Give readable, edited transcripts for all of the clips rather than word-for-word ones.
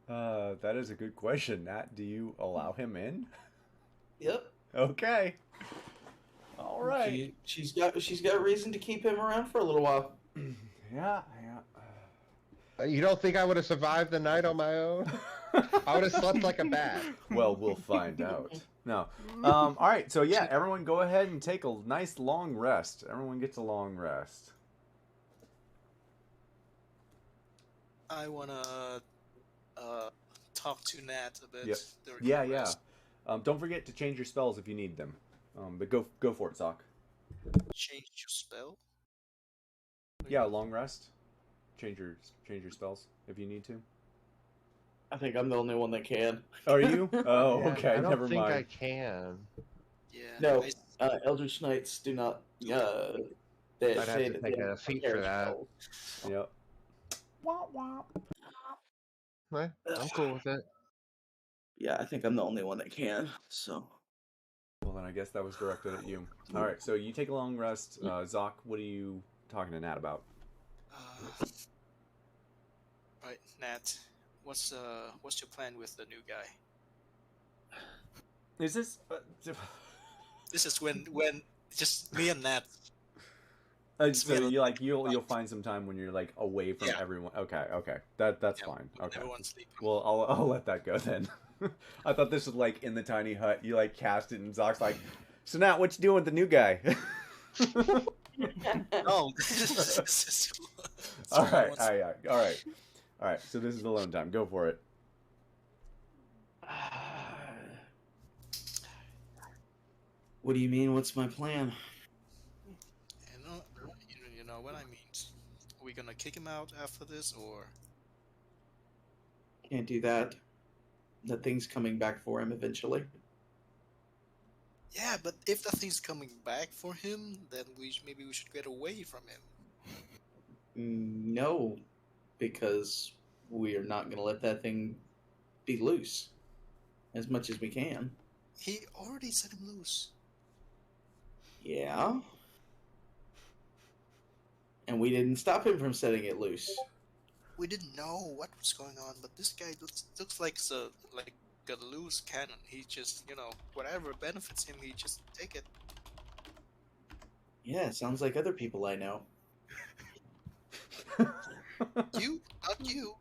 That is a good question. Nat, do you allow him in? Yep. Okay. All right. She's got reason to keep him around for a little while. Yeah, yeah. You don't think I would have survived the night on my own? I would have slept like a bat. Well, we'll find out. No. All right. So yeah, everyone, go ahead and take a nice long rest. Everyone gets a long rest. I wanna uh, talk to Nat a bit Yep. during Yeah, the yeah. rest. Don't forget to change your spells if you need them. But go for it, Zoc. Change your spell. Yeah, long rest. Change your spells if you need to. I think I'm the only one that can. Are you? Oh, Yeah, okay. I don't Never think I mind. can. Yeah. No, Eldritch Knights do not. They I'd have they, to they take don't a feat for carry that. spells. Yep. Wah, wah. I'm cool with it. Yeah, I think I'm the only one that can. So Well, then I guess that was directed at you. All right. So you take a long rest. Zoc, what are you talking to Nat about? Right, Nat. What's your plan with the new guy? Is this? This is when just me and Nat. So you like you'll find some time when you're like away from Yeah. everyone. Okay, okay, that's Yeah, fine. when Okay, everyone's sleeping. well I'll let that go then. I thought this was like in the tiny hut. You like cast it, and Zoc's like, "So now what you doing with the new guy?" Oh, this is all right, all right, all right. So this is alone time. Go for it. what do you mean? What's my plan? You know what I mean. Are we gonna kick him out after this, or Can't do that. The thing's coming back for him eventually. yeah? But if the thing's coming back for him, then maybe we should get away from him. No, because we are not going to let that thing be loose as much as we can. He already set him loose. Yeah. And we didn't stop him from setting it loose. We didn't know what was going on, but this guy looks like a loose cannon. He just, whatever benefits him, he just take it. Yeah, it sounds like other people I know. You, not you.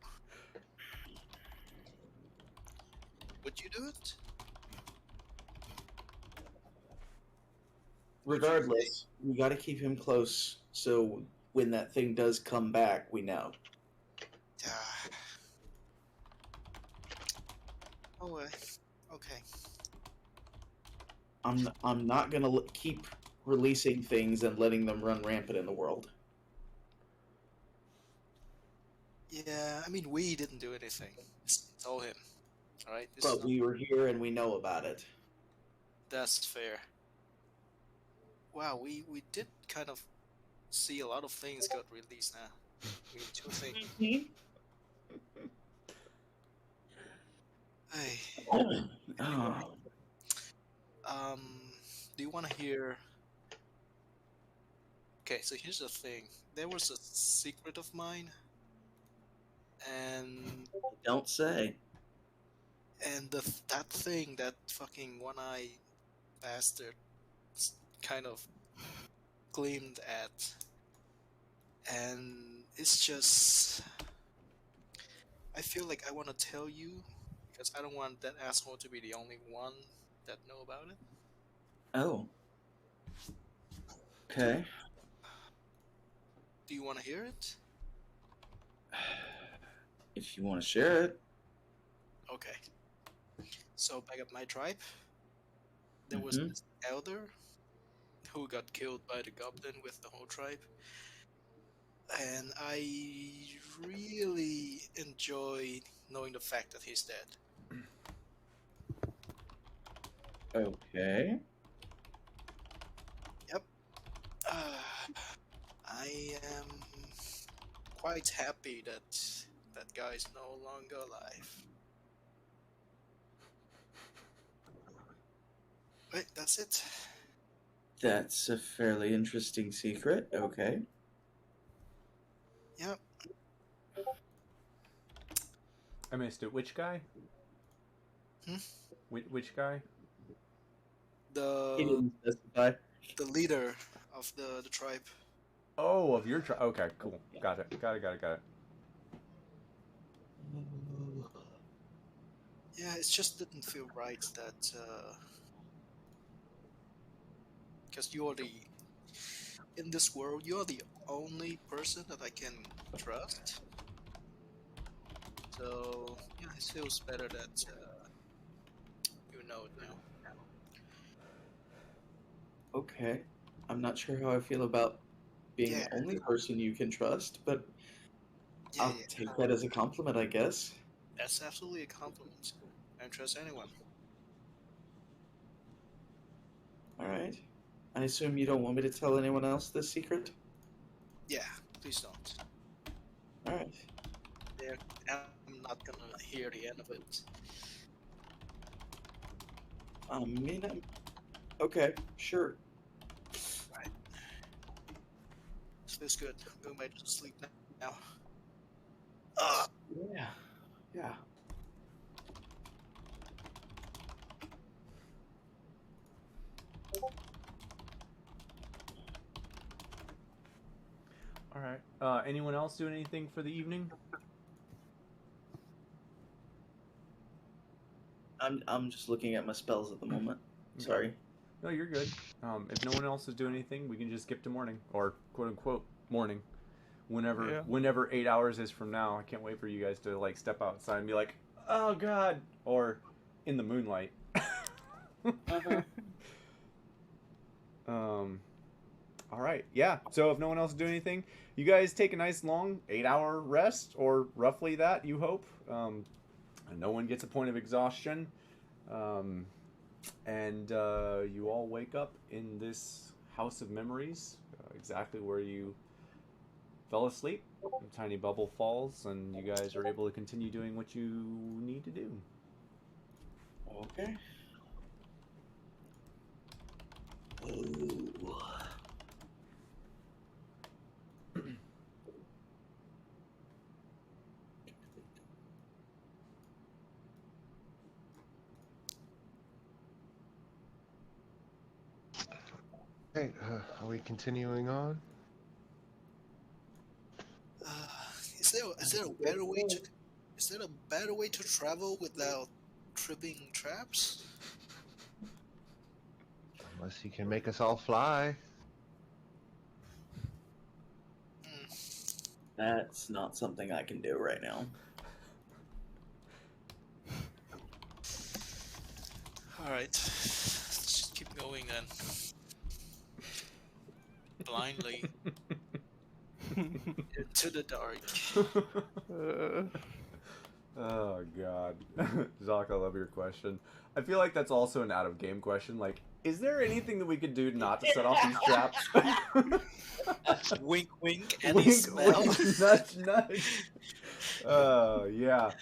Would you do it? Regardless, we got to keep him close so when that thing does come back, we know. Oh, okay. I'm not going to keep releasing things and letting them run rampant in the world. Yeah, I mean, we didn't do anything. It's all him. All right. But we were here and we know about it. That's fair. Wow, we did kind of see a lot of things got released now. I mean, two things. Hey, Oh. do you want to hear? Okay, so here's the thing. There was a secret of mine, and Don't say. that thing, that fucking one-eye bastard, kind of gleamed at, and it's just, I feel like I want to tell you because I don't want that asshole to be the only one that know about it. Oh. Okay. Do you want to hear it? If you want to share it. Okay. So back at my tribe, there was this elder who got killed by the goblin with the whole tribe. And I really enjoy knowing the fact that he's dead. Okay. Yep. I am quite happy that that guy's no longer alive. Wait, that's it. That's a fairly interesting secret. Okay. Yep. I missed it. Which guy? Hmm? Which guy? He The didn't specify. leader of the tribe. Oh, of your tribe. Okay, cool. Got it. Got it. Yeah, it just didn't feel right that because you're the in this world you're the only person that I can trust. So yeah, it feels better that you know it now. Okay. I'm not sure how I feel about being Yeah, the only person you can trust, but yeah, I'll yeah. take that as a compliment, I guess. That's absolutely a compliment. I don't trust anyone. All right. I assume you don't want me to tell anyone else this secret? Yeah, please don't. All right. They're, I'm not gonna hear the end of it. I mean, okay, sure. Right. This feels good. I'm going back to sleep now. Yeah. Yeah. All right. Anyone else doing anything for the evening? I'm just looking at my spells at the moment. Okay. Sorry. No, you're good. If no one else is doing anything, we can just skip to morning, or quote unquote morning. Whenever 8 hours is from now. I can't wait for you guys to like step outside and be like, oh god, or in the moonlight. Uh-huh. All right, yeah. So if no one else is doing anything, you guys take a nice long 8-hour rest, or roughly that, you hope. And no one gets a point of exhaustion. And you all wake up in this house of memories, exactly where you fell asleep. A tiny bubble falls, and you guys are able to continue doing what you need to do. Okay. Ooh. Hey, are we continuing on? Uh, is there a better way to travel without tripping traps? Unless he can make us all fly. Hmm. That's not something I can do right now. All right, let's just keep going then. Blindly into the dark. Oh god. Jacques, I love your question. I feel like that's also an out of game question. Like, is there anything that we could do not to set off these traps? Wink, wink, and Wink, smell. wink, nudge, nudge. Yeah.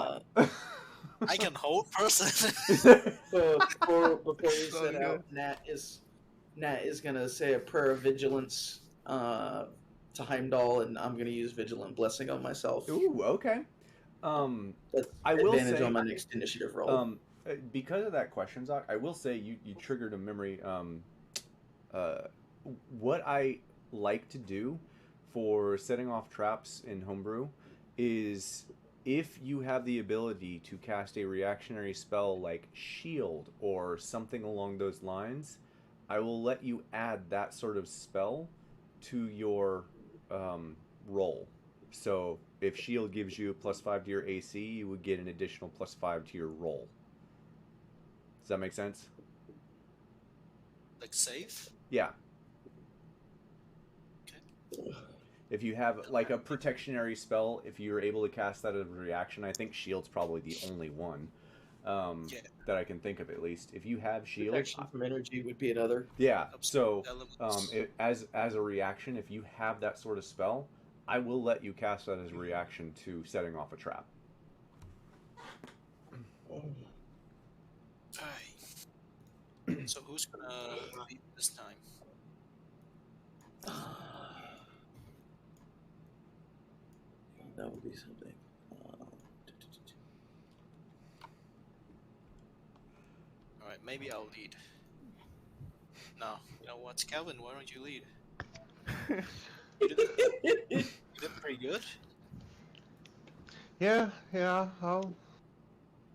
I can hold person. So before we set out, Nat is gonna say a prayer of vigilance to Heimdall, and I'm gonna use Vigilant Blessing on myself. Ooh, okay. That's I will advantage say, on my next initiative roll. because of that question, Zach, I will say you triggered a memory. What I like to do for setting off traps in Homebrew is if you have the ability to cast a reactionary spell like Shield or something along those lines, I will let you add that sort of spell to your roll. So if Shield gives you a +5 to your AC, you would get an additional +5 to your roll. Does that make sense? Like safe? Yeah. If you have like a protectionary spell, if you're able to cast that as a reaction, I think Shield's probably the only one that I can think of at least. If you have Shield, Protection from energy would be another. yeah. So Elements. as a reaction, if you have that sort of spell, I will let you cast that as a reaction to setting off a trap. Alright. So who's gonna lead this time? That would be something. maybe I'll lead. No, you know what, Calvin? Why don't you lead? You did pretty good. Yeah, I'll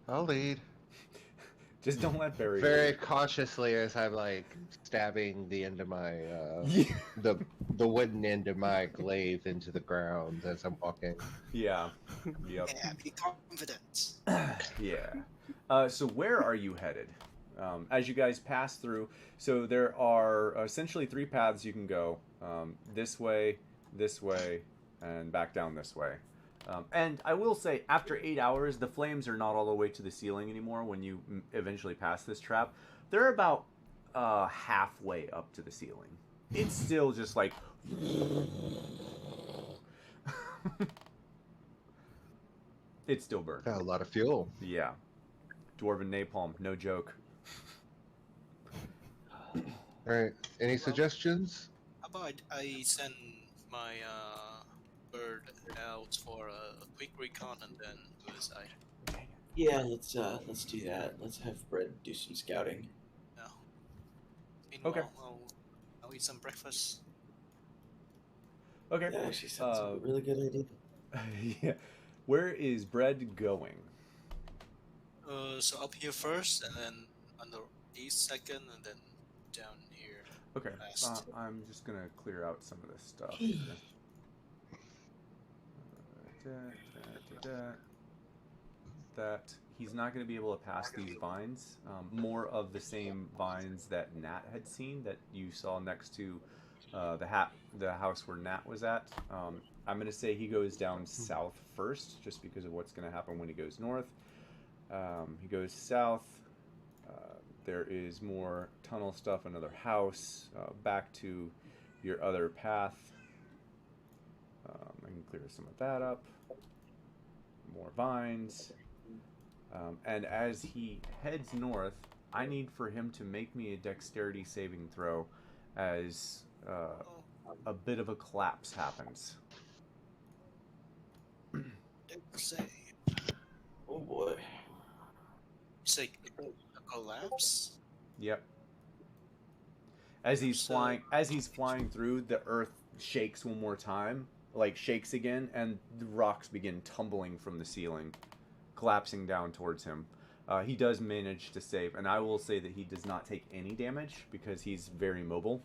lead. Just don't let Barry Very lead. cautiously as I'm like stabbing the end of my Yeah. the wooden end of my glaive into the ground as I'm walking. Yeah. Yep. Yeah, be confident. Yeah. So where are you headed? As you guys pass through, so there are essentially 3 paths you can go. This way, and back down this way. And I will say, after 8 hours, the flames are not all the way to the ceiling anymore when you eventually pass this trap. They're about halfway up to the ceiling. It's still just like... It's still burning. Got a lot of fuel. Yeah. Dwarven napalm, no joke. All right. Any suggestions? How about I send my bird out for a quick recon and then go decide. Yeah, let's do that. Let's have Brett do some scouting. No. Meanwhile, Okay. I'll eat some breakfast. Okay. That actually sounds like a really good idea. Yeah. Where is Bread going? So up here first, and then on the east second, and then down here. Okay. Last. I'm just gonna clear out some of this stuff. That he's not going to be able to pass these vines. More of the same vines that Nat had seen that you saw next to the house where Nat was at. I'm going to say he goes down south first, just because of what's going to happen when he goes north. He goes south. There is more tunnel stuff, another house, back to your other path. I can clear some of that up. More vines. And as he heads north, I need for him to make me a dexterity saving throw as a bit of a collapse happens. Say, Oh boy. say a collapse. Yep. As he's flying through, the earth shakes one more time, like shakes again, and the rocks begin tumbling from the ceiling, collapsing down towards him. He does manage to save, and I will say that he does not take any damage because he's very mobile.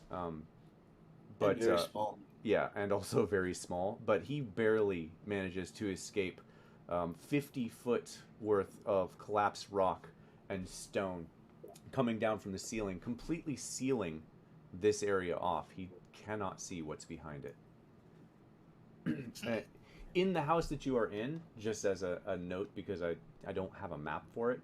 But And very small. yeah, and also very small. But he barely manages to escape 50-foot worth of collapsed rock and stone coming down from the ceiling, completely sealing this area off. He cannot see what's behind it. In the house that you are in, just as a note, because I don't have a map for it,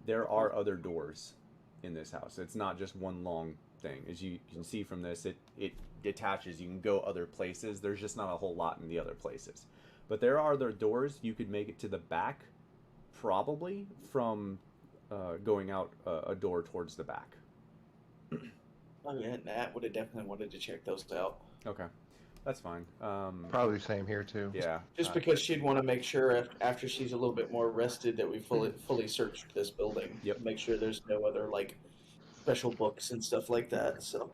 there are other doors in this house. It's not just one long thing. As you can see from this, it detaches. You can go other places. There's just not a whole lot in the other places. But there are other doors. You could make it to the back, probably, from going out a door towards the back. Oh yeah, Nat would have definitely wanted to check those out. Okay. That's fine. Probably same here too. Yeah. Just because she'd want to make sure after she's a little bit more rested that we fully searched this building. Yep. Make sure there's no other like special books and stuff like that. So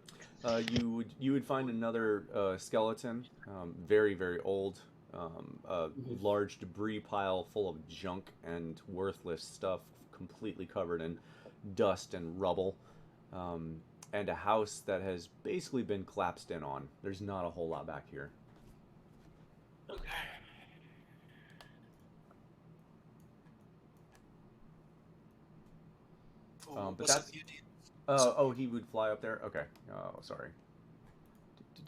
You would find another skeleton, very, very old, a large debris pile full of junk and worthless stuff, completely covered in dust and rubble, and a house that has basically been collapsed in on. There's not a whole lot back here. okay. But What's that's- up, you did? Oh, he would fly up there? Okay. Oh, sorry.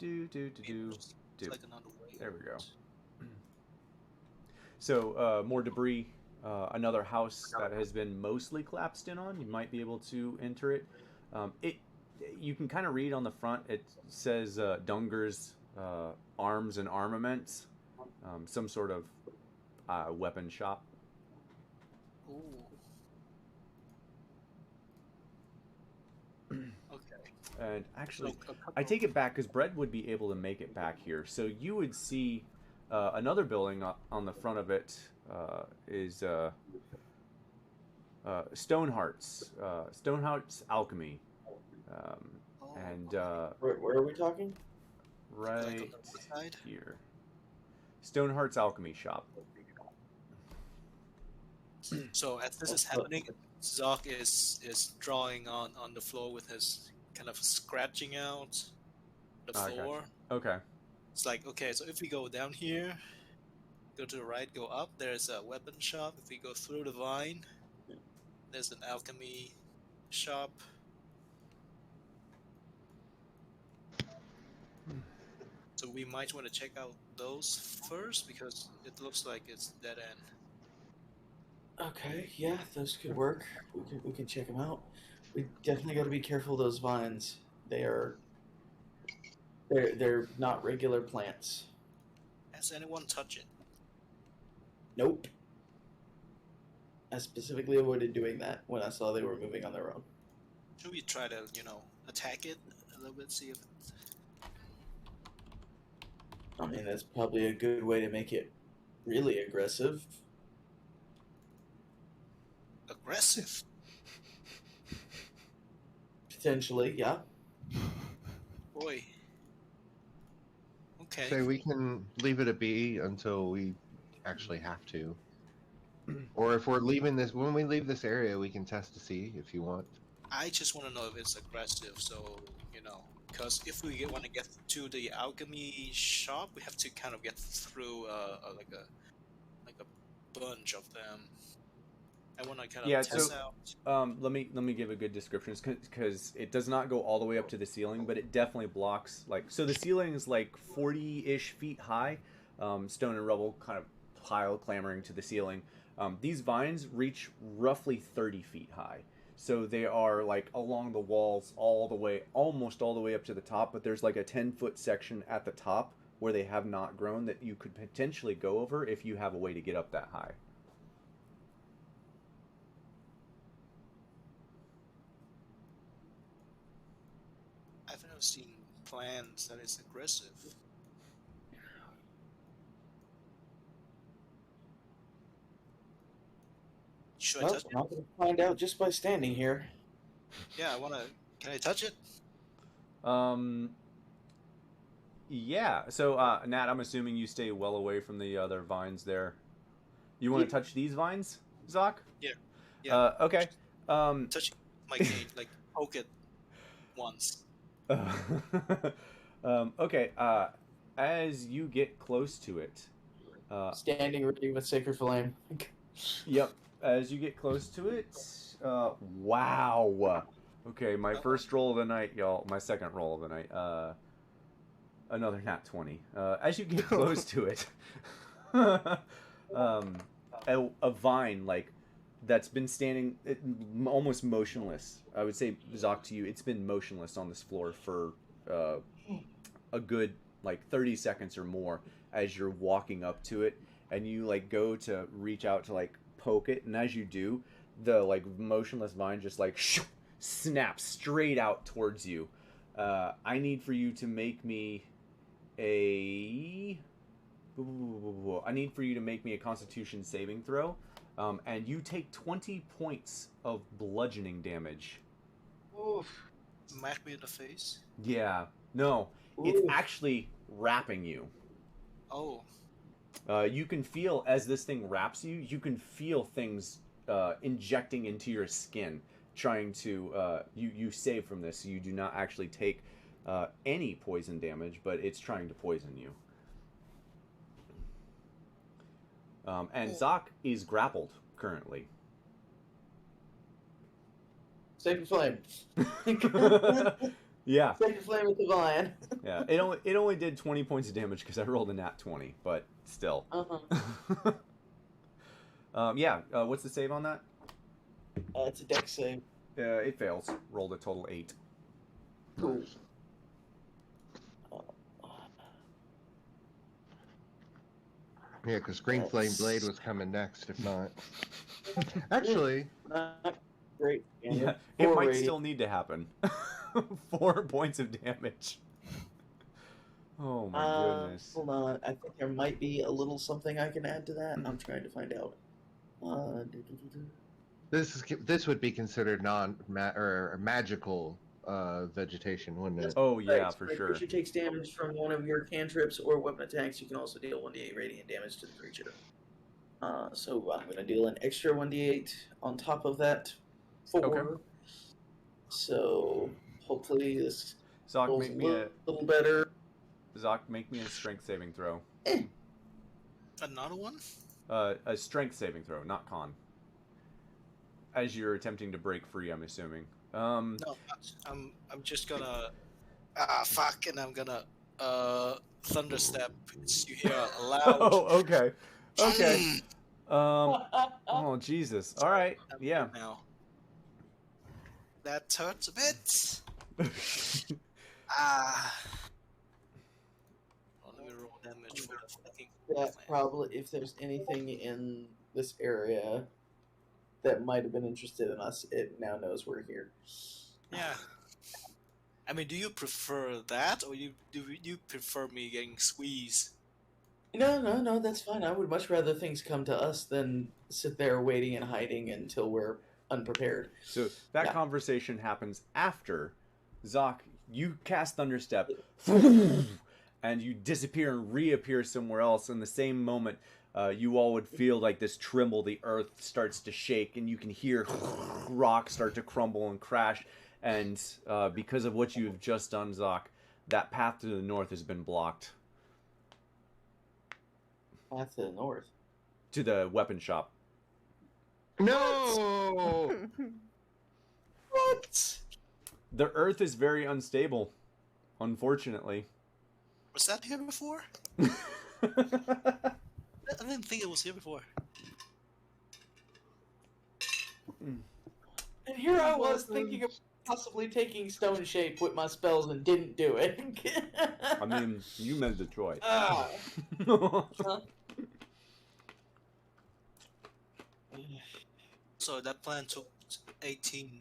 It's like another way. There we go. So, more debris. Another house that has been mostly collapsed in on. You might be able to enter it. You can kind of read on the front. It says Dunger's Arms and Armaments. Some sort of weapon shop. Ooh. Okay. And actually, So, I take it back because Brett would be able to make it back here. So you would see another building on the front of it is Stonehearts. Stonehearts Alchemy. Um, Oh, and Where are we talking? like on right the right side. here. Stonehearts Alchemy Shop. So as this is happening, Zoc is drawing on the floor with his kind of scratching out the Ah, I gotcha. floor. Okay. It's like, okay, so if we go down here, go to the right, go up, there's a weapon shop. If we go through the vine, there's an alchemy shop. So we might want to check out those first because it looks like it's dead end. Okay, yeah, those could work. We can check them out. We definitely got to be careful of those vines. They're not regular plants. Has anyone touched it? Nope. I specifically avoided doing that when I saw they were moving on their own. Should we try to, attack it a little bit, see if it's I mean, that's probably a good way to make it really aggressive. aggressive? Potentially, yeah. Boy. Okay. So we can leave it a B until we actually have to. Or if we're leaving this, when we leave this area, we can test to see if you want. I just want to know if it's aggressive, so, because if we want to get to the alchemy shop, we have to kind of get through like a bunch of them. I want to kind of Yeah, test so- out. Let me give a good description because it does not go all the way up to the ceiling, but it definitely blocks so the ceiling is like 40-ish feet high, stone and rubble kind of pile clambering to the ceiling. These vines reach roughly 30 feet high, so they are like along the walls almost all the way up to the top. But there's like a 10-foot section at the top where they have not grown that you could potentially go over if you have a way to get up that high. I've never seen plants that is aggressive. Should I Well, touch I'm it? not going to find out just by standing here. Yeah, I want to. Can I touch it? Yeah. So, Nat, I'm assuming you stay well away from the other vines there. You want to touch these vines, Zoc? Yeah. Okay. Touch it like like poke it once. Okay. As you get close to it, Standing ready with Sacred Flame. yep. As you get close to it, wow. Okay, my first roll of the night, y'all. My second roll of the night. Another nat 20. As you get close to it, a vine that's been standing almost motionless. I would say, Zoc, to you, it's been motionless on this floor for a good 30 seconds or more as you're walking up to it, and you go to reach out to poke it, and as you do, the motionless vine just snaps straight out towards you. I need for you to make me a Constitution saving throw, and you take 20 points of bludgeoning damage. Oof. Smack me in the face. Yeah, no, it's Oof. actually wrapping you. Oh, You can feel, as this thing wraps you, you can feel things injecting into your skin, trying to you save from this, so you do not actually take any poison damage, but it's trying to poison you. And Zoc is grappled currently. Sacred Flame. Yeah, Sacred Flame with the vine. yeah. It only did 20 points of damage because I rolled a nat 20, but still. Uh-huh. Yeah. What's the save on that? It's a dex save. It fails. Rolled a total 8. Cool. Yeah, because Green Flame Blade was coming next, if not. Actually, Not great. Yeah, it might radiant. still need to happen. 4 points of damage. Oh my goodness. Hold on. I think there might be a little something I can add to that. I'm trying to find out. This would be considered or magical vegetation, wouldn't it? Oh yeah, Right, for when a sure. creature takes damage from one of your cantrips or weapon attacks, you can also deal 1d8 radiant damage to the creature. So I'm going to deal an extra 1d8 on top of that 4. Okay. So hopefully this Zoc, goes make a me a little better. strength saving throw. Another one? A strength saving throw, not con. As you're attempting to break free, I'm assuming. No, I'm just gonna fuck, and I'm gonna thunderstep. You hear a loud. Oh, okay. Okay. Oh Jesus. All right. Yeah. Now that hurts a bit. Let me roll damage for the fucking. That probably, if there's anything in this area that might have been interested in us, it now knows we're here. Yeah. I mean, do you prefer that, or do you prefer me getting squeezed? No, that's fine. I would much rather things come to us than sit there waiting and hiding until we're unprepared. So that conversation happens after Zoc, you cast Thunderstep, and you disappear and reappear somewhere else. In the same moment, you all would feel like this tremble. The earth starts to shake, and you can hear rocks start to crumble and crash. And because of what you have just done, Zoc, that path to the north has been blocked. Path to the north. To the weapon shop. No. What? The earth is very unstable, unfortunately. Was that here before? Hmm. I didn't think it was here before. And here I was thinking of possibly taking stone shape with my spells and didn't do it. I mean, you made the choice. Ah. So that plan took 18.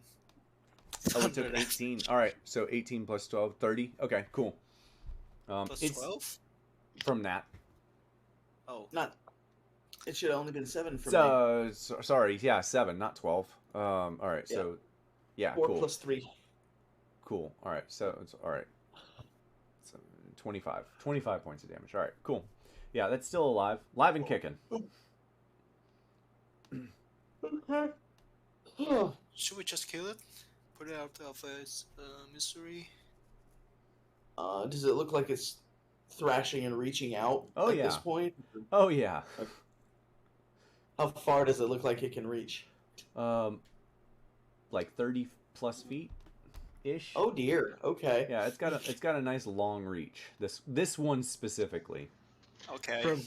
Oh, it took 18. All right, so 18 plus 12, 30. Okay, cool. Plus It's 12? from Nat. Oh. Not. It should have only been 7 for me. Sorry, yeah, 7, not 12. All right, Yeah. so yeah, 4 cool. plus 3. Cool. All right, so it's all right. So 25 points of damage. All right, cool. Yeah, that's still alive, live and kicking. Okay. Should we just kill it? Put it out of its misery? Does it look like it's thrashing and reaching out Oh, at yeah. this point? Oh yeah. How far does it look like it can reach? Like 30 plus feet ish. Oh dear. Okay. Yeah, it's got a nice long reach. This one specifically. Okay.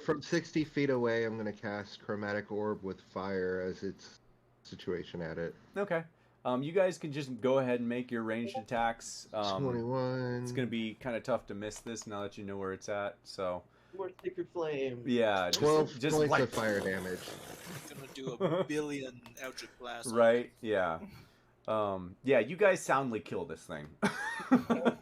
From 60 feet away, I'm going to cast Chromatic Orb with fire as its situation at it. Okay. You guys can just go ahead and make your ranged attacks. 21. It's going to be kind of tough to miss this now that you know where it's at. So, More Sacred Flame. yeah. 12 just points like of fire damage. I'm gonna do a billion Eldritch Blast. Right? Yeah. Yeah, you guys soundly kill this thing. Yeah.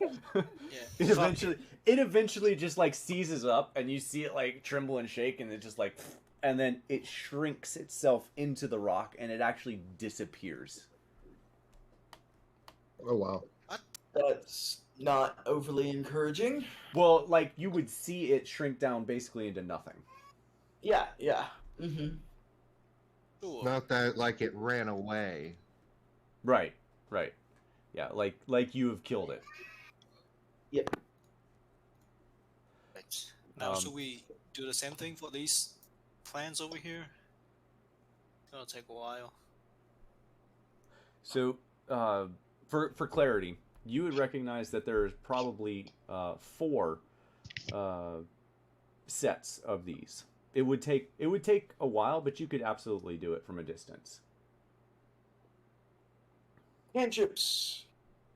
It eventually just like seizes up, and you see it like tremble and shake, and it just like, and then it shrinks itself into the rock, and it actually disappears. Oh, wow. That's not overly encouraging. Well, like you would see it shrink down basically into nothing. Yeah. Mm-hmm. Cool. Not that, like, it ran away. Right. Yeah, like you have killed it. Yep. Right. Now, should we do the same thing for these plants over here? It'll take a while. So, for clarity, you would recognize that there's probably 4 sets of these. It would take a while, but you could absolutely do it from a distance. Cantrips.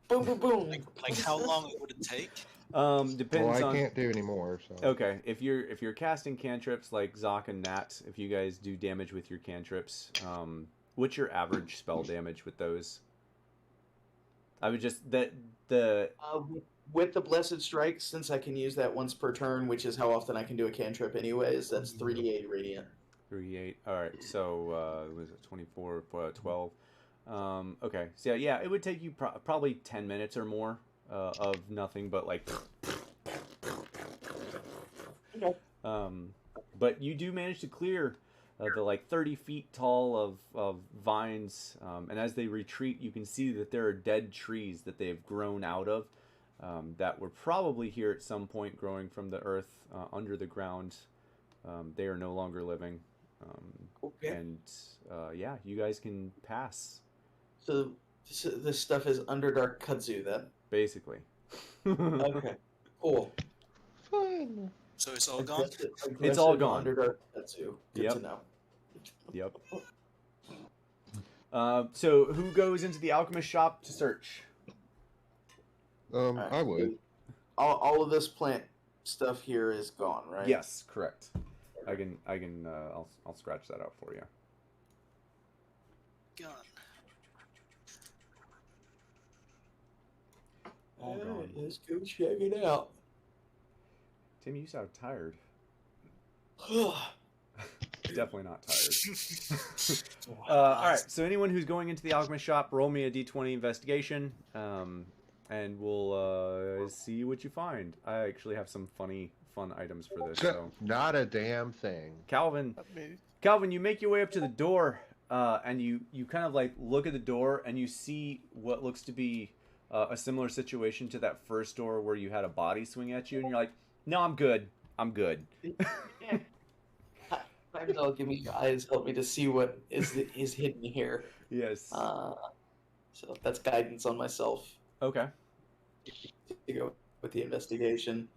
Boom, boom, boom. Like how long would it take? Depends Well, I on. can't do anymore, so. Okay, if you're casting cantrips like Zoc and Nat, if you guys do damage with your cantrips, what's your average spell damage with those? I would just With the Blessed Strike, since I can use that once per turn, which is how often I can do a cantrip anyways, that's 3d8 radiant. 3, 8. All right, so was it 24, 12? Okay, so yeah, it would take you probably 10 minutes or more of nothing but like. Okay. But you do manage to clear the like 30 feet tall of vines, and as they retreat, you can see that there are dead trees that they have grown out of that were probably here at some point, growing from the earth under the ground. They are no longer living. Okay. And yeah, you guys can pass, So this stuff is Underdark Kudzu then. basically. Okay. Cool. Fun. So it's all gone? It's all gone. Underdark Kudzu. Good Yep. to know. Yep. So who goes into the alchemist shop to search? Alright, I would. All of this plant stuff here is gone, right? Yes, correct. I'll scratch that out for you. Gone. All Alright, gone. let's go check it out. Tim, you sound tired. Definitely not tired. All right, so anyone who's going into the alchemist shop, roll me a d20 investigation, and we'll see what you find. I actually have some fun items for this. So, Not a damn thing. Calvin, you make your way up to the door, and you kind of like look at the door, and you see what looks to be a similar situation to that first door where you had a body swing at you, and you're like, "No, I'm good. I'm good." Heimdall, give me your eyes, help me to see what is hidden here. Yes. So that's guidance on myself Okay. to go with the investigation.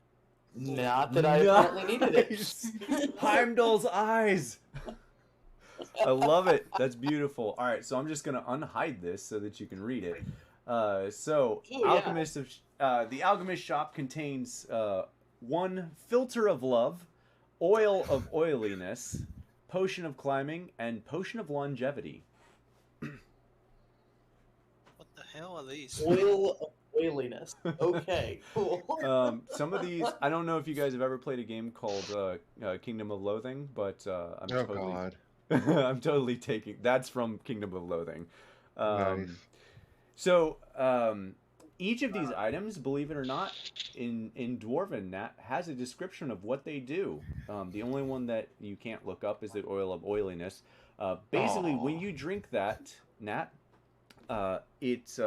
Not that I apparently needed it. Heimdall's eyes. I love it. That's beautiful. All right, so I'm just gonna unhide this so that you can read it. Alchemist of the alchemist shop contains 1 filter of love, oil of oiliness, potion of climbing, and potion of longevity. What the hell are these? Oil of oiliness. Okay, cool. Some of these, I don't know if you guys have ever played a game called Kingdom of Loathing, but God. I'm totally taking that's from Kingdom of Loathing. Nice. So each of these items, believe it or not, in Dwarven, Nat, has a description of what they do. The only one that you can't look up is the oil of oiliness. Basically, when you drink that, Nat, it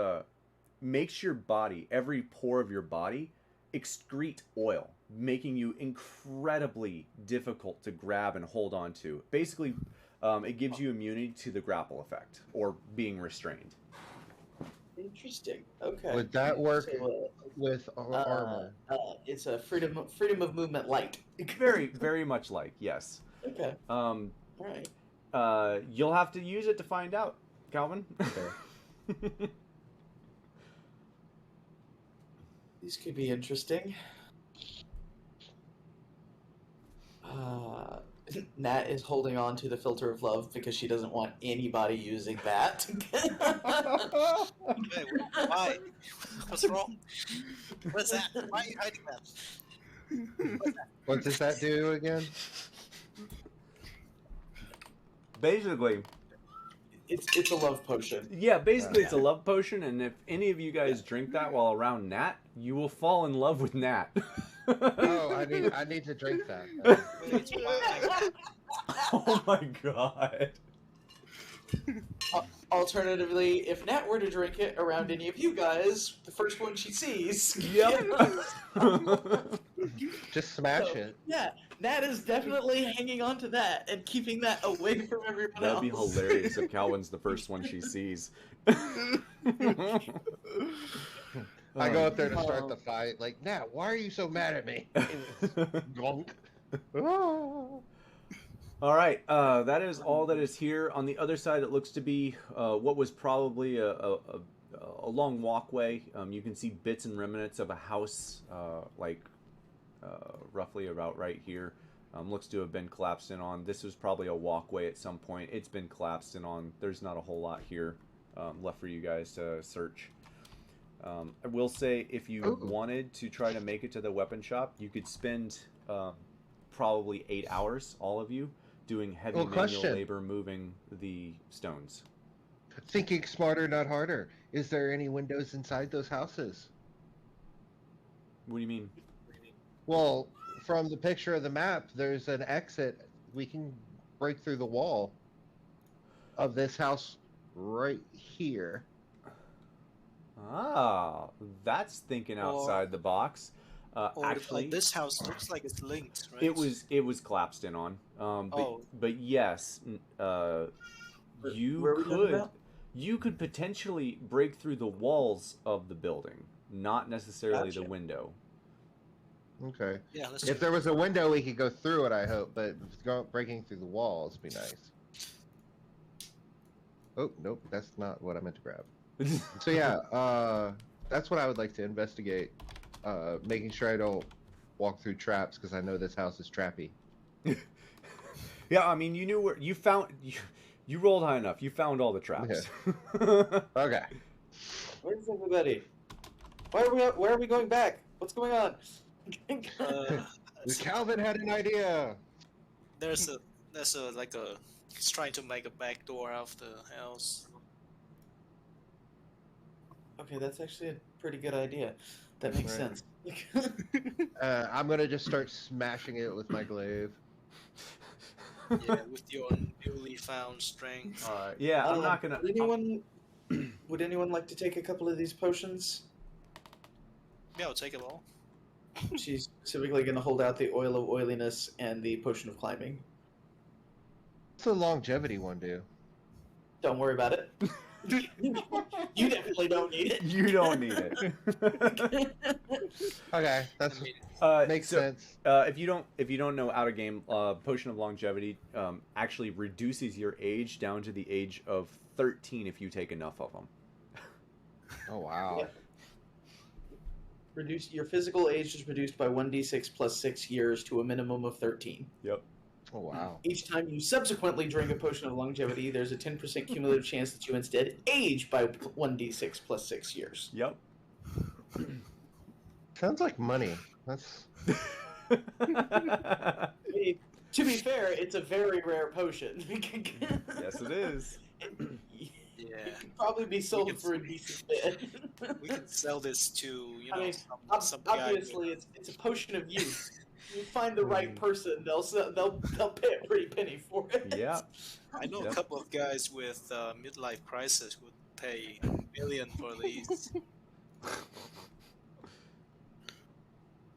makes your body, every pore of your body, excrete oil, making you incredibly difficult to grab and hold on to. Basically, it gives you immunity to the grapple effect, or being restrained. Interesting. Okay. Would that work So, with armor? it's a freedom of movement light. Very, very much like, yes. Okay. All right. You'll have to use it to find out, Calvin. Okay. These could be interesting. Nat is holding on to the filter of love because she doesn't want anybody using that. Okay, why? What's wrong? What's that? Why are you hiding that? What does that do again? Basically, It's a love potion. yeah, basically it's a love potion, and if any of you guys drink that while around Nat, you will fall in love with Nat. Oh, I need to drink that. Wait, why? Oh my god. Alternatively, if Nat were to drink it around any of you guys, the first one she sees. Yep. Just smash So, it. Yeah, Nat is definitely hanging on to that and keeping that away from everyone That'd be else. hilarious if Calvin's the first one she sees. I go up there to start the fight. Like, Nat, why are you so mad at me? Gonk. All right, that is all that is here. On the other side, it looks to be what was probably a long walkway. You can see bits and remnants of a house, roughly about right here. Looks to have been collapsed in on. This was probably a walkway at some point. It's been collapsed in on. There's not a whole lot here left for you guys to search. I will say, if you wanted to try to make it to the weapon shop, you could spend probably 8 hours, all of you, doing heavy Well, manual question. labor moving the stones. Thinking smarter, not harder. Is there any windows inside those houses? What do you mean? Well, from the picture of the map, there's an exit. We can break through the wall of this house right here. Ah, that's thinking outside the box. Actually, this house looks like it's linked, right? it was collapsed in on. Oh. But yes, Where are we talking about? you could potentially break through the walls of the building, not necessarily the Gotcha. window. Okay. Yeah, let's If there was a window, we could go through it, I hope, but breaking through the walls would be nice. Oh, nope, that's not what I meant to grab. So yeah, that's what I would like to investigate. Making sure I don't walk through traps, because I know this house is trappy. Yeah, I mean, you knew where you found. You rolled high enough. You found all the traps. Okay. Where's everybody? Where are we going back? What's going on? Calvin had an idea. there's a like a he's trying to make a back door out of the house. Okay, that's actually a pretty good idea. That makes Right. sense. I'm gonna just start smashing it with my glaive. Yeah, with your newly found strength. All right. Yeah, I'm not gonna. Would anyone like to take a couple of these potions? Yeah, I'll take it all. She's specifically going to hold out the oil of oiliness and the potion of climbing. What's the longevity one do? Don't worry about it. You definitely don't need it. You don't need it. Okay, that's I mean, makes so, sense. If you don't know out of game, potion of longevity actually reduces your age down to the age of 13 if you take enough of them. Oh wow. Yeah. Reduce your physical age is reduced by 1d6 plus 6 years to a minimum of 13. Yep. Oh wow. Each time you subsequently drink a potion of longevity, there's a 10% cumulative chance that you instead age by 1d6 plus 6 years. Yep. Sounds like money. That's I mean, to be fair, it's a very rare potion. Yes, it is. yeah, It could probably be sold for a decent bit. we can sell this to I mean, some guy obviously, it's a potion of youth. You find the right person, they'll pay a pretty penny for it. Yeah. I know Yep. a couple of guys with midlife crisis who would pay $1 million for these.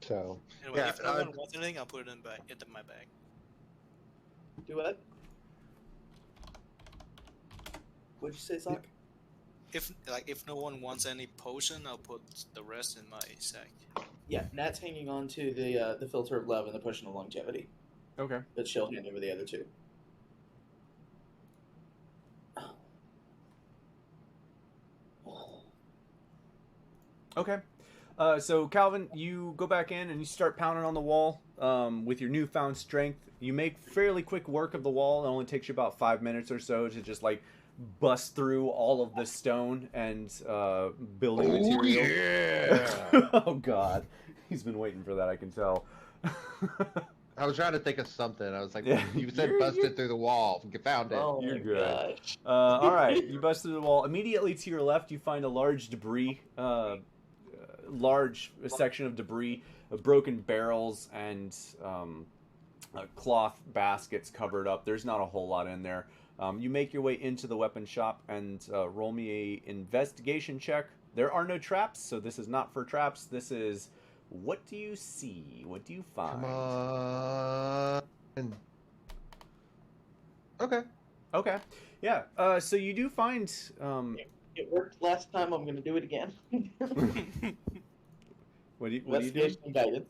so. Anyway, Yeah, if no one wants anything, I'll put it into my bag. Do what? What'd you say, Sock? If no one wants any potion, I'll put the rest in my sack. Yeah, Nat's hanging on to the filter of love and the potion of longevity, Okay. but she'll hand over the other two. Okay. So Calvin, you go back in and you start pounding on the wall with your newfound strength. You make fairly quick work of the wall. It only takes you about 5 minutes or so to just like bust through all of the stone and building material. Yeah. Oh God, he's been waiting for that. I can tell. I was trying to think of something. I was like, Yeah, you said you're- busted through the wall. You found it. Oh You're my good. gosh. All right, you bust through the wall. Immediately to your left, you find a large debris, large section of debris, broken barrels and cloth baskets covered up. There's not a whole lot in there. You make your way into the weapon shop and roll me a investigation check. There are no traps, so this is not for traps. This is what do you see? What do you find? Come on. Okay. Okay. Yeah. So you do find. It worked last time. I'm going to do it again. What do you do? Investigation and guidance.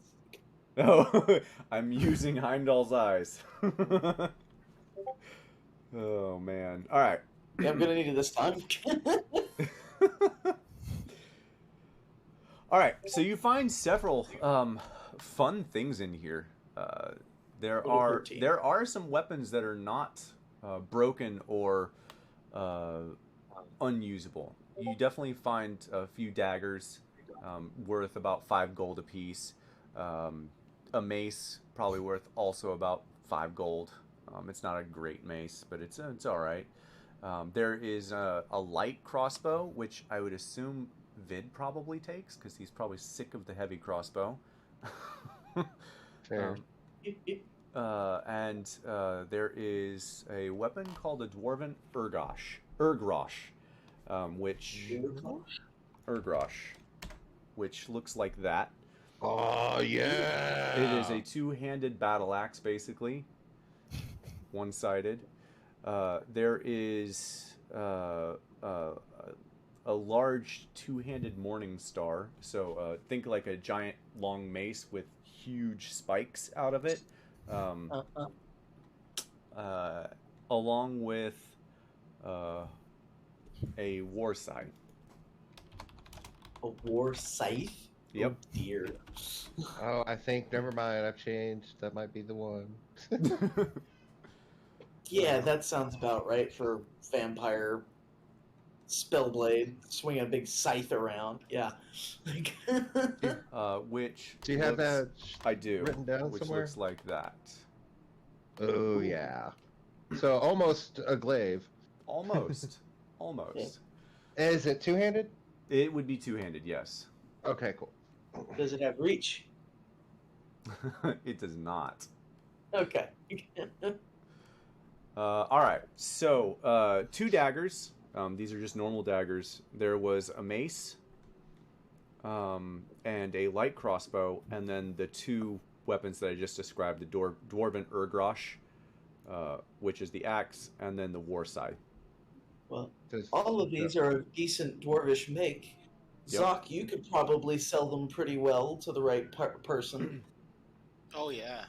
Oh, I'm using Heimdall's eyes. Oh man. All right. Yeah, I'm going to need it this time. All right. So you find several fun things in here. There Little are 13. there are some weapons that are not broken or unusable. You definitely find a few daggers worth about 5 gold apiece. A mace probably worth also about 5 gold. It's not a great mace, but it's all right. There is a light crossbow, which I would assume Vid probably takes because he's probably sick of the heavy crossbow. Fair. And there is a weapon called a dwarven Ergrosh, which which looks like that. Oh yeah. It is a two-handed battle axe, basically, one-sided. There is a large two-handed morning star. So think like a giant long mace with huge spikes out of it. Along with a war scythe. A war scythe? Yep. Oh, dear. Oh, I think, never mind, I've changed. That might be the one. Yeah, that sounds about right for vampire spellblade, swinging a big scythe around. Yeah. Which Do you have that I do. written down which somewhere? looks like that. Oh yeah. So almost a glaive. Almost. Almost. Is it two-handed? It would be two-handed, yes. Okay, cool. Does it have reach? It does not. Okay. All right. So, two daggers. These are just normal daggers. There was a mace, and a light crossbow, and then the two weapons that I just described: the dwarven Ergrosh, which is the axe, and then the war scythe. Well, all of these are of decent dwarvish make. Yep. Zoc, you could probably sell them pretty well to the right person. Oh yeah.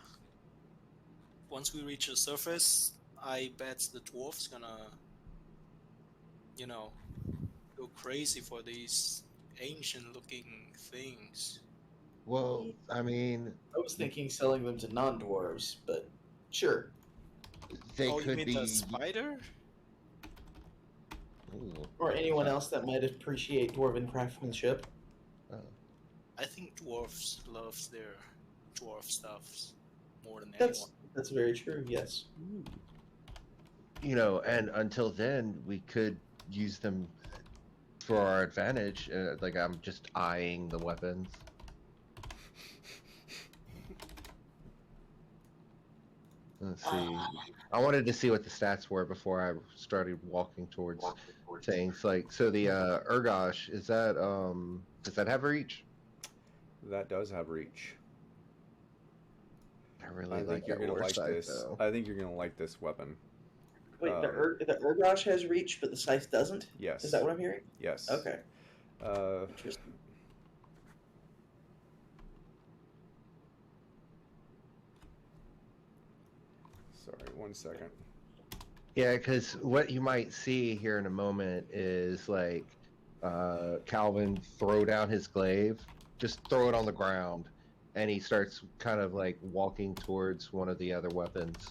Once we reach the surface, I bet the dwarf's gonna, go crazy for these ancient-looking things. Well, I mean, I was thinking selling them to non-dwarves, but sure. they you could mean be. the spider? Ooh. Or anyone else that might appreciate dwarven craftsmanship. I think dwarfs love their dwarf stuffs more than That's very true, yes. And until then, we could use them for our advantage. Like, I'm just eyeing the weapons. Let's see. I wanted to see what the stats were before I started walking towards things. Like, so the Ergosh, does that have reach? That does have reach. I really I like think you're that gonna like scythe, this. though. I think you're gonna like this weapon. Wait, the Ergrosh has reach, but the scythe doesn't? Yes. Is that what I'm hearing? Yes. Okay. Interesting. Sorry, 1 second. Yeah, because what you might see here in a moment is like Calvin throw down his glaive, just throw it on the ground, and he starts kind of like walking towards one of the other weapons.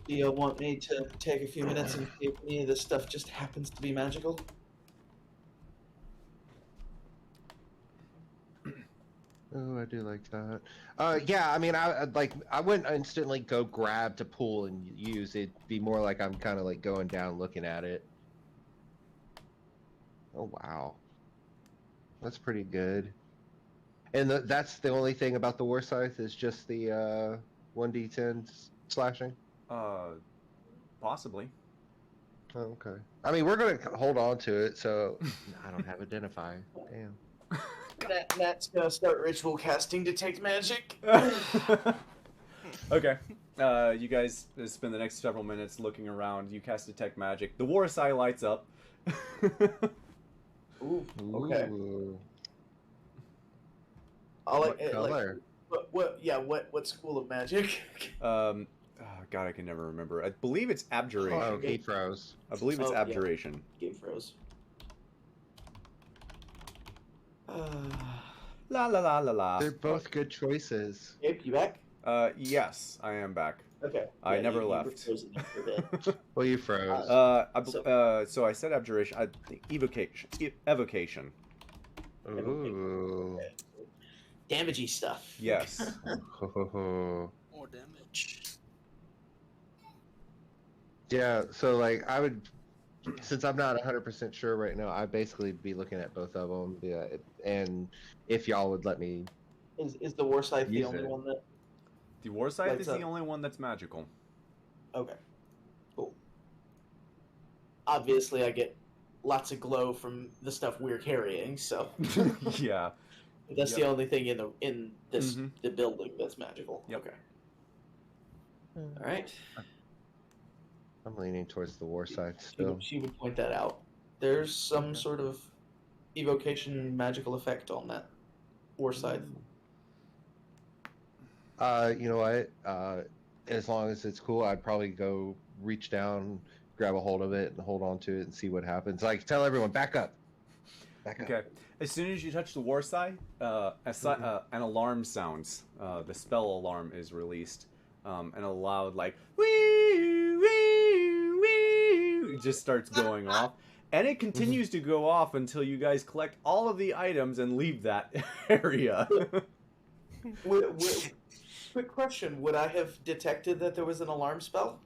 Do you want me to take a few minutes and see if any of this stuff just happens to be magical? Oh, I do like that. Yeah, I mean, I wouldn't instantly go grab to pull and use. It'd be more like I'm kind of like going down, looking at it. Oh wow, that's pretty good. And that's the only thing about the war scythe is just the 1d10 slashing. Possibly. Oh, okay. I mean, we're gonna hold on to it, so I don't have identify. Damn. Nat's gonna start ritual casting detect magic. Okay. You guys spend the next several minutes looking around. You cast detect magic. The war scythe lights up. Ooh. Okay. Ooh. What color? What school of magic? Oh, God, I can never remember. I believe it's abjuration. Oh, he froze. I believe it's Oh, yeah. abjuration. Game froze. La la la la la. They're both good choices. Abe, you back? Yes, I am back. Okay. I never you were left. frozen there for a bit. Well, you froze. So I said abjuration. I think evocation. Ooh. Damagey stuff. Yes. Ho, ho, ho. More damage. Yeah, so like I would, since I'm not 100% sure right now, I'd basically be looking at both of them. Yeah, and if y'all would let me Is the war scythe the use only it. one that The war scythe lights is the up? only one that's magical. Okay, cool. Obviously, I get lots of glow from the stuff we're carrying, so Yeah. that's the Yep. only thing in this Mhm. the building that's magical. Yep. Okay. All right. I'm leaning towards the war side still. She would point that out. There's some sort of evocation magical effect on that war scythe. You know what? As long as it's cool, I'd probably go reach down, grab a hold of it, and hold on to it and see what happens. Like, tell everyone, back up. Back up. Okay. As soon as you touch the war scythe, an alarm sounds. The spell alarm is released, and a loud like wee wee wee just starts going off, and it continues to go off until you guys collect all of the items and leave that area. Quick question: would I have detected that there was an alarm spell?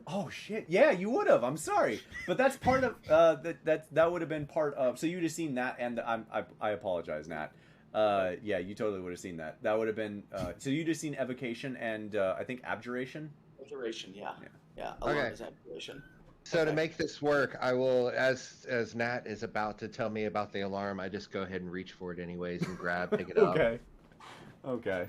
Oh shit! Yeah, you would have. I'm sorry, but that's part of that would have been part of. So you'd have seen that, and I apologize, Nat. Yeah, you totally would have seen that. That would have been. So you'd have seen evocation and I think abjuration. Abjuration, yeah. Yeah. Alarm Okay. is abjuration. So to Okay. make this work, I will, as Nat is about to tell me about the alarm, I just go ahead and reach for it anyways and pick it up. Okay. Okay.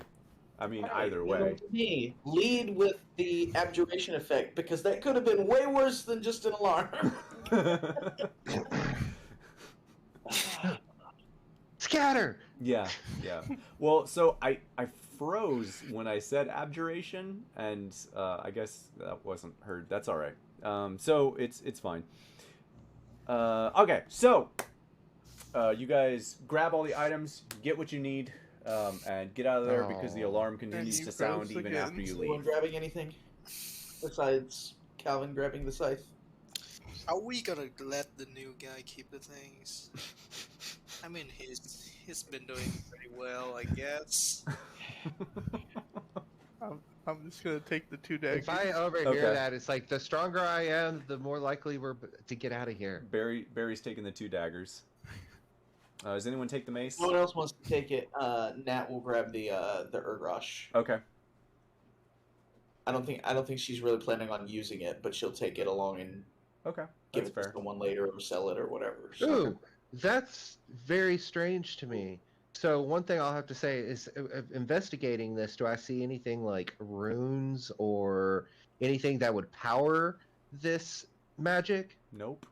I mean, All right, either you know, way. to me, lead with the abjuration effect because that could have been way worse than just an alarm. Scatter! Yeah, yeah. Well, so I froze when I said abjuration, and I guess that wasn't heard. That's all right. So it's fine. Okay, so you guys grab all the items, get what you need, and get out of there because the Oh. alarm continues you to sound froze even again. after you Anyone leave. grabbing anything besides Calvin grabbing the scythe? Are we gonna let the new guy keep the things? I mean, he's been doing pretty well, I guess. I'm just gonna take the 2 daggers. If I overhear Okay. that, it's like the stronger I am, the more likely we're to get out of here. Barry's taking the 2 daggers. Does anyone take the mace? No one else wants to take it. Nat will grab the Urgrosh. Okay. I don't think she's really planning on using it, but she'll take it along and Okay. give That's it fair. to someone later or sell it or whatever. So. Ooh, that's very strange to me. So one thing I'll have to say is, investigating this, do I see anything like runes or anything that would power this magic? Nope.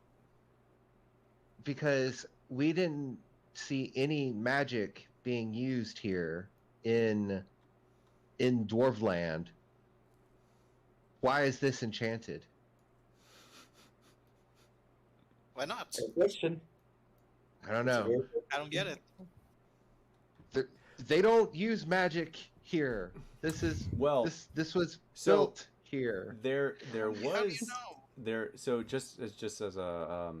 Because we didn't see any magic being used here in Dwarfland. Why is this enchanted? Why not? Good question. I don't know. I don't get it. They don't use magic here. This is Well, this was so- built here. there How do you was know? there. So just as a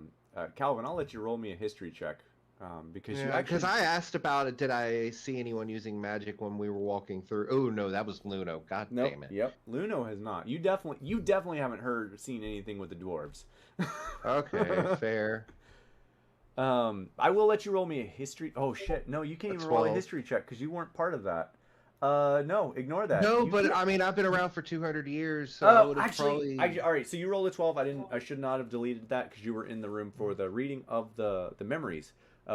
Calvin, I'll let you roll me a history check because you Yeah, actually. because I asked about it. Did I see anyone using magic when we were walking through? Oh no, that was Luno. God Nope. damn it. Yep. Luno has not. You definitely haven't seen anything with the dwarves. Okay, fair. I will let you roll me a history. Oh shit! No, you can't That's even roll a 12. history check because you weren't part of that. No, ignore that. No, You- but I mean, I've been around for 200 years, so I would have actually, probably. all right. So you rolled a 12. I should not have deleted that because you were in the room for the reading of the memories.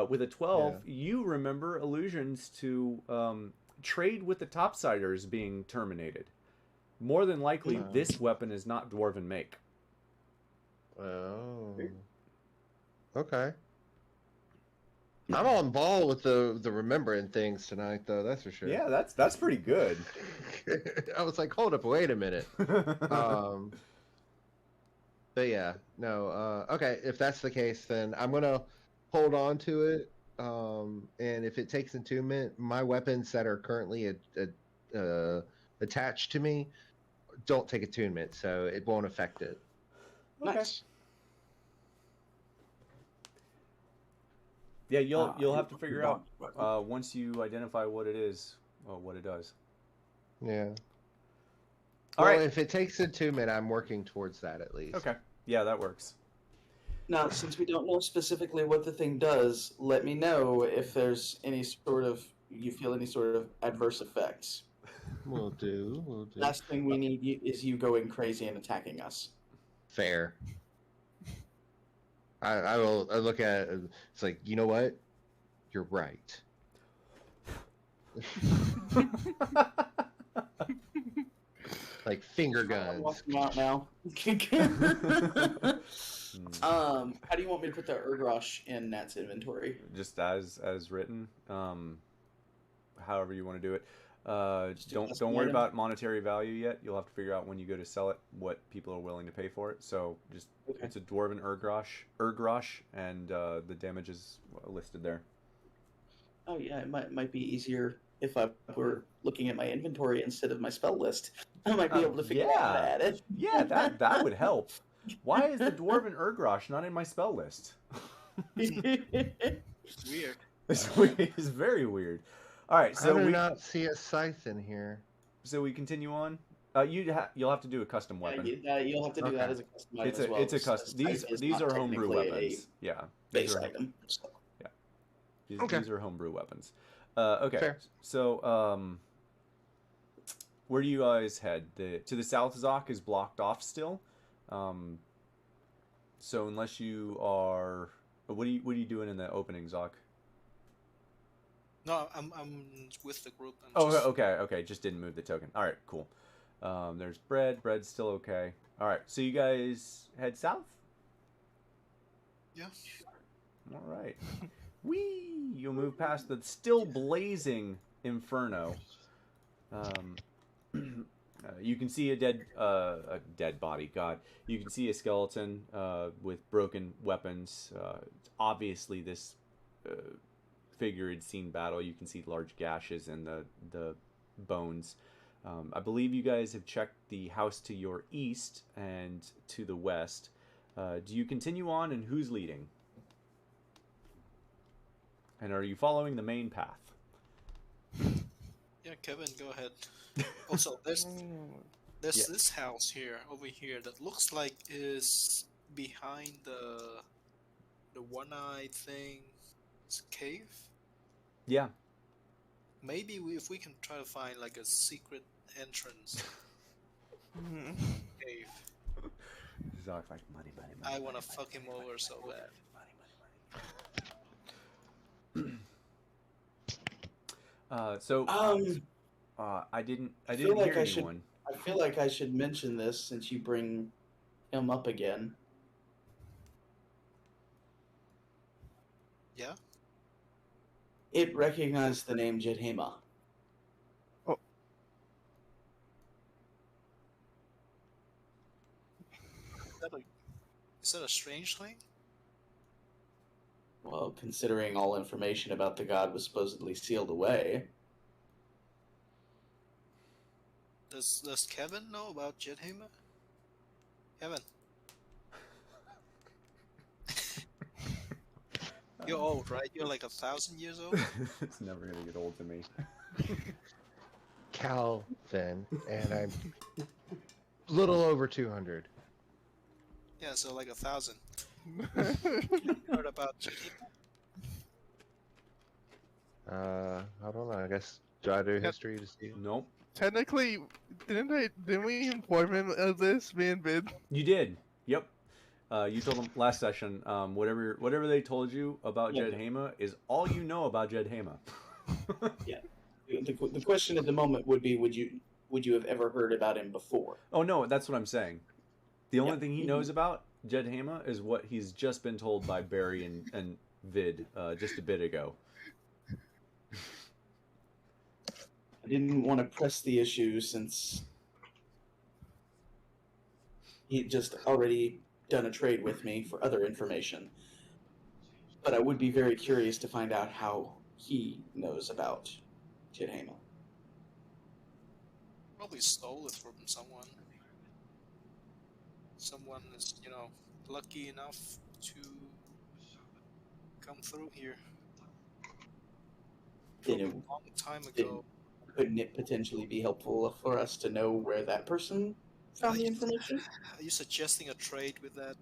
With a 12, you remember allusions to trade with the topsiders being terminated. More than likely, Oh. this weapon is not dwarven make. Oh. Okay. I'm on ball with the remembering things tonight, though. That's for sure. Yeah, that's pretty good. I was like, hold up, wait a minute. But yeah, no. Okay, if that's the case, then I'm gonna hold on to it. And if it takes attunement, my weapons that are currently attached to me don't take attunement, so it won't affect it. Okay. Nice. Yeah, you'll have to figure out once you identify what it is, what it does. Yeah. All Well, right. if it takes attunement, I'm working towards that at least. Okay. Yeah, that works. Now, since we don't know specifically what the thing does, let me know if there's any sort of you feel any sort of adverse effects. We'll do. We'll do. Last thing we need is you going crazy and attacking us. Fair. I will. I look at it. It's like, you know what? You're right. Like finger I'm guns. walking out now. How do you want me to put the Urgrosh in Nat's inventory? Just as written. However you want to do it. Just do Don't custom worry item. about monetary value yet. You'll have to figure out when you go to sell it what people are willing to pay for it. So just Okay. it's a dwarven Urgrosh, and the damage is listed there. Oh yeah, it might be easier if I were looking at my inventory instead of my spell list. I might be able to figure out how to add it. Yeah, that would help. Why is the dwarven Urgrosh not in my spell list? It's weird. It's weird. It's very weird. All right, I so do we not see a scythe in here. continue on. You'll have to do a custom weapon. You'll have to do that Okay. as a custom item It's as well. a custom. These are homebrew weapons. Yeah, Base these are item. So, Okay. these are homebrew weapons. Okay, Fair. so where do you guys head? To the south, Zoc is blocked off still. So unless you are, what are you doing in the opening, Zoc? No, I'm with the group. Oh, okay. Just didn't move the token. All right, cool. There's bread. Bread's still okay. All right, so you guys head south. Yeah. All right. Whee! You'll move past the still blazing inferno. You can see a dead body. God, you can see a skeleton with broken weapons. Obviously, this figure had seen battle. You can see large gashes in the bones. I believe you guys have checked the house to your east and to the west. Do you continue on, and who's leading? And are you following the main path? Yeah, Kevin, go ahead. Also, there's Yeah. this house here over here that looks like is behind the one-eyed thing. It's a cave. Yeah. Maybe if we can try to find like a secret entrance cave. Zoc's like money. I wanna fuck him over so bad. So I didn't feel like hear I should- anyone. I feel like I should mention this since you bring him up again. Yeah. It recognized the name Djedhema. Is that a strange thing? Well, considering all information about the god was supposedly sealed away. Does Kevin know about Djedhema? Kevin. You're old, right? You're like 1,000 years old? It's never gonna get old to me. Calvin, and I'm a little over 200. Yeah, so like 1,000. Heard about Djedhema? I don't know. I guess do I do history to see? Nope. Technically, didn't we inform him of this, me and Vid? You did. Yep. You told them last session. Whatever they told you about Yeah. Djedhema is all you know about Djedhema. The question at the moment would be, would you have ever heard about him before? Oh no, that's what I'm saying. The only Yeah. thing he knows about Djedhema is what he's just been told by Barry and Vid just a bit ago. I didn't want to press the issue since he had just already done a trade with me for other information. But I would be very curious to find out how he knows about Djedhema. Probably stole it from someone. Someone is, lucky enough to come through here. From a Didn't- long time ago. Couldn't it potentially be helpful for us to know where that person found the information? Are you suggesting a trade with that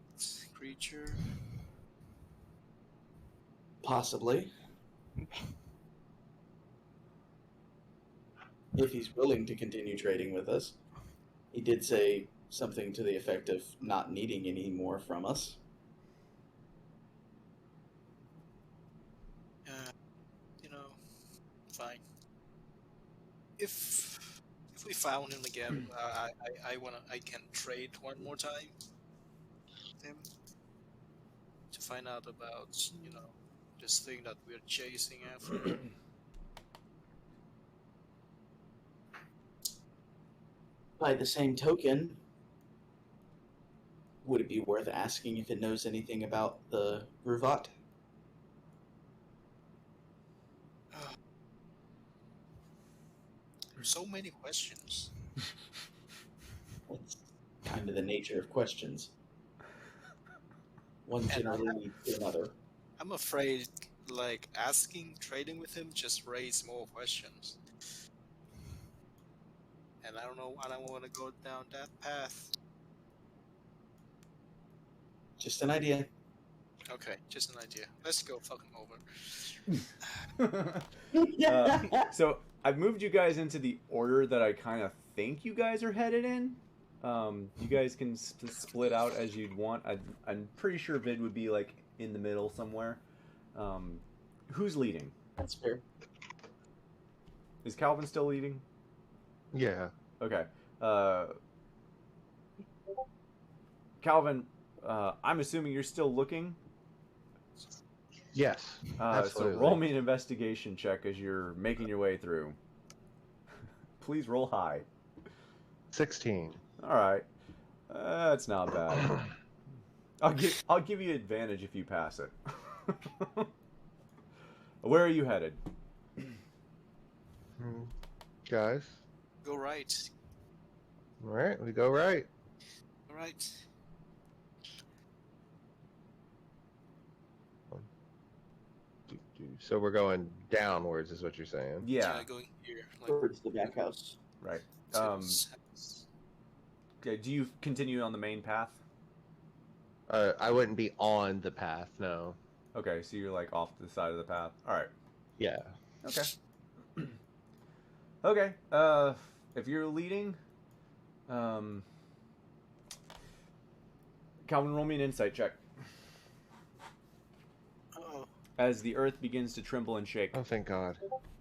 creature? Possibly. If he's willing to continue trading with us. He did say something to the effect of not needing any more from us. You know, fine. If we found him again, I can trade one more time with him to find out about this thing that we're chasing after. By the same token, would it be worth asking if it knows anything about the Ruvat? So many questions. That's kind of the nature of questions. One generally leads to another. I'm afraid, like, trading with him just raise more questions. And I don't know, I don't want to go down that path. Just an idea. Okay, just an idea. Let's go fucking over. So I've moved you guys into the order that I kind of think you guys are headed in. You guys can split out as you'd want. I'm pretty sure Vid would be like in the middle somewhere. Who's leading? That's fair. Is Calvin still leading? Yeah. Okay. Calvin, I'm assuming you're still looking. Yes. So Absolutely. roll me an investigation check as you're making your way through. Please roll high. 16. All right. That's not bad. I'll give you advantage if you pass it. Where are you headed? Guys. Go right. All right, we go right. All right. So we're going downwards, is what you're saying? Yeah. Going here. Like, Towards the back house. Right. to- Okay. Do you continue on the main path? I wouldn't be on the path, no. Okay, so you're like off to the side of the path. All right. Yeah. Okay. Okay. If you're leading, Calvin, roll me an insight check. Uh-oh. As the earth begins to tremble and shake. Oh, thank God.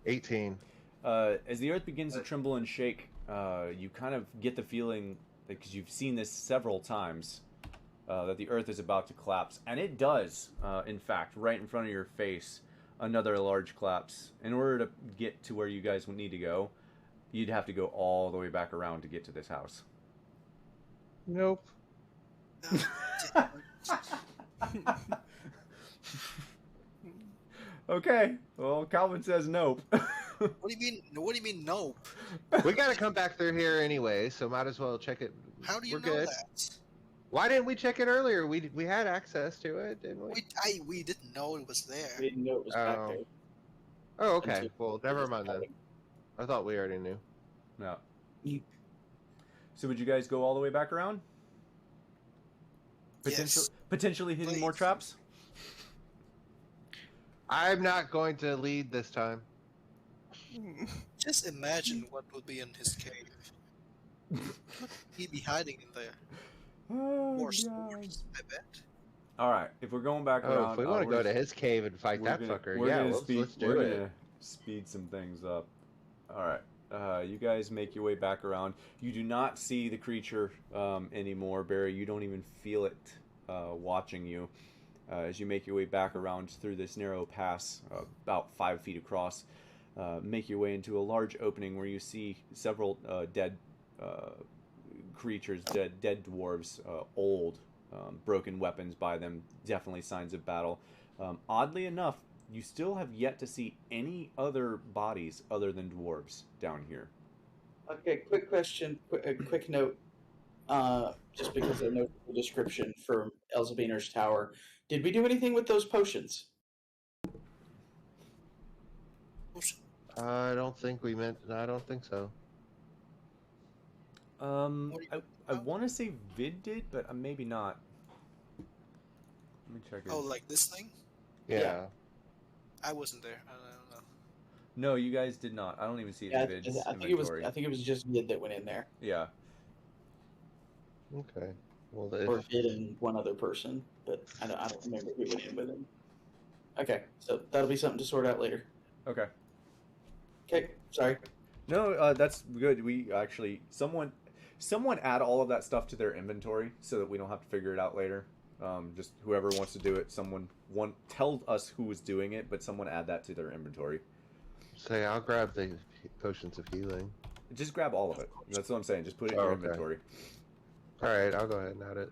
18. As the earth begins to tremble and shake, you kind of get the feeling, because you've seen this several times, that the earth is about to collapse. And it does, in fact, right in front of your face, another large collapse. In order to get to where you guys would need to go, you'd have to go all the way back around to get to this house. Nope. Okay, well, Calvin says nope. What do you mean? What do you mean? Nope. We got to come back through here anyway, so might as well check it. How do you We're know good. that? Why didn't we check it earlier? We had access to it, didn't we? We didn't know it was We there. didn't know it was back Oh. there. Oh, okay. Well, never mind then. I thought we already knew. No. You- So would you guys go all the way back around? Yes. Potentially hitting more Please. traps? I'm not going to lead this time. Just imagine what would be in his cave. He'd be hiding in there. Oh, More God. spores, I bet. All right, if we're going back Oh, around, if we want to go to his cave and fight that fucker, yeah, let's do we're it. gonna speed some things up. All right, you guys make your way back around. You do not see the creature anymore, Barry. You don't even feel it watching you as you make your way back around through this narrow pass, about 5 feet across. Make your way into a large opening where you see several dead creatures, dead dwarves, old. Broken weapons by them, definitely signs of battle. Oddly enough, you still have yet to see any other bodies other than dwarves down here. Okay, quick question, quick note. Just because I know the description for Elzabiner's tower, did we do anything with those potions? I don't think we meant. I don't think so. What are you I talking about? want to say Vid did, but maybe not. Let me check. Oh, His... like this thing? Yeah. I wasn't there. I don't know. No, you guys did not. I don't even see it Yeah, in Vid's I think it was. inventory. I think it was just Vid that went in there, Yeah. Okay. Well, or Vid and one other person, but I don't remember who went in with him. Okay, so that'll be something to sort out later. Okay. Okay, sorry. No, that's good. We actually someone add all of that stuff to their inventory so that we don't have to figure it out later. Just whoever wants to do it, tell us who is doing it, but someone add that to their inventory. say I'll grab the potions of healing. Just grab all of it. That's what I'm saying. Just put it in your inventory. All right, I'll go ahead and add it.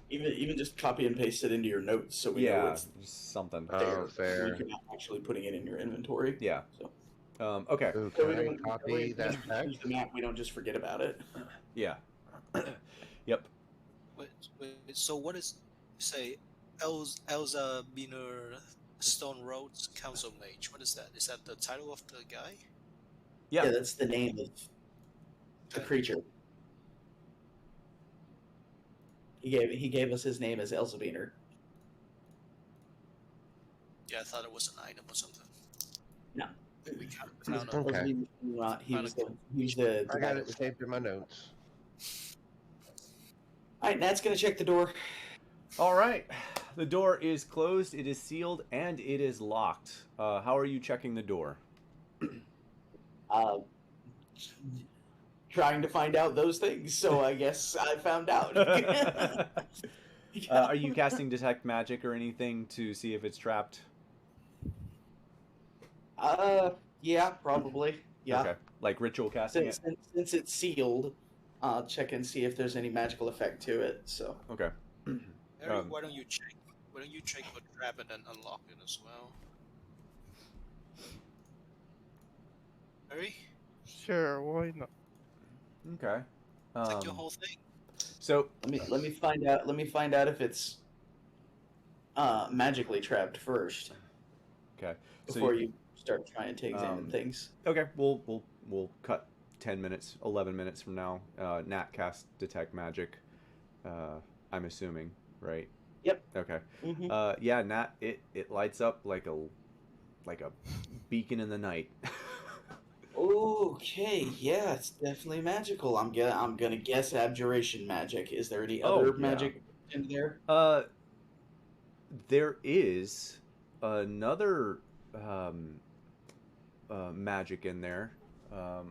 Even just copy and paste it into your notes so we know it's just something. there. Oh, fair. You're not actually putting it in your inventory. Yeah. So, Okay. Ooh, so can we I don't copy that text? use the map. We don't just forget about it. Yeah. Yep. Wait, so what is, say, Elza Biner Stone Road's Council Mage? What is that? Is that the title of the guy? Yeah. That's the name of the creature. He gave us his name as Elzebiner. Yeah, I thought it was an item or something. No. We found a, Okay. He was the I guy got that it was. saved in my notes. All right, Nat's gonna check the door. All right. The door is closed. It is sealed and it is locked. How are you checking the door? Trying to find out those things, so I guess I found out. Are you casting detect magic or anything to see if it's trapped? Yeah, probably. Yeah. Okay. Like ritual casting it? Since it's sealed, I'll check and see if there's any magical effect to it. So. Okay. Harry, why don't you check? Why don't you check for trap and then unlock it as well? Harry, Sure, why not? Okay. check your whole thing. So Let me find out. Let me find out if it's magically trapped first okay. before you start trying to examine things. Okay. We'll cut 10 minutes, 11 minutes from now. Nat cast detect magic. I'm assuming, right? Yep. Okay. Mm-hmm. Yeah, Nat, it lights up like a beacon in the night. Okay, yeah, it's definitely magical. I'm gonna guess abjuration magic. Is there any other yeah. magic in there? There is another magic in there. Oh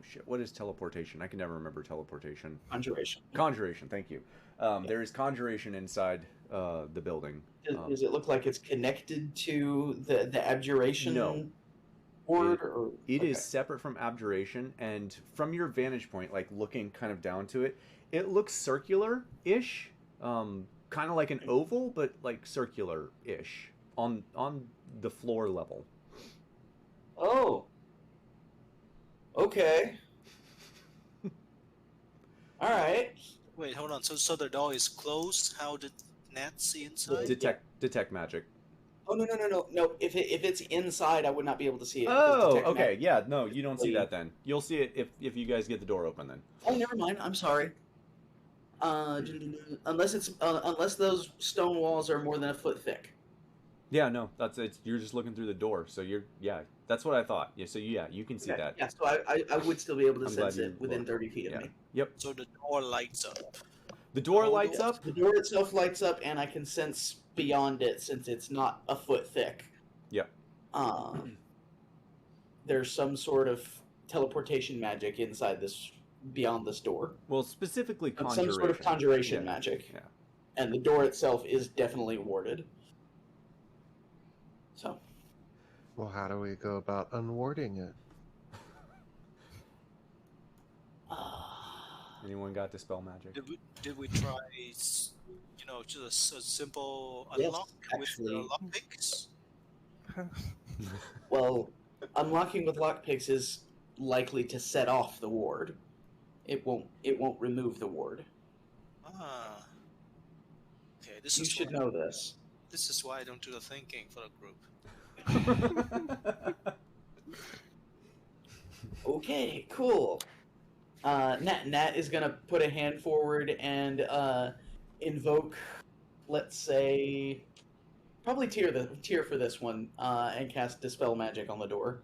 shit! What is teleportation? I can never remember teleportation. Conjuration. Conjuration. Thank you. There is conjuration inside the building. Does it look like it's connected to the abjuration? No. Word, it is separate from abjuration, and from your vantage point, like looking kind of down to it, it looks circular-ish, kind of like an oval, but like circular-ish on the floor level. Oh. Okay. All right. Wait, hold on. So the door is closed. How did Nat see inside? Detect magic. Oh no! If it's inside, I would not be able to see it. Oh, okay. Yeah, no, you don't see that then. You'll see it if you guys get the door open then. Oh, never mind. I'm sorry. Unless those stone walls are more than a foot thick. Yeah, no, that's it. You're just looking through the door, so that's what I thought. Yeah, so you can see that. Yeah, so I would still be able to I'm sense glad it within 30 feet of me. Yep. So the door lights up. The door lights up. The door itself lights up, and I can sense beyond it since it's not a foot thick. Yeah. There's some sort of teleportation magic inside this, beyond this door. Well, specifically conjuration. Some sort of conjuration magic. Yeah. And the door itself is definitely warded. So. Well, how do we go about unwarding it? Anyone got dispel magic? Did we try, just a simple unlock with the lockpicks? Well, unlocking with lockpicks is likely to set off the ward. It won't remove the ward. Ah. Okay, You should know this. This is why I don't do the thinking for the group. Okay, cool. Nat is gonna put a hand forward and invoke, let's say, probably tier for this one, and cast Dispel Magic on the door.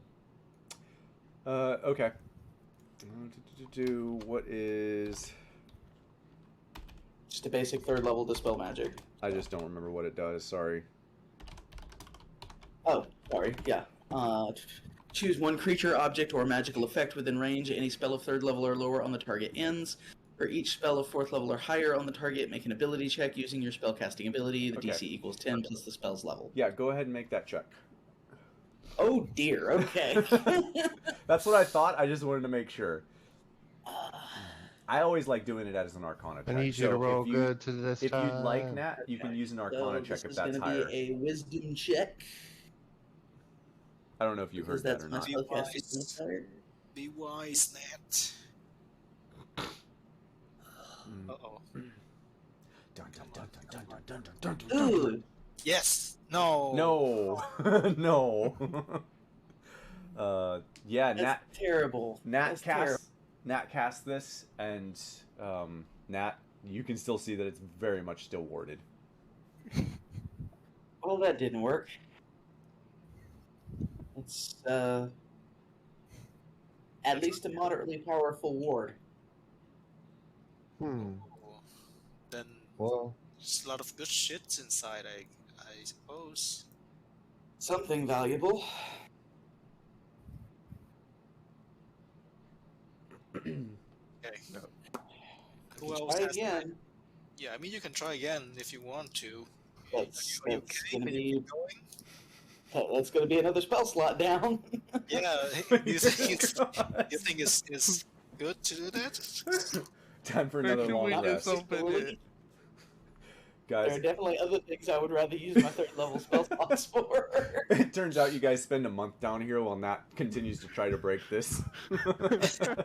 Okay. What is... Just a basic 3rd level Dispel Magic. I just don't remember what it does, sorry. Oh, sorry, yeah. Choose one creature, object, or magical effect within range. Any spell of 3rd level or lower on the target ends. For each spell of 4th level or higher on the target, make an ability check using your spellcasting ability. The DC equals 10 plus the spell's level. Yeah, go ahead and make that check. Oh dear, okay. That's what I thought, I just wanted to make sure. I always like doing it as an Arcana check. I need you to roll good to this If time. you'd like, Nat, you can use an Arcana check if that's higher. This is going to be a Wisdom check. I don't know if you heard that or not. Be wise, Nat. Uh-oh. Ooh. Yes! No! No! No! Yeah, That's terrible. Nat casts this, and Nat, you can still see that it's very much still warded. Well, that didn't work. It's at least a moderately powerful ward. Hmm. Then Well, there's a lot of good shit inside, I suppose. Something valuable. Okay. Who Try else has again. Yeah, I mean, you can try again if you want to. That's Are you gonna kidding? Can you be keep going? that's gonna be another spell slot down. Yeah, you think it's good to do that? Time for another Should long we rest. just open it? There are Guys, definitely other things I would rather use my 3rd level spell slots for. it turns out you guys spend a month down here while Nat continues to try to break this. I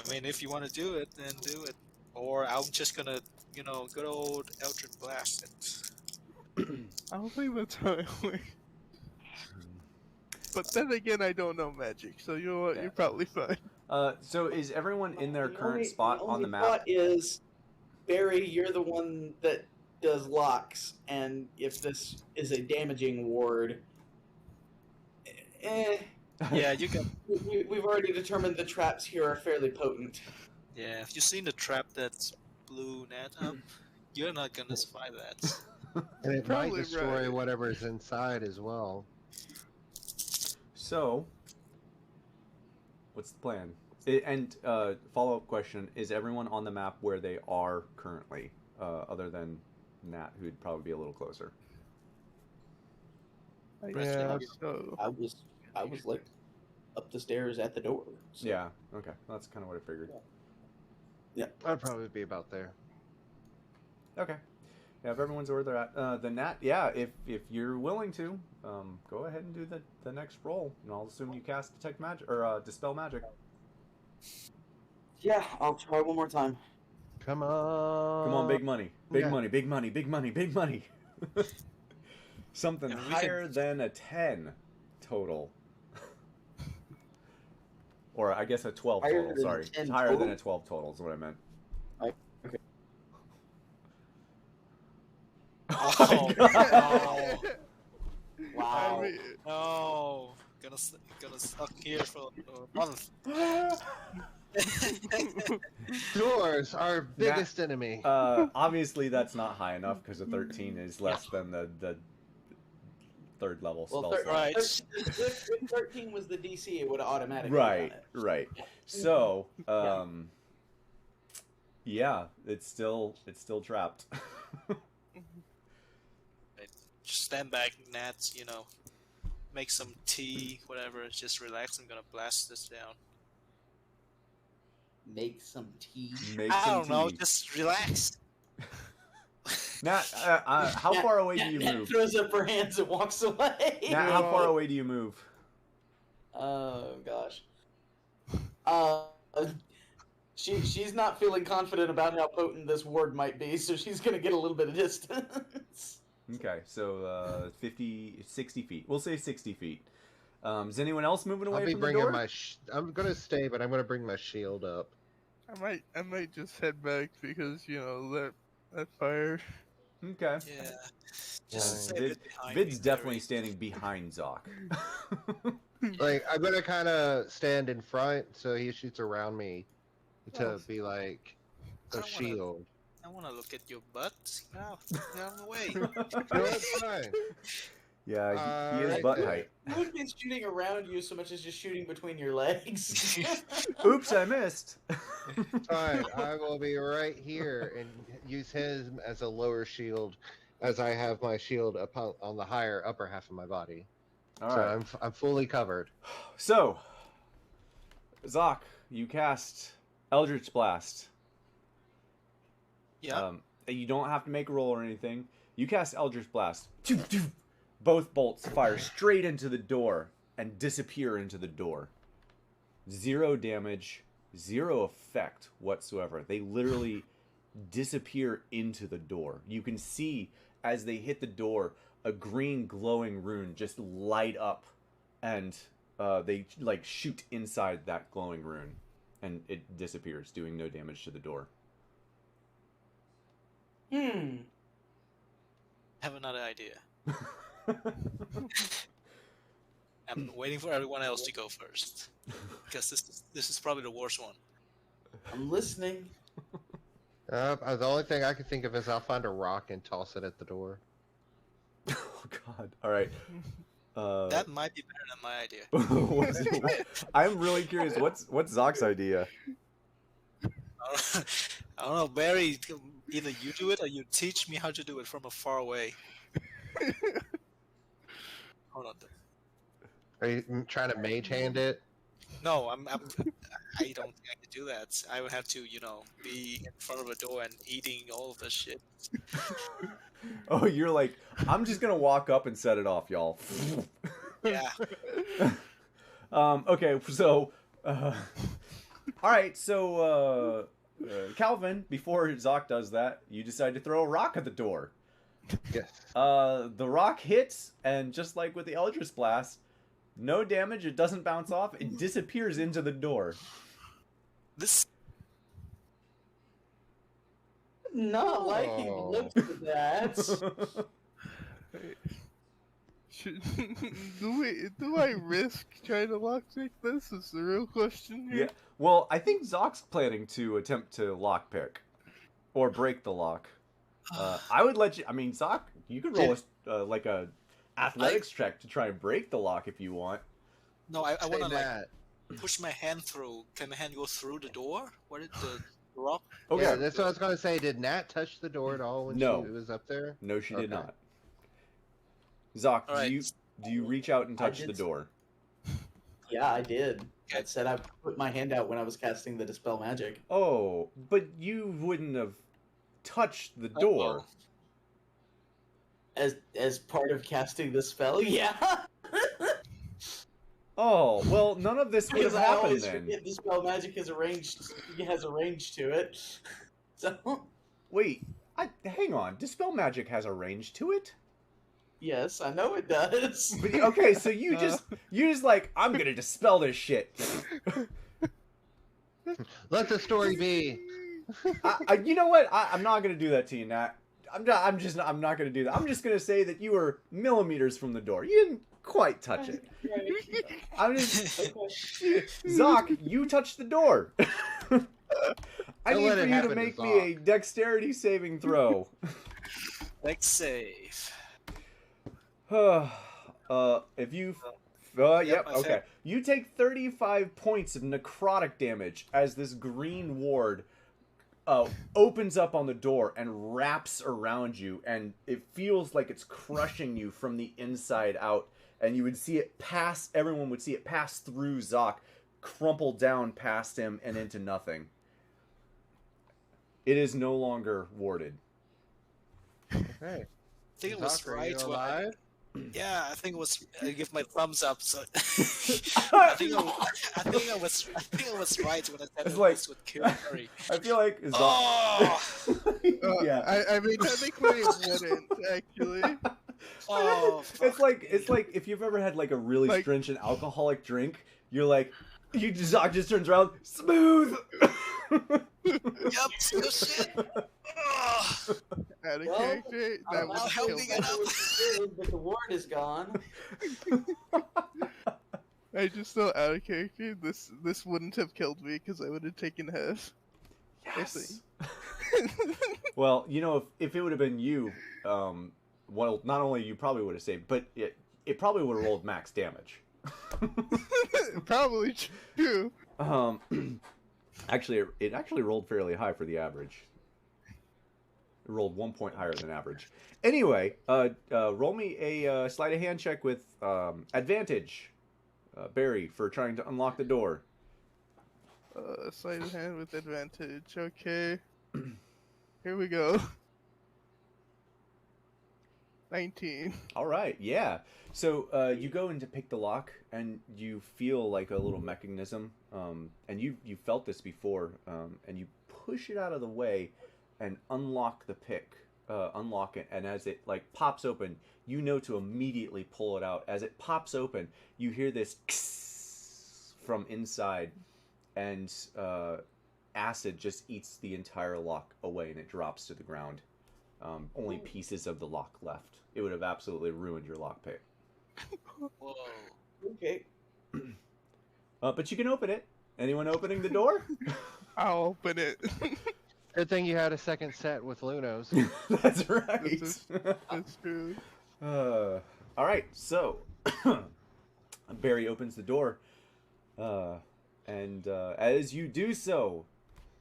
mean, if you want to do it, then do it. Or I'm just gonna, good old Eldritch Blast it. I don't think that's how it works. But then again, I don't know magic, so you know what? Yeah. You're probably fine. So is everyone in their current spot on the map? Thought is, Barry, you're the one that does locks, and if this is a damaging ward, Yeah, you can. we've already determined the traps here are fairly potent. Yeah, if you've seen the trap that's blew Nat up, you're not gonna survive that. and it might Probably destroy right. whatever's inside as well. So, what's the plan? And follow-up question, is everyone on the map where they are currently, other than Nat, who'd probably be a little closer? Yeah, so... I was like up the stairs at the door. So. Yeah, okay. That's kind of what I figured. I'd probably be about there. Okay. Yeah, if everyone's where they're at, then Nat, yeah, if you're willing to, go ahead and do the next roll, and I'll assume you cast Detect Magic, or Dispel Magic. Yeah, I'll try one more time. Come on, big money. Big okay. money, big money, big money, big money. Something Yeah, we higher than a 10 total. Or I guess a 12 Higher total, than sorry. 10 Higher total? than a 12 total is what I meant. Okay. Oh, no. Wow. I mean, No. Gonna stuck here for a month. Doors, our biggest enemy. Obviously that's not high enough because a 13 is less than the 3rd level spell Well, slot. Right. if 13 was the DC, it would have automatically Right, done it. right. So, yeah, it's still trapped. Just stand back, Nat, make some tea, whatever, just relax. I'm gonna blast this down. Make some tea. Make I some don't know, tea. just relax. Nat, how far away do you Nat move? throws up her hands and walks away. Nat, how far away do you move? Oh gosh. She's not feeling confident about how potent this ward might be, so she's gonna get a little bit of distance. Okay, so 50, 60 feet. We'll say 60 feet. Is anyone else moving away I'll be from the bringing door? my. I'm gonna stay, but I'm gonna bring my shield up. I might just head back because that fire. Okay. Yeah. Yeah. Just stay a bit behind me, Vid's definitely Barry. standing behind Zoc. Like I'm gonna kind of stand in front so he shoots around me to Oh. be like I a don't wanna- shield. I want to look at your butt. Get out of the way. No, it's fine. Yeah, he is Right butt there. height. You wouldn't be shooting around you so much as just shooting between your legs. Oops, I missed. Fine. I will be right here and use him as a lower shield, as I have my shield up on the higher upper half of my body. All So right. I'm fully covered. So, Zoc, you cast Eldritch Blast. Yeah. You don't have to make a roll or anything. You cast Eldritch Blast. Both bolts fire straight into the door and disappear into the door. 0 damage, 0 effect whatsoever. They literally disappear into the door. You can see as they hit the door, a green glowing rune just light up, and they like shoot inside that glowing rune, and it disappears, doing no damage to the door. Have another idea. I'm waiting for everyone else to go first, because this is probably the worst one. I'm listening. The only thing I can think of is I'll find a rock and toss it at the door. Oh God! All right. That might be better than my idea. I'm really curious. What's Zoc's idea? I don't know, Barry. Either you do it or you teach me how to do it from a far away. Hold on. Are you trying to mage hand it? No, I don't think I could do that. I would have to, be in front of a door and eating all of this shit. Oh, you're like, I'm just gonna walk up and set it off, y'all. Yeah. Okay, so, all right, so, Calvin, before Zoc does that, you decide to throw a rock at the door. Yes. The rock hits, and just like with the Eldritch Blast, no damage, it doesn't bounce off, it disappears into the door. This. Not liking the Oh. looks of that. Do I risk trying to lockpick this? Is the real question here. Yeah. Well, I think Zoc's planning to attempt to lockpick or break the lock. I would let you. I mean, Zoc, you could roll like a athletics check to try and break the lock if you want. No, I want to Say that. push my hand through. Can my hand go through the door? What did the rock? Okay. Yeah, that's what I was gonna say. Did Nat touch the door at all when No. she was up there? No, she did Okay. not. Zoc, All right. do you reach out and I touch the did. door? Yeah, I did. I said I put my hand out when I was casting the Dispel Magic. Oh, but you wouldn't have touched the Oh, door. As part of casting the spell, yeah. Oh, well, none of this would have Because I happened always then. forget Dispel Magic has a range to it. So, Wait, hang on. Dispel Magic has a range to it? yes, I know it does. But, okay, so you just like, I'm gonna dispel this shit. Let the story be. You know what? I'm not gonna do that to you, Nat. I'm not gonna do that. I'm just gonna say that you were millimeters from the door. You didn't quite touch it. I'm just, Zoc, you touched the door. I Don't need let for it you to happen to make me a Zoc. dexterity saving throw. Let's save. If you, yep, I okay. failed. You take 35 points of necrotic damage as this green ward opens up on the door and wraps around you, and it feels like it's crushing you from the inside out. And you would see it pass. Everyone would see it pass through Zoc, crumple down past him and into nothing. It is no longer warded. Okay. I think it was Doc, are right you when I, alive? Yeah, I think it was. I give my thumbs up. So I think I was right when I said It's that like, this would kill Harry. I feel like Oh, yeah. I mean, technically it wouldn't, actually. oh, It's like fuck. if you've ever had like a really Like- stringent alcoholic drink, you're like, Doc just turns around, smooth. Yep, no shit. Oh, Out of Well, character, that I'm would not kill helping me. it up. but the ward is gone. I just know out of character, this wouldn't have killed me because I would have taken half. Yes. Well, you know, if it would have been you, well, not only you probably would have saved, but it probably would have rolled max damage. Probably true. Actually, it actually rolled fairly high for the average. It rolled 1 point higher than average. Anyway, roll me a sleight of hand check with advantage, Barry, for trying to unlock the door. Sleight of hand with advantage. Okay. Here we go. 19. All right, yeah. So you go in to pick the lock, and you feel like a little mechanism, and you felt this before, and you push it out of the way, and unlock the pick, unlock it, and as it like pops open, you know to immediately pull it out. As it pops open, you hear this from inside, and acid just eats the entire lock away, and it drops to the ground. Only pieces of the lock left. It would have absolutely ruined your lockpick. Whoa. Okay. But you can open it. Anyone opening the door? I'll open it. Good thing you had a second set with Lunos. That's right. That's true. All right, so Barry opens the door, and as you do so,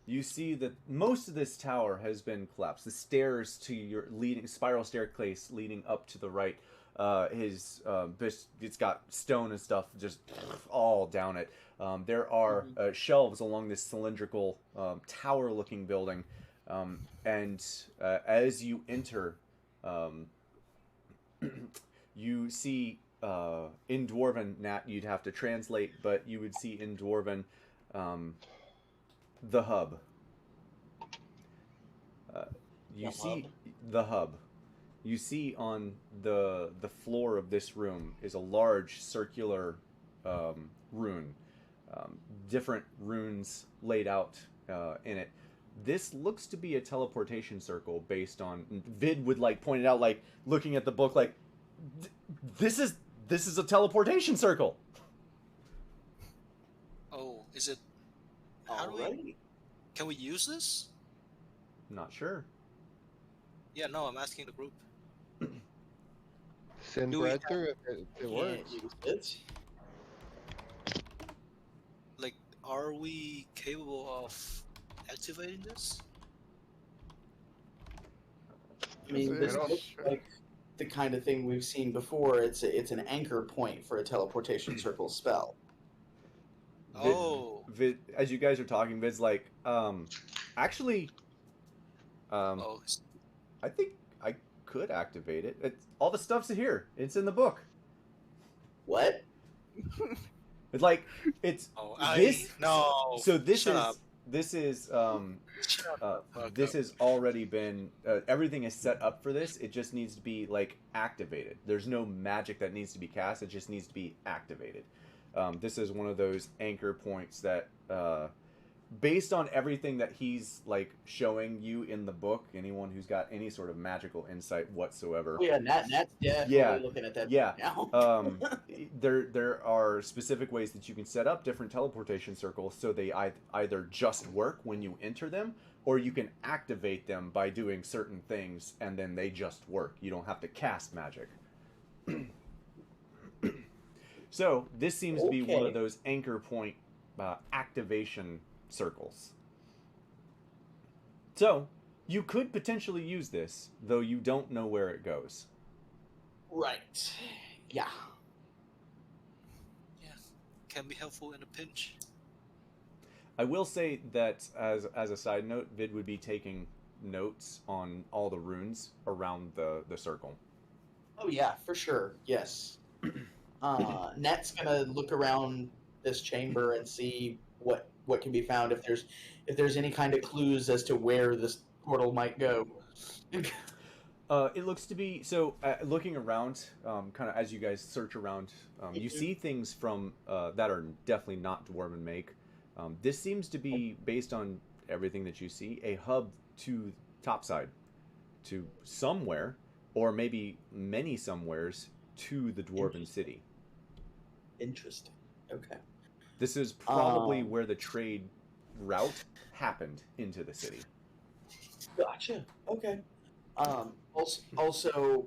you see that most of this tower has been collapsed. The stairs to your spiral staircase leading up to the right, it's got stone and stuff just all down it. There are shelves along this cylindrical tower-looking building, and as you enter, you see in Dwarven, Nat, you'd have to translate, but you would see in Dwarven the hub. You see the hub. You see on the floor of this room is a large circular rune. Different runes laid out in it. This looks to be a teleportation circle based on Vid would like point it out, like looking at the book, like this is a teleportation circle. Oh, is it? How do we? Can we use this? Not sure. Yeah, no, I'm asking the group. Send Do we bread through if it works. Like, are we capable of activating this? I mean, this I don't- looks like the kind of thing we've seen before. It's an anchor point for a teleportation circle spell. Oh. Vid, as you guys are talking, Vid's like, actually, Oh. I think I could activate it. All the stuff's here. It's in the book. What? It's like Oh, this. No. So this Shut is up. this is Shut up. Fuck this up. has already been everything is set up for this. It just needs to be like activated. There's no magic that needs to be cast. It just needs to be activated. This is one of those anchor points that, based on everything that he's like showing you in the book, anyone who's got any sort of magical insight whatsoever. Oh, yeah, Nat's definitely Yeah. looking at that Yeah. now. There are specific ways that you can set up different teleportation circles so they either just work when you enter them, or you can activate them by doing certain things and then they just work. You don't have to cast magic. So this seems to be one of those anchor point activation circles. So you could potentially use this, though you don't know where it goes. Right. Yeah. Yeah. Can be helpful in a pinch. I will say that as a side note, Vid would be taking notes on all the runes around the circle. Oh yeah, for sure. Yes. Net's gonna look around this chamber and see what can be found. If there's any kind of clues as to where this portal might go. It looks to be so. Looking around, kind of as you guys search around, you see things from that are definitely not dwarven make. This seems to be, based on everything that you see, a hub to topside, to somewhere, or maybe many somewheres to the dwarven city. Interesting. Okay. This is probably where the trade route happened into the city. Gotcha. Okay. Also,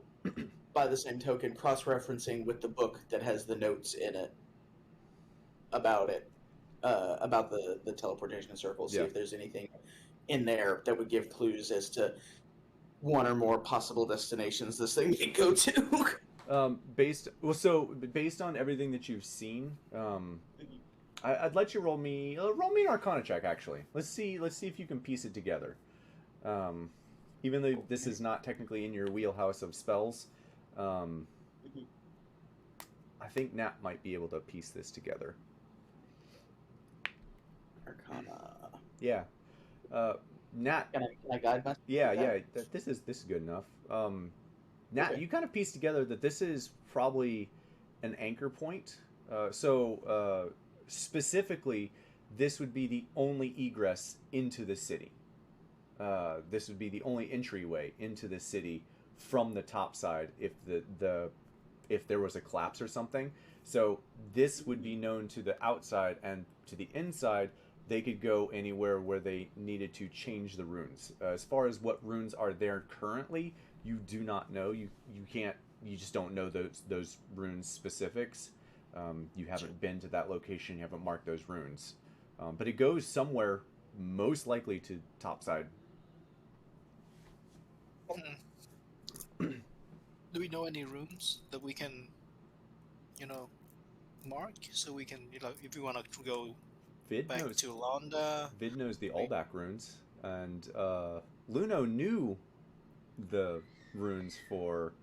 by the same token, cross-referencing with the book that has the notes in it about the teleportation circle. See if there's anything in there that would give clues as to one or more possible destinations this thing can go to. Based on everything that you've seen, I'd let you roll me an Arcana check. Actually, let's see if you can piece it together. Even though this is not technically in your wheelhouse of spells, I think Nat might be able to piece this together. Arcana. Yeah. Nat. Can I guide myself? Yeah. This is good enough. Nat, you kind of piece together that this is probably an anchor point. Specifically, this would be the only egress into the city. This would be the only entryway into the city from the top side if if there was a collapse or something. So this would be known to the outside, and to the inside they could go anywhere where they needed to change the runes. As far as what runes are there currently, you do not know. You just don't know those runes specifics. You haven't been to that location. You haven't marked those runes. But it goes somewhere, most likely to topside. Do we know any runes that we can, mark so we can, if we want to go back to Londa? Vid knows the Allback runes, and Luno knew the runes for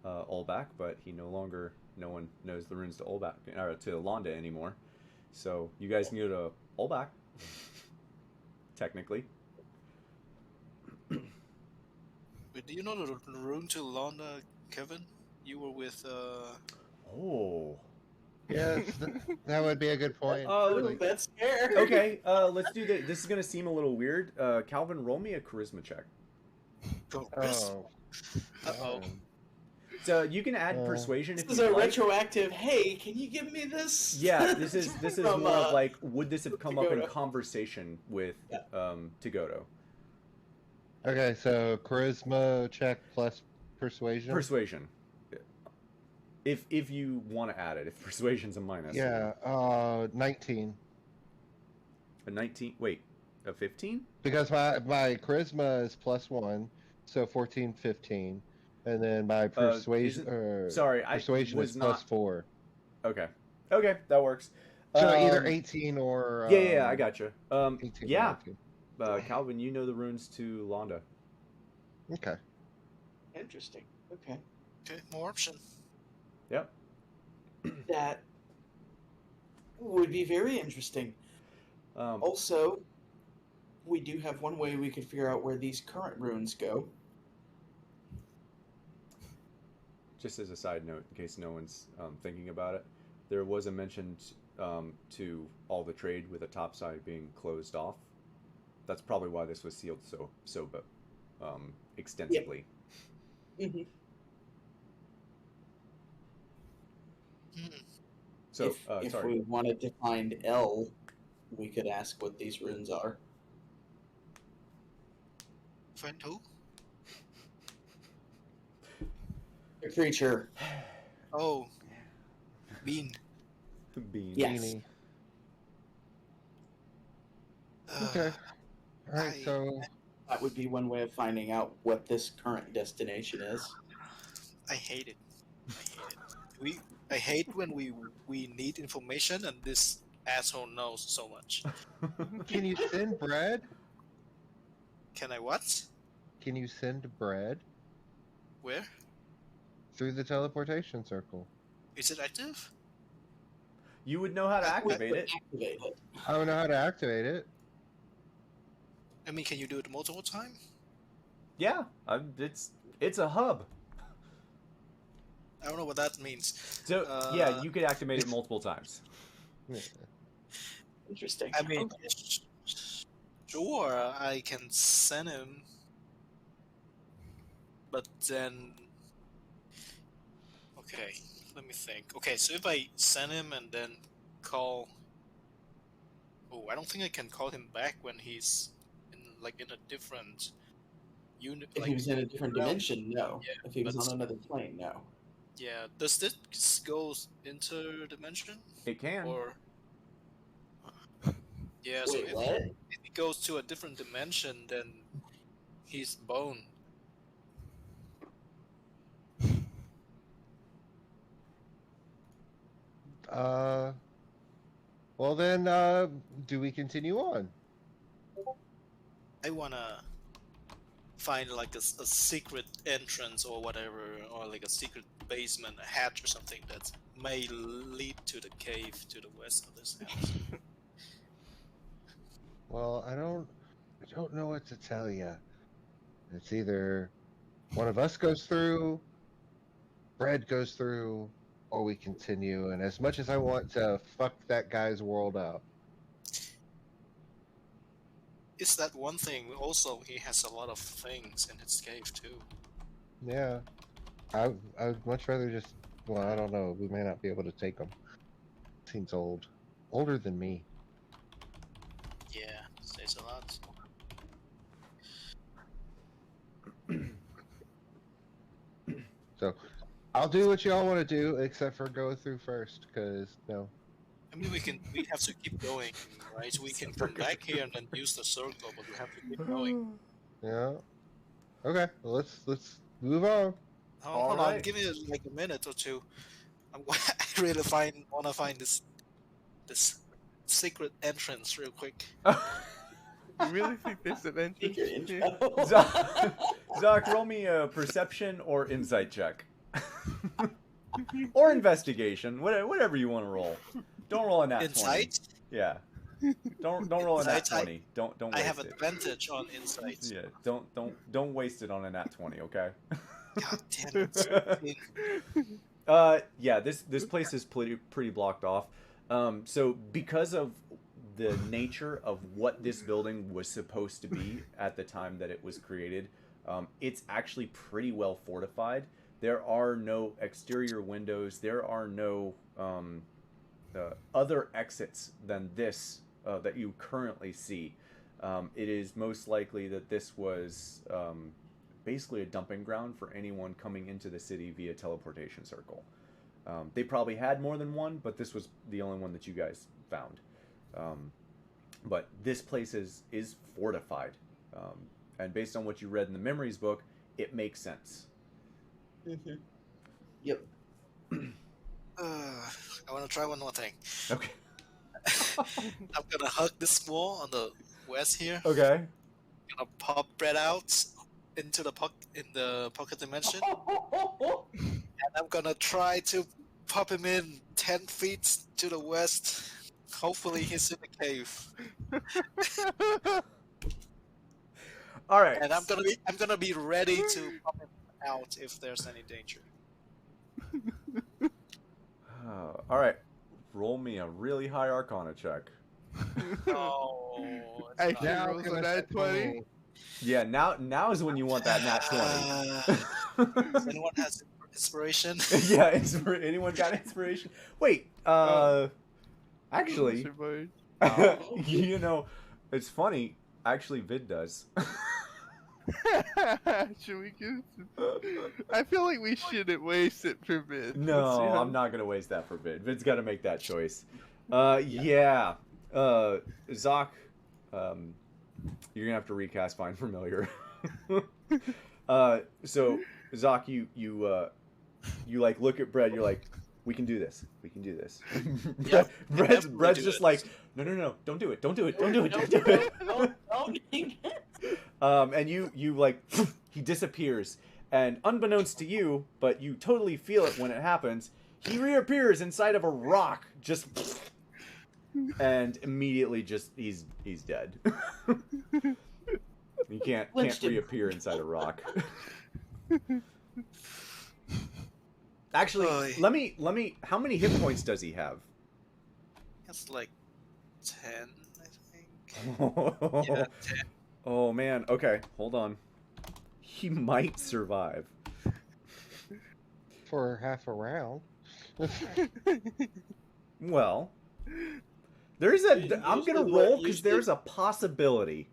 Allback, but no one knows the runes to Allback or to Londa anymore. So you guys can go to Allback, technically. Do you know the rune to Londa, Kevin? You were with. Oh. Yes, that would be a good point. That's fair. Okay, let's do this. This is going to seem a little weird. Calvin, roll me a charisma check. Oh. So you can add persuasion if you like. This is a retroactive. Hey, can you give me this? Yeah, this is from, more of like, would this have come up in conversation with Tagoto? Okay, so charisma check plus persuasion. Persuasion. If you want to add it, if persuasion's a minus. Yeah, 19. A 19. Wait, a 15? Because my charisma is +1, so 14, 15. And then my persuasion persuasion is +4. Okay, that works. So either 18 or I got you. 18 yeah, Calvin, you know the runes to Londa. Okay. Interesting. Okay. More option. Yep. That would be very interesting. Also, we do have one way we could figure out where these current runes go. Just as a side note, in case no one's thinking about it, there was a mention to all the trade with the topside being closed off. That's probably why this was sealed so extensively. Yep. Mm-hmm. So, if sorry. we wanted to find L, we could ask what these runes are. Find who? The creature. Oh, Bean. Bean. Yes. Okay. All right. So that would be one way of finding out what this current destination is. I hate it. I hate when we need information and this asshole knows so much. can you send bread? Can I what? Can you send bread? Where? through the teleportation circle. Is it active? You would know how to activate it. Activate it. I don't know how to activate it. I mean, can you do it multiple times? Yeah, it's a hub. I don't know what that means. So yeah, you could activate it multiple times. Interesting. I mean, sure, I can send him, but then, okay, let me think. Okay, so if I send him and then call, I don't think I can call him back when he's in a different unit. If he was in a different dimension, no. Yeah, If he was but- on another plane, no. Yeah, does this go interdimension? It can. Or yeah, so Wait, if what? he goes to a different dimension, then he's bone. Well then, do we continue on? I wanna find like a secret entrance or whatever, or like a secret basement, a hatch or something that may lead to the cave to the west of this house. Well, I don't know what to tell you. It's either one of us goes through, Brad goes through, or we continue. And as much as I want to fuck that guy's world up, It's that one thing. Also, he has a lot of things in his cave too. yeah, I'd much rather just. Well, I don't know. We may not be able to take him. Seems older than me. Yeah, says a lot. So, I'll do what y'all want to do, except for go through first, because no. I mean, we have to keep going, right? We can come back here and then use the circle, but we have to keep going. Yeah. Okay. Well, let's move on. Hold on, Alright. give me like a minute or two. I really want to find this secret entrance real quick. You really think there's an entrance Secret here? intro. Zoc, roll me a perception or insight check. Or investigation, whatever you want to roll. Don't roll a nat 20. Insight? Yeah. Don't roll a nat Insight, 20. Don't I waste have it. advantage on insight. Yeah, don't waste it on a nat 20, okay? God damn it. Yeah, this place is pretty blocked off. So because of the nature of what this building was supposed to be at the time that it was created, it's actually pretty well fortified. There are no exterior windows. There are no other exits than this that you currently see. It is most likely that this was basically a dumping ground for anyone coming into the city via teleportation circle. They probably had more than one, but this was the only one that you guys found. But this place is fortified. And based on what you read in the memories book, it makes sense. Mm-hmm. Yep. I want to try one more thing. Okay. I'm gonna hug this wall on the west here. Okay. Gonna pop Brett out into the pocket dimension, and I'm gonna try to pop him in 10 feet to the west. Hopefully, he's in the cave, All right. and I'm gonna be ready to pop him out if there's any danger. All right. Roll me a really high Arcana check. Oh, it's Actually, not- rolls a nat 20. Yeah, now is when you want that nat 20. Does anyone has inspiration? Yeah, anyone got inspiration? Wait, actually, Survived. you know, it's funny. Actually, Vid does. Should we give I feel like we shouldn't waste it for Vid. No, Let's see how- I'm not gonna waste that for Vid. Vid's got to make that choice. Yeah. Zoc, you're gonna have to recast Find Familiar. So Zoc, you like look at Brett. You're like, we can do this. We can do this. Yeah, Brett's do just it. like, no, don't do it. Don't do it. Don't do it. Don't do it. Don't. And you like he disappears, And unbeknownst to you, but you totally feel it when it happens, he reappears inside of a rock, just, and immediately just he's dead. You can't reappear inside a rock. Actually, Oy. let me. How many hit points does he have? That's like 10, I think. Yeah, 10. Oh man. Okay, hold on. He might survive. For half a round. Well, there's a. I'm gonna roll because there's a possibility.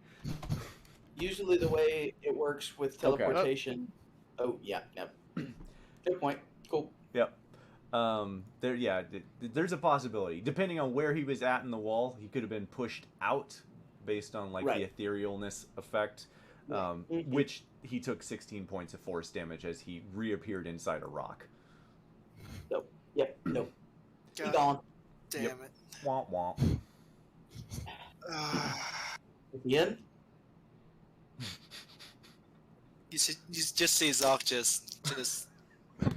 Usually the way it works with teleportation. Oh yeah, yep. Good point. Cool. Yep. There's a possibility. Depending on where he was at in the wall, he could have been pushed out based on like the etherealness effect, which he took 16 points of force damage as he reappeared inside a rock. Nope. Yep. Nope. He God gone. damn Yep. it. Womp womp. At the end. You just see Zoc just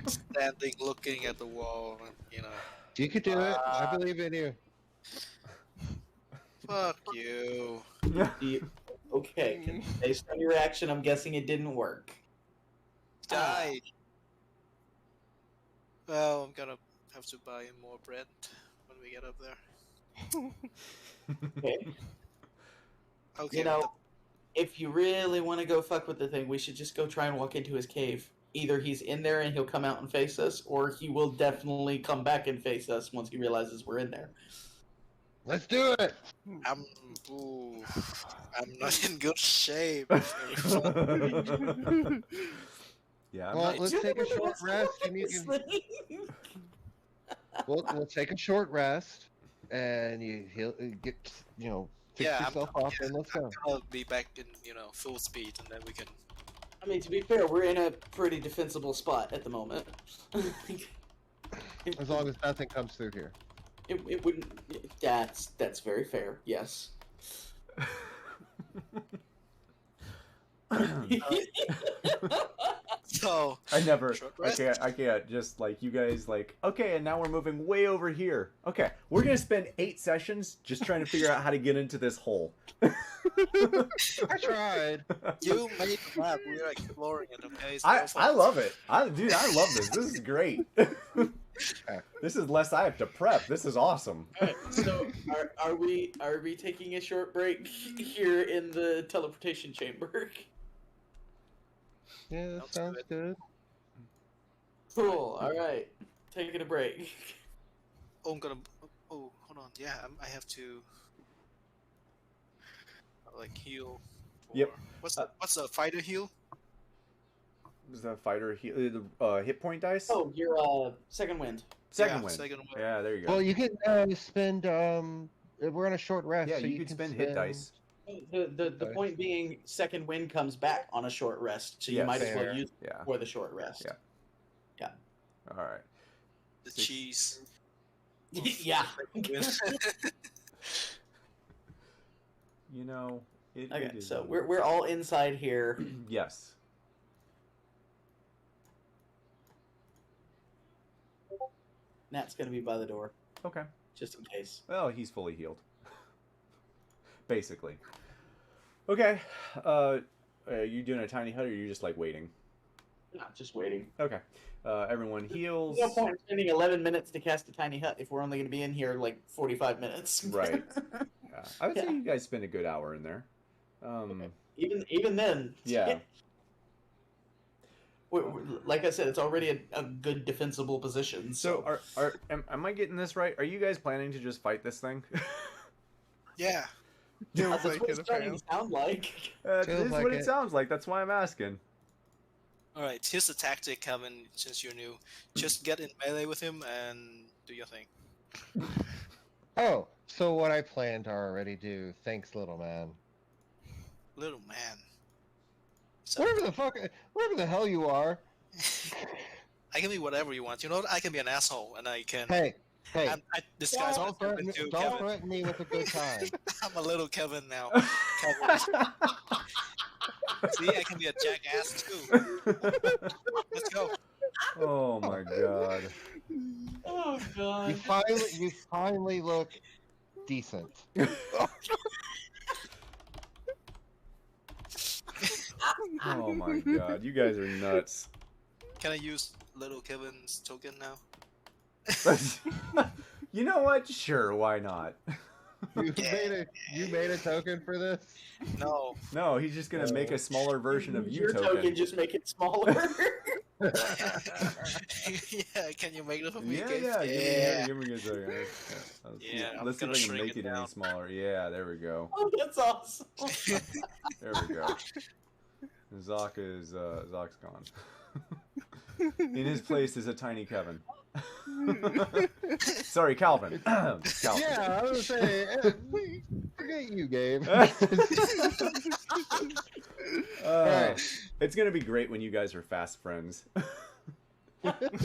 standing looking at the wall, and, you know. You could do it. I believe in you. Fuck you. Okay. Based on your reaction, I'm guessing it didn't work. Die. Well, I'm gonna have to buy him more bread when we get up there. Okay. Okay. You know, if you really want to go fuck with the thing, we should just go try and walk into his cave. Either he's in there and he'll come out and face us, or he will definitely come back and face us once he realizes we're in there. Let's do it. I'm not in good shape. Yeah. Well, let's take a short rest, and you can. We'll take a short rest, and he'll get fix yourself up, and let's go. I'll be back in full speed, and then we can. I mean, to be fair, we're in a pretty defensible spot at the moment. As long as nothing comes through here. It wouldn't. That's very fair. Yes. So I short rest. I can't just like you guys like, okay, and now we're moving way over here. Okay, we're gonna spend 8 sessions just trying to figure out how to get into this hole. I tried. You made the map. We're exploring it. Okay. So I love it. I love this. This is great. This is less I have to prep. This is awesome. All right, so are we taking a short break here in the teleportation chamber? Yeah, that sounds good. Cool. All right, taking a break. Oh, I'm gonna. Oh, hold on. Yeah, I have to. Like heal. Yep. What's a fighter heal? Is that fighter hit point dice? Oh, your second wind. Second win. Second win. Yeah, there you go. Well, you can spend. We're on a short rest. Yeah, so you can spend hit dice. The point being, second wind comes back on a short rest, so you Yes. might as well Fair. use Yeah. it for the short rest. Yeah. All right. The 6. cheese. Yeah. You know, it Okay, is. so we're all inside here. Yes. Nat's gonna be by the door, Okay. just in case. Well, he's fully healed. Basically. Okay. Are you doing a tiny hut, or are you just like waiting? Not just waiting. Okay. Everyone heals. No point in spending 11 minutes to cast a tiny hut if we're only gonna be in here like 45 minutes. Right. Yeah. I would say Yeah. you guys spend a good hour in there. Even then. Yeah. Like I said, it's already a good defensible position. So, am I getting this right? Are you guys planning to just fight this thing? Yeah. Feels That's like what it, it's starting apparently. to sound like. This Feels is like what it it. sounds like. That's why I'm asking. All right. Here's the tactic, Kevin. Since you're new, just get in melee with him and do your thing. Oh, so what I planned to already do. Thanks, little man. Little man. So, Whatever the hell you are. I can be whatever you want. You know what? I can be an asshole, and I can. Hey, I disguise don't myself threaten, into don't Kevin. threaten me with a good time. I'm a little Kevin now. Kevin. See, I can be a jackass too. Let's go. Oh my god. Oh You god. finally look decent. Oh my god. You guys are nuts. Can I use little Kevin's token now? You know what? Sure, why not? You made a token for this? No. No, he's just gonna make a smaller version of Use your token. token, just make it smaller. Yeah, can you make it for me? Yeah, Gabe? yeah. Give me a second. Yeah, I'm Let's see if gonna I can shrink make it it any down. smaller. Yeah, there we go. Oh, that's awesome. There we go. Zoc's gone. In his place is a tiny Kevin. Sorry, Calvin. Calvin. Yeah, I was gonna say, forget you, Gabe. It's gonna be great when you guys are fast friends.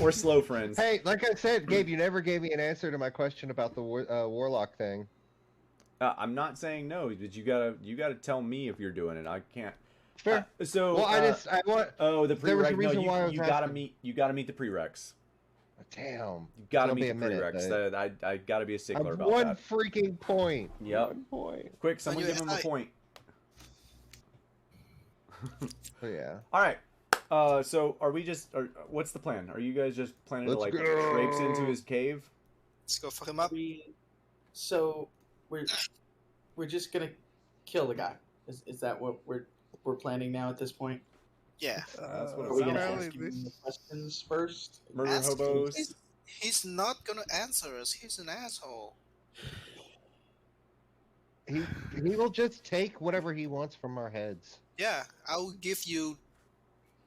Or slow friends. Hey, like I said, Gabe, you never gave me an answer to my question about the warlock thing. I'm not saying no, but you gotta tell me if you're doing it. I can't. Fair. So Well, I want. Oh, the There was a prereq. reason No, why I was you gotta asking. meet the prereqs. Damn. You gotta It'll meet be the a minute, prereqs. I gotta be a stickler about one that. freaking point. Yep. 1 point. Quick, someone you give him a invite. point. Oh, yeah. All right. So are we just? What's the plan? Are you guys just planning to Let's like go. traipse into his cave? Let's go fuck him up. So we're just gonna kill the guy. Is that what we're planning now at this point? Yeah. That's what it Are we gonna sounds ask like. him the questions first? Murder Ask him. hobos. He's not gonna answer us. He's an asshole. He will just take whatever he wants from our heads. Yeah, I'll give you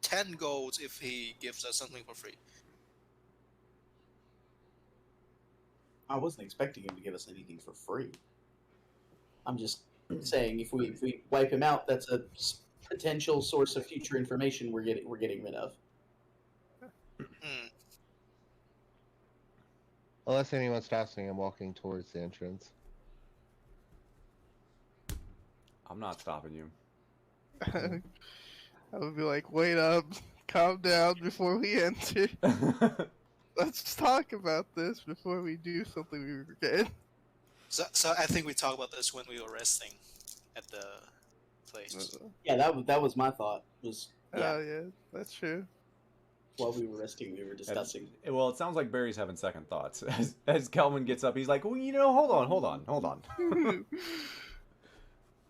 10 golds if he gives us something for free. I wasn't expecting him to give us anything for free. I'm just saying if we wipe him out, that's a potential source of future information we're getting rid of. Hmm. Unless anyone stops me, I'm walking towards the entrance. I'm not stopping you. I would be like, wait up, calm down before we enter. Let's talk about this before we do something we regret. So I think we talked about this when we were resting at the place. Yeah, that was my thought. Was Oh yeah, that's true. while we were resting, we were discussing. Well, it sounds like Barry's having second thoughts. As Kelvin gets up, he's like, well, hold on.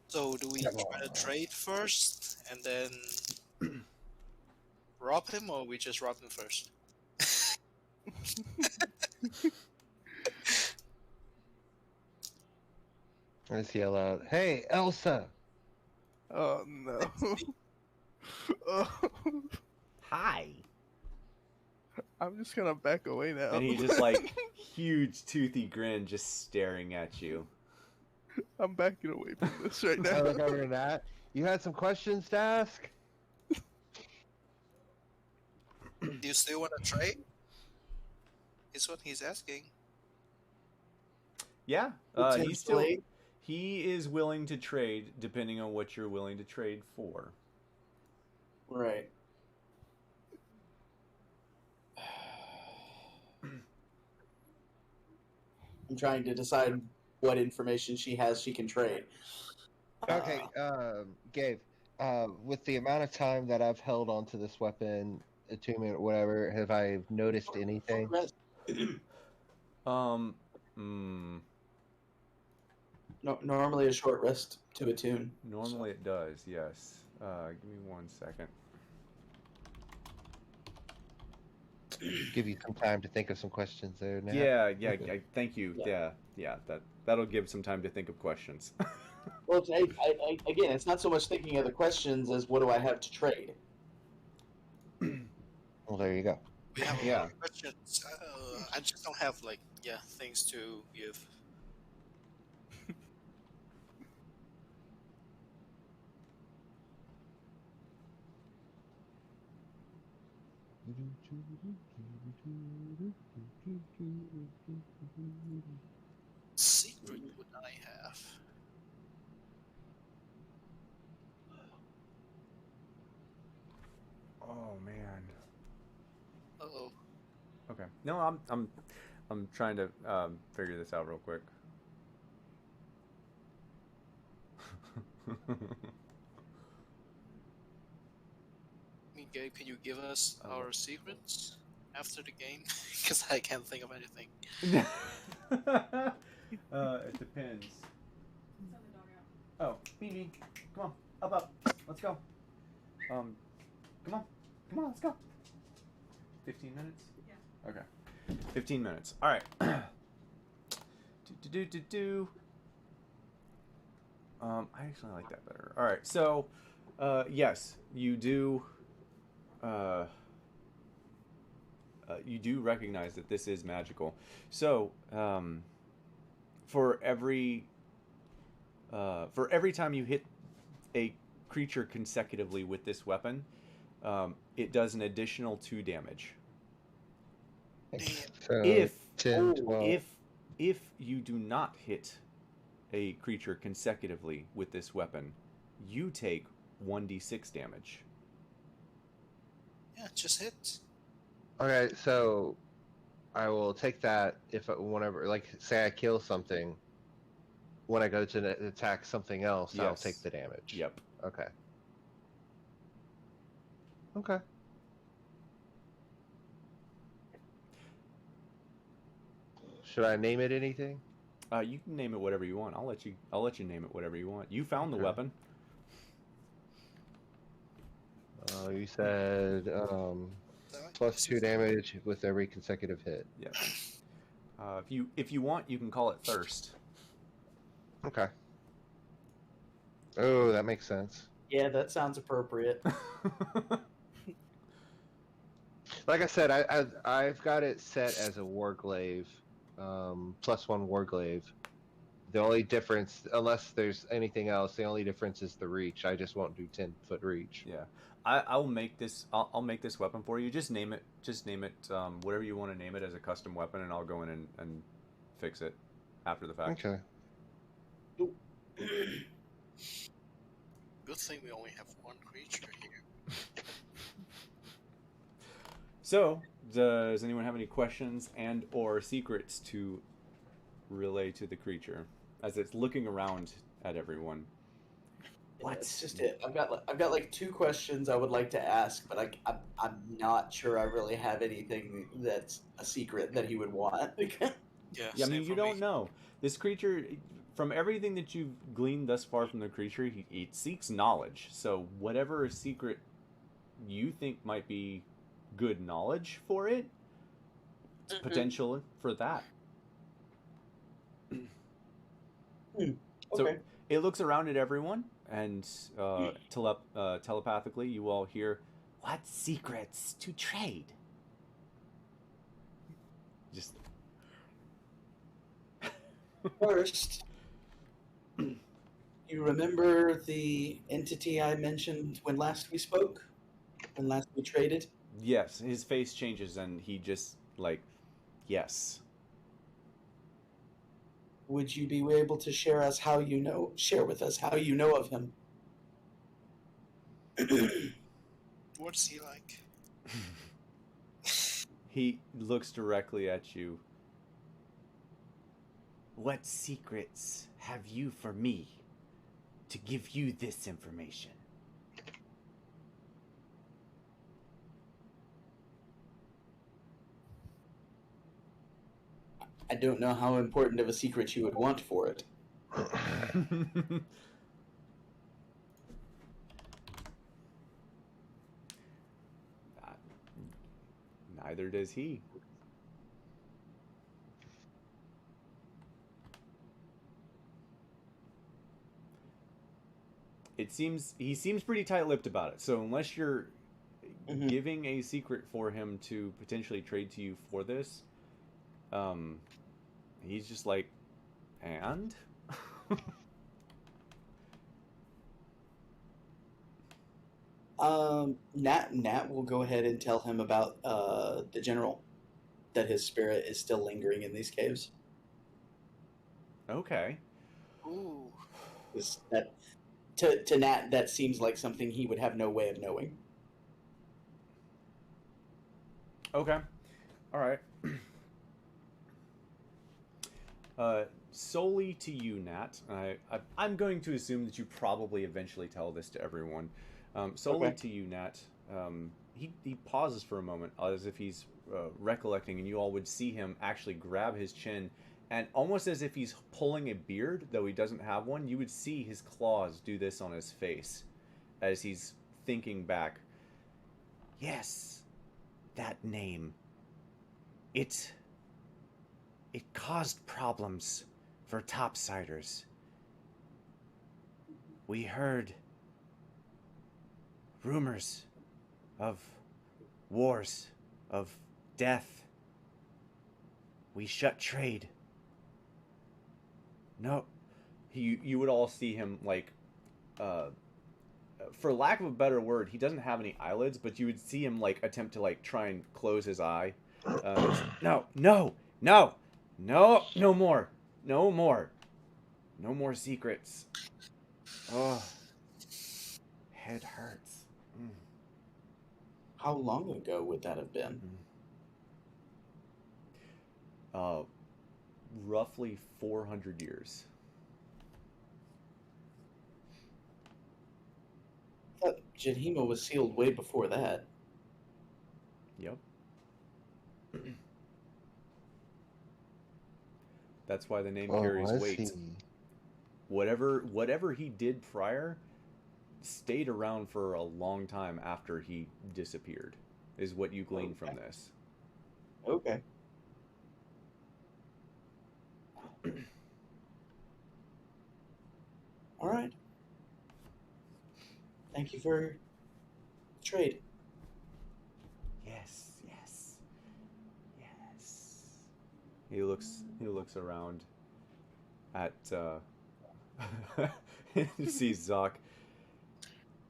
So do we try to trade first and then rob him, or we just rob him first? Let's yell out, "Hey, Elsa!" Oh no. Oh, Hi. I'm just gonna back away now. And he just like huge toothy grin, just staring at you. I'm backing away from this right I now. look over at that. You had some questions to ask? Do you still want to trade? Is what he's asking. Yeah, Potentially. he is willing to trade depending on what you're willing to trade for. Right. I'm trying to decide what information she has she can trade. Okay, Gabe, with the amount of time that I've held onto this weapon, attunement, whatever, have I noticed anything? No, normally a short rest to attune. Normally it does, yes. Give me 1 second. Give you some time to think of some questions there now. Yeah, thank you. Yeah, that'll give some time to think of questions. Well, again, it's not so much thinking of the questions as what do I have to trade. Well, there you go. We have a Yeah. lot of questions. I just don't have things to give. Secret would I have? Oh man. Uh-oh. Okay. No, I'm trying to figure this out real quick. I mean, Gabe, can you give us our secrets after the game? Because I can't think of anything. It depends. Oh, Phoebe, come on, up, let's go. Come on, let's go. 15 minutes? Yeah. Okay. 15 minutes. All right. I actually like that better. All right. So, yes, you do. You do recognize that this is magical. So, for every time you hit a creature consecutively with this weapon, it does an additional 2 damage. So If 10, 12. if you do not hit a creature consecutively with this weapon, you take 1d6 damage. Yeah, just hit. Okay, so I will take that if whenever, like, say I kill something. When I go to attack something else, I'll Yes. take the damage. Yep. Okay. Okay. Should I name it anything? You can name it whatever you want. I'll let you name it whatever you want. You found the Okay. weapon. You said plus 2 damage with every consecutive hit. Yep. If you want, you can call it thirst. Okay. Oh, that makes sense. Yeah, that sounds appropriate. Like I said, I've got it set as a warglaive, +1 warglaive. The only difference, unless there's anything else, the only difference is the reach. I just won't do 10-foot reach. Yeah. I'll make this. I'll make this weapon for you. Just name it. Whatever you want to name it as a custom weapon, and I'll go in and fix it after the fact. Okay. Good thing we only have one creature here. So, does anyone have any questions and or secrets to relay to the creature as it's looking around at everyone? That's just it. I've got like 2 questions I would like to ask, but I'm not sure I really have anything that's a secret that he would want. Yeah, I mean, you don't know. This creature, from everything that you've gleaned thus far from the creature, he seeks knowledge. So whatever secret you think might be good knowledge for it, it's potential for that. Okay. So it looks around at everyone, and telepathically, you all hear, "What secrets to trade?" Just First, you remember the entity I mentioned when last we spoke? When last we traded? yes, his face changes, and he just yes. Would you be able to share with us how you know of him? What's he like? He looks directly at you. What secrets have you for me to give you this information? I don't know how important of a secret you would want for it. Neither does he. He seems pretty tight-lipped about it. So unless you're giving a secret for him to potentially trade to you for this, he's just like, and? Nat will go ahead and tell him about the general, that his spirit is still lingering in these caves. Okay. Ooh. To Nat, that seems like something he would have no way of knowing. Okay. All right. Solely to you, Nat. I'm going to assume that you probably eventually tell this to everyone. Solely Okay. to you, Nat. He pauses for a moment as if he's recollecting, and you all would see him actually grab his chin, and almost as if he's pulling a beard, though he doesn't have one, you would see his claws do this on his face as he's thinking back. Yes, that name. It caused problems for topsiders. We heard rumors of wars, of death. We shut trade. No, you would all see him like, for lack of a better word, he doesn't have any eyelids, but you would see him like attempt to like try and close his eye. No, no, no, no, no more, no more, no more secrets. Oh, head hurts. Mm. How long ago would that have been? Roughly 400 years. I thought Djedhema was sealed way before that. Yep. That's why the name Oh, carries I weight. see. Whatever he did prior stayed around for a long time after he disappeared, is what you glean from this. Okay. All right. Thank you for the trade. Yes, yes, yes. He looks around at you see Zoc.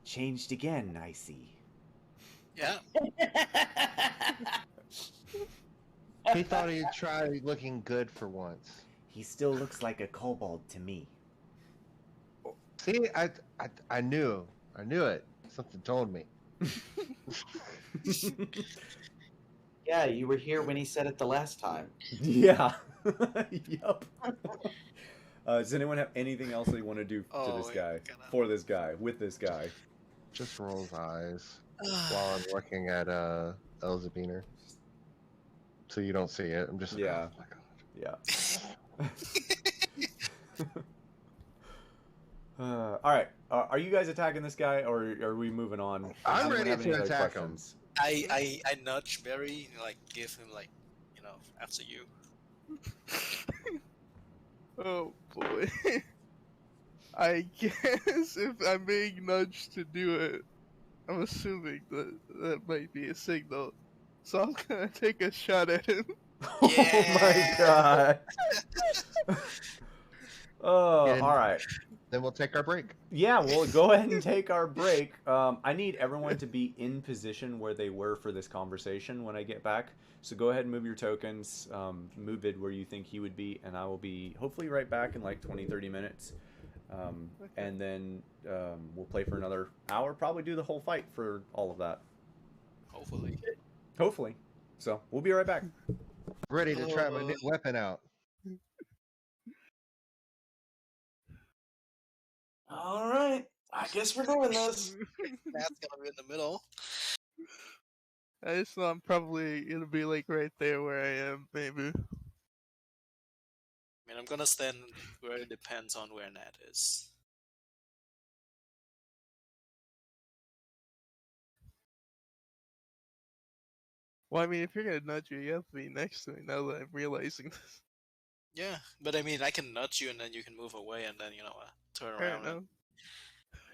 Changed again, I see. Yeah. He thought he'd try looking good for once. He still looks like a kobold to me. See, I knew it. Something told me. Yeah, you were here when he said it the last time. Yeah. Yup. Does anyone have anything else they want to do to this guy, for this guy, with this guy? Just rolls eyes while I'm looking at Elzebiner. So you don't see it. I'm just like, Yeah. oh my god. Yeah. All right. Are you guys attacking this guy, or are we moving on? I'm Anyone ready have any to other attack him. questions? I nudge Barry, like give him like, after you. Oh boy. I guess if I'm being nudged to do it, I'm assuming that might be a signal. So I'm gonna take a shot at him. Oh my god. Oh, And all right. then we'll take our break. Yeah, we'll go ahead and take our break. I need everyone to be in position where they were for this conversation when I get back. So go ahead and move your tokens, move it where you think he would be, and I will be hopefully right back in like 20-30 minutes. And then we'll play for another hour, probably do the whole fight for all of that. Hopefully. So we'll be right back. Ready to try my new weapon out. All right. I guess we're doing this. That's gonna be in the middle. I just know I'm probably gonna be like right there where I am, maybe. I mean, I'm gonna stand where it depends on where Nat is. Well, I mean, if you're gonna nudge me, you have to be next to me now that I'm realizing this. Yeah, but I mean, I can nudge you and then you can move away and then, turn Fair around enough. and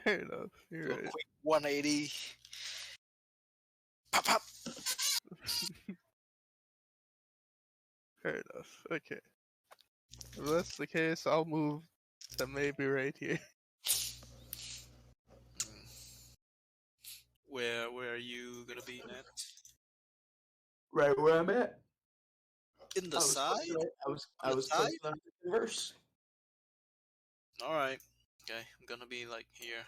Fair enough. You're do a right. quick 180. Pop, pop! Fair enough. Okay. If that's the case, I'll move to maybe right here. Where are you gonna be, Nat? Right where I'm at. In the side? I was close enough to converse. Alright. Okay, I'm gonna be like here.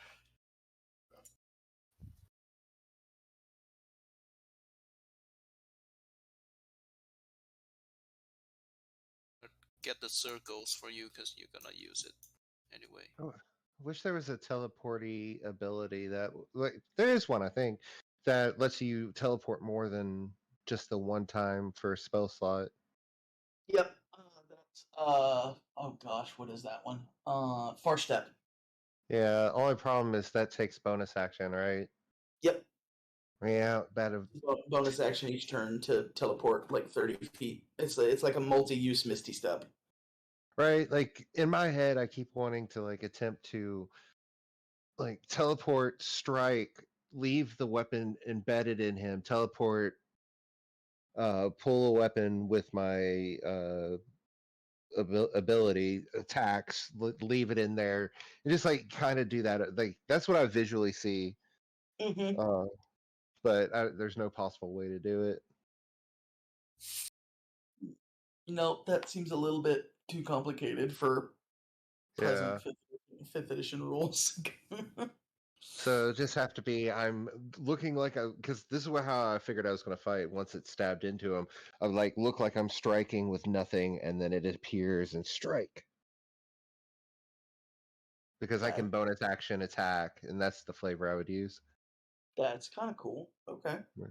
get the circles for you because you're gonna use it anyway. Oh, I wish there was a teleporty ability that, like, there is one, I think, that lets you teleport more than just the one time for a spell slot. Yep. That's oh gosh, what is that one? Far Step. Yeah, only problem is that takes bonus action, right? Yep. Yeah, Bonus action each turn to teleport like 30 feet. It's like a multi-use Misty Step. right. Like in my head, I keep wanting to like attempt to like teleport, strike, leave the weapon embedded in him, teleport, pull a weapon with my ability, attacks, leave it in there, and just like kind of do that. Like that's what I visually see. Mm-hmm. But there's no possible way to do it. That seems a little bit too complicated for present Yeah. fifth edition rules. So just have to be. I'm looking like because this is how I figured I was going to fight. Once it stabbed into him, I would like look like I'm striking with nothing, and then it appears and strike because I can bonus action attack, and that's the flavor I would use. That's kind of cool. Okay. Right.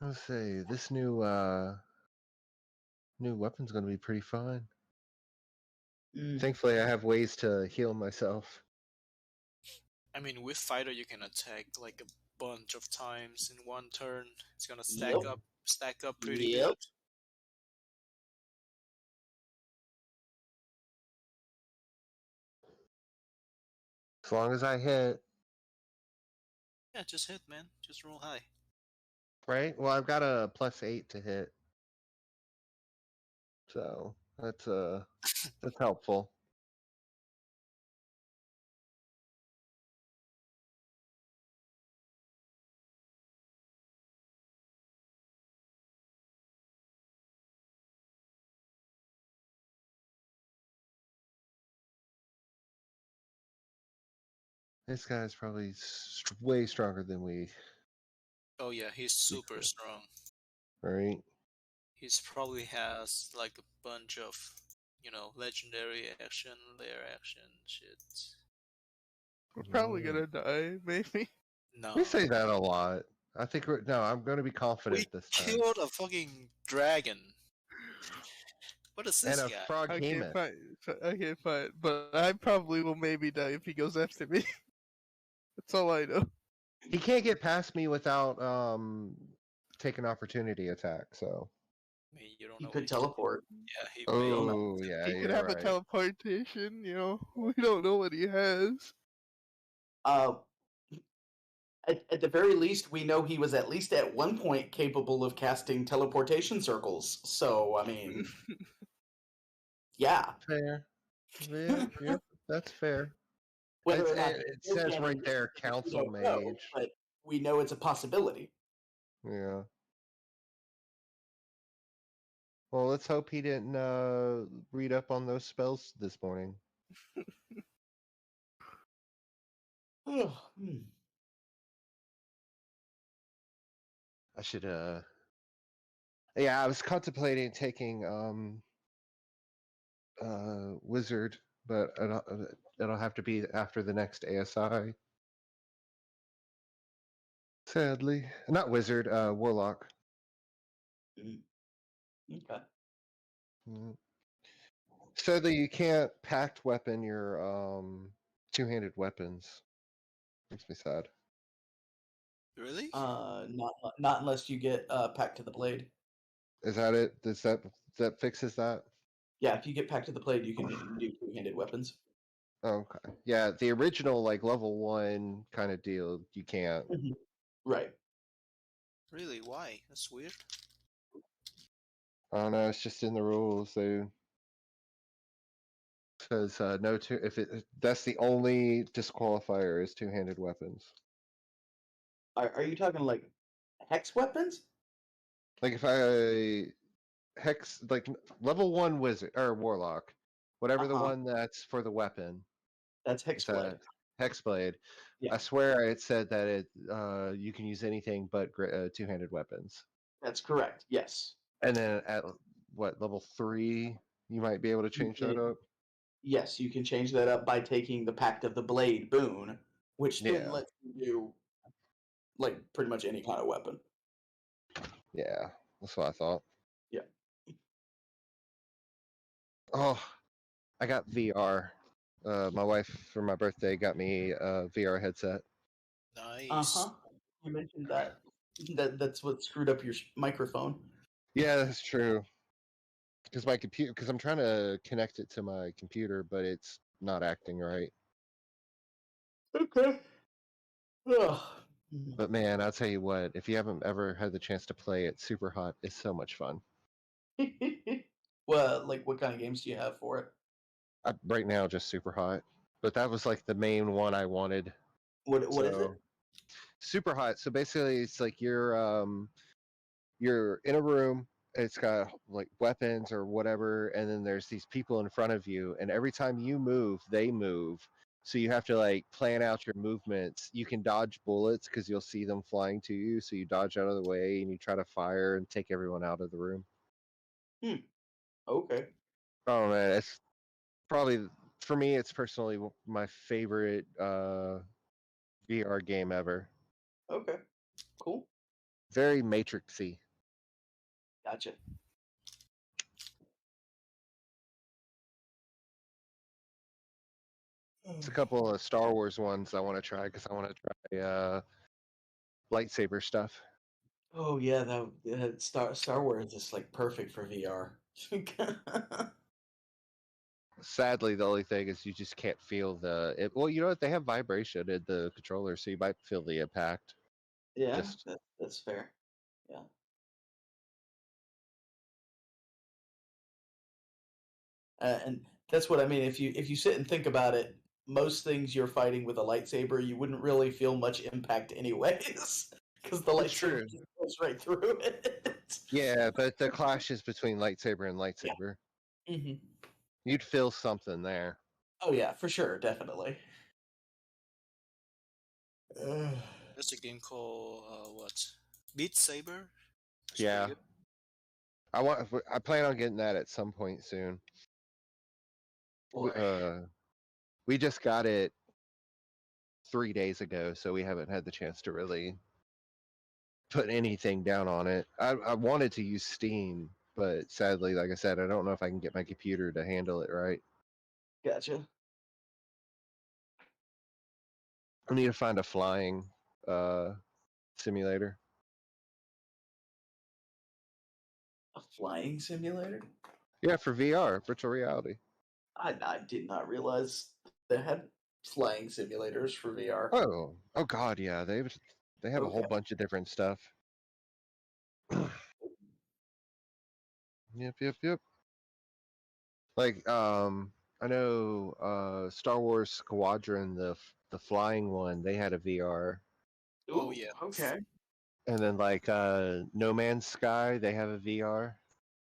Let's see. This new weapon's going to be pretty fun. Thankfully, I have ways to heal myself. I mean, with fighter you can attack like a bunch of times in one turn. It's gonna Yep. stack up pretty Yep. good. As long as I hit, Yeah, just hit, man. Just roll high. right? Well, I've got a +8 to hit, so that's helpful. This guy's probably way stronger than we, Oh yeah, he's super strong. right? He's probably has like a bunch of, legendary action, layer action shit. We're probably gonna die, maybe. No. We say that a lot. I think I'm going to be confident We this time. killed a fucking dragon. What is this And a guy? frog Okay, behemoth. fine. Okay, fine. But I probably will maybe die if he goes after me. That's all I know. He can't get past me without taking opportunity attack. So. I mean, you don't He know could what teleport. Yeah, he don't may. know. Oh yeah, He could you're have a right. teleportation, We don't know what he has. At the very least, we know he was at least at one point capable of casting teleportation circles. So, I mean, yeah. Fair. Yeah, that's fair. Whether or not It says right there, Council Mage. but we know it's a possibility. Yeah. Well, let's hope he didn't read up on those spells this morning. I should yeah, I was contemplating taking Wizard, but it'll have to be after the next ASI. Sadly. Not Wizard, Warlock. Okay. Mm. So that you can't packed weapon your two-handed weapons. Makes me sad. Really? Not unless you get packed to the blade. Is that it? That fixes that? Yeah, if you get packed to the blade, you can do two-handed weapons. Okay. Yeah, the original like level 1 kind of deal, you can't. Right. Really? Why? That's weird. I don't know, it's just in the rules. Says no two. If it that's the only disqualifier is two-handed weapons. Are you talking like hex weapons? Like if I hex like level 1 wizard or warlock, whatever the Uh-huh. one that's for the weapon. That's It's a hexblade. hexblade. Yeah. I swear it said that it you can use anything but two-handed weapons. That's correct. Yes. And then at what level 3 you might be able to change that up. Yes, you can change that up by taking the Pact of the Blade boon, which then Yeah. lets you do like pretty much any kind of weapon. Yeah, that's what I thought. Yeah. Oh, I got VR. My wife for my birthday got me a VR headset. Nice. You mentioned that. That's what screwed up your microphone. Yeah, that's true. Because my computer, because I'm trying to connect it to my computer, but it's not acting right. Okay. Ugh. But man, I'll tell you what, if you haven't ever had the chance to play it, Super Hot is so much fun. Well, like what kind of games do you have for it? Right now, just Super Hot. But that was like the main one I wanted. What is it? Super Hot. So basically, it's like you're in a room. It's got like weapons or whatever, and then there's these people in front of you, and every time you move, they move. So you have to like plan out your movements. You can dodge bullets because you'll see them flying to you, so you dodge out of the way and you try to fire and take everyone out of the room. Okay. Oh man, it's probably for me. It's personally my favorite VR game ever. Okay. Cool. Very Matrixy. Gotcha. It's a couple of Star Wars ones I want to try because I want to try lightsaber stuff. Oh yeah, that Star Wars is like perfect for VR. Sadly, the only thing is you just can't feel the. Well, you know what? They have vibration in the controller, so you might feel the impact. Yeah, Just that's fair. Yeah. And that's what I mean. If you sit and think about it, most things you're fighting with a lightsaber, you wouldn't really feel much impact anyways, because the That's lightsaber true. just goes right through it. Yeah, but the clashes between lightsaber and lightsaber, Hmm. you'd feel something there. Oh yeah, for sure, definitely. Ugh. There's a game called what? Beat Saber. It's pretty Yeah, good. I plan on getting that at some point soon. We, Boy. we just got it 3 days ago, so we haven't had the chance to really put anything down on it. I wanted to use Steam, but sadly, like I said, I don't know if I can get my computer to handle it right. Gotcha. I need to find a flying simulator. A flying simulator? Yeah, for VR, virtual reality. I did not realize they had flying simulators for VR. Oh God, yeah, they have a whole Okay. bunch of different stuff. Yep. Like I know Star Wars Squadron, the flying one, they had a VR. Oh Ooh, yeah. okay. And then like No Man's Sky, they have a VR.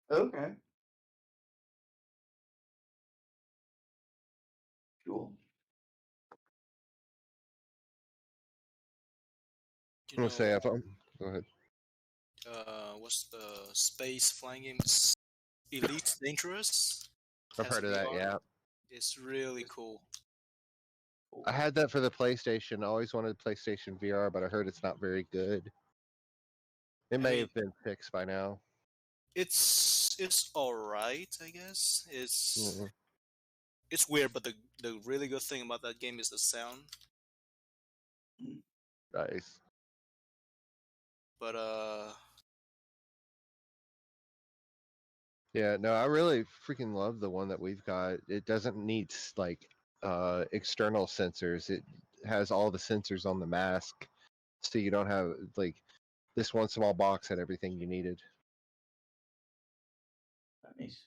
Okay. Cool. You I'm gonna say know, if I'm go ahead. what's the space flying game? It's Elite Dangerous. I've Has heard of that, VR. yeah. It's really cool. I had that for the PlayStation. I always wanted PlayStation VR, but I heard it's not very good. It I may mean, have been fixed by now. it's all right, I guess. Mhm. It's weird, but the really good thing about that game is the sound. Nice. But Yeah, no, I really freaking love the one that we've got. It doesn't need like external sensors. It has all the sensors on the mask, so you don't have like this one small box had everything you needed. Nice.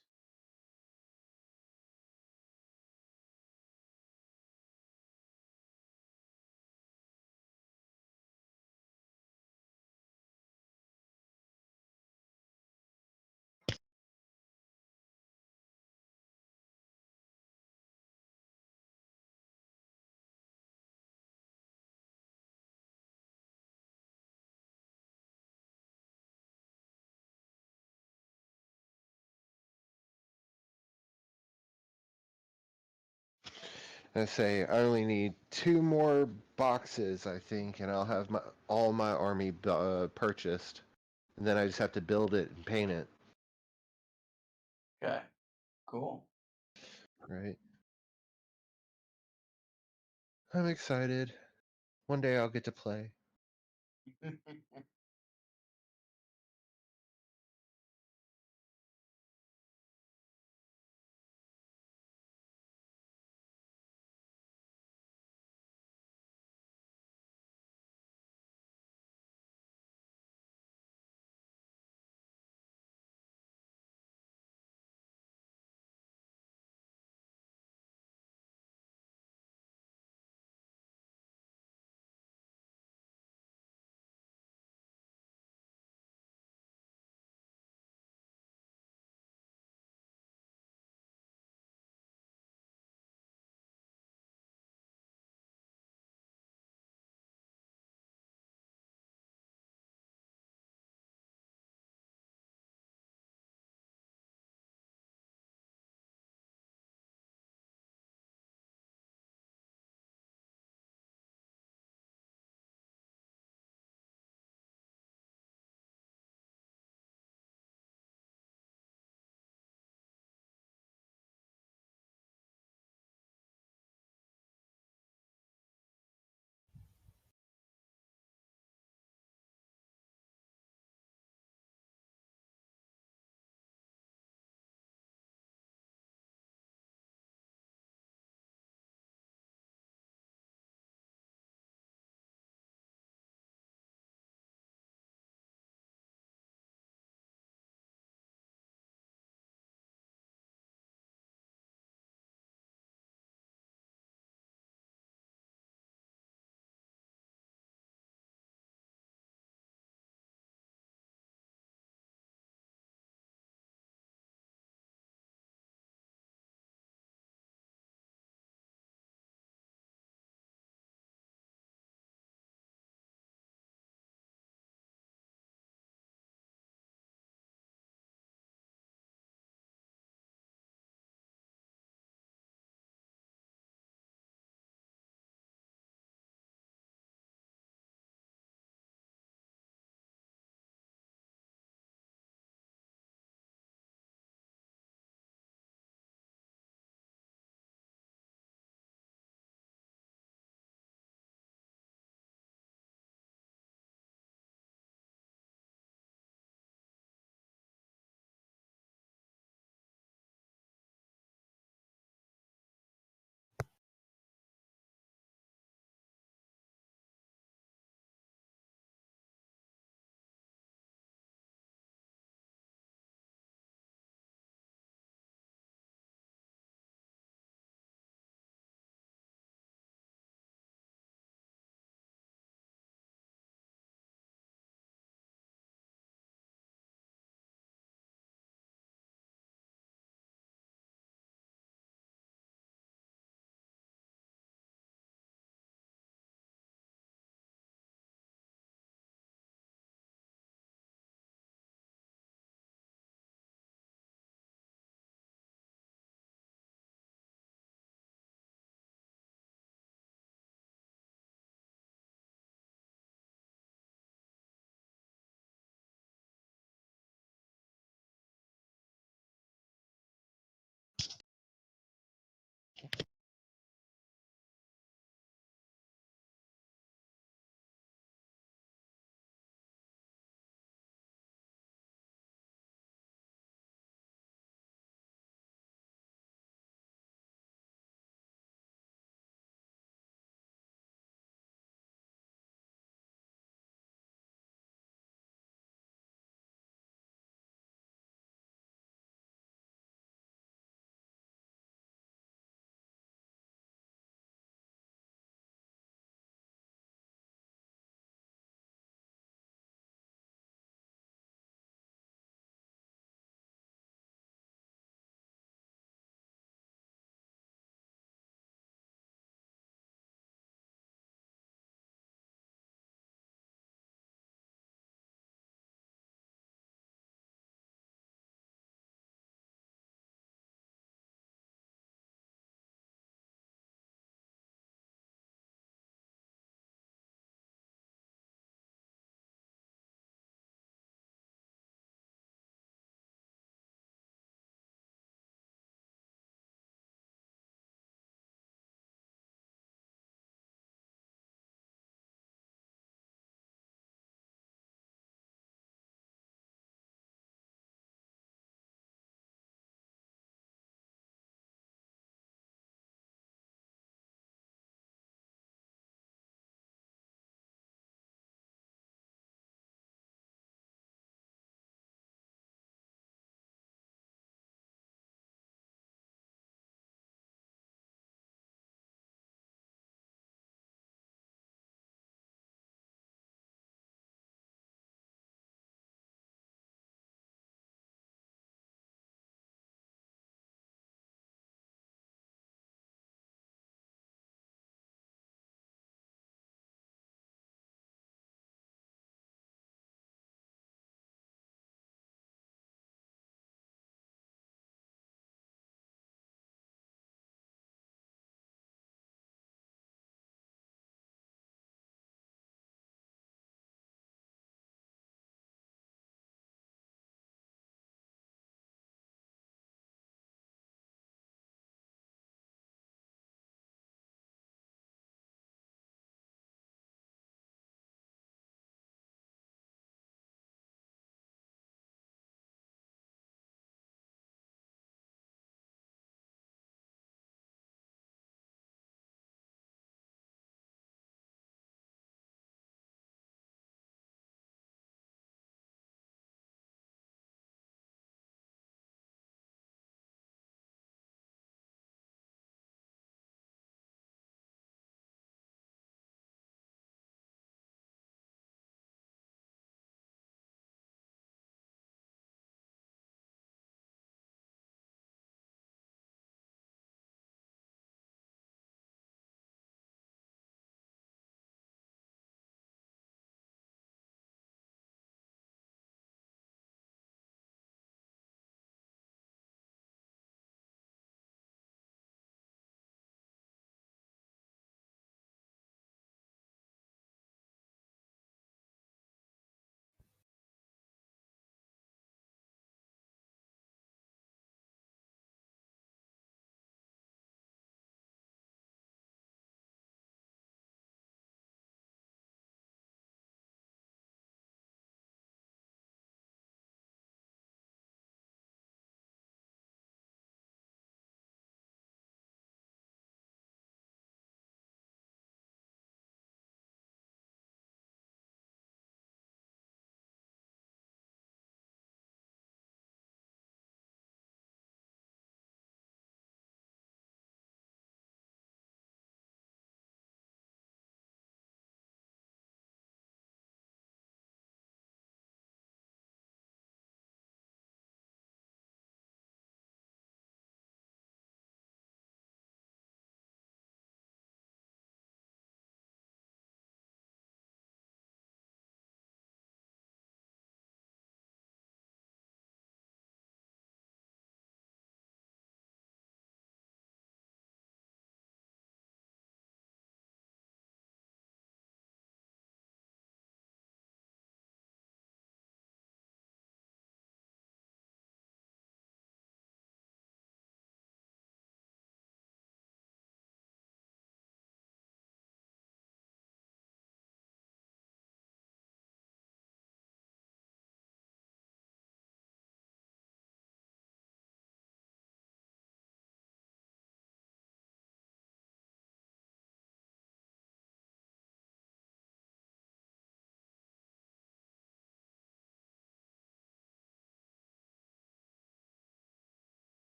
I say I only need 2 more boxes, I think, and I'll have all my army purchased, and then I just have to build it and paint it. Okay. Cool. Right. I'm excited. One day I'll get to play.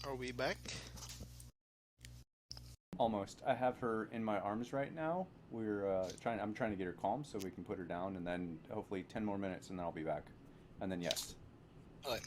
Are we back? Almost. I have her in my arms right now. I'm trying to get her calm so we can put her down, and then hopefully 10 more minutes, and then I'll be back. And then yes. Alright.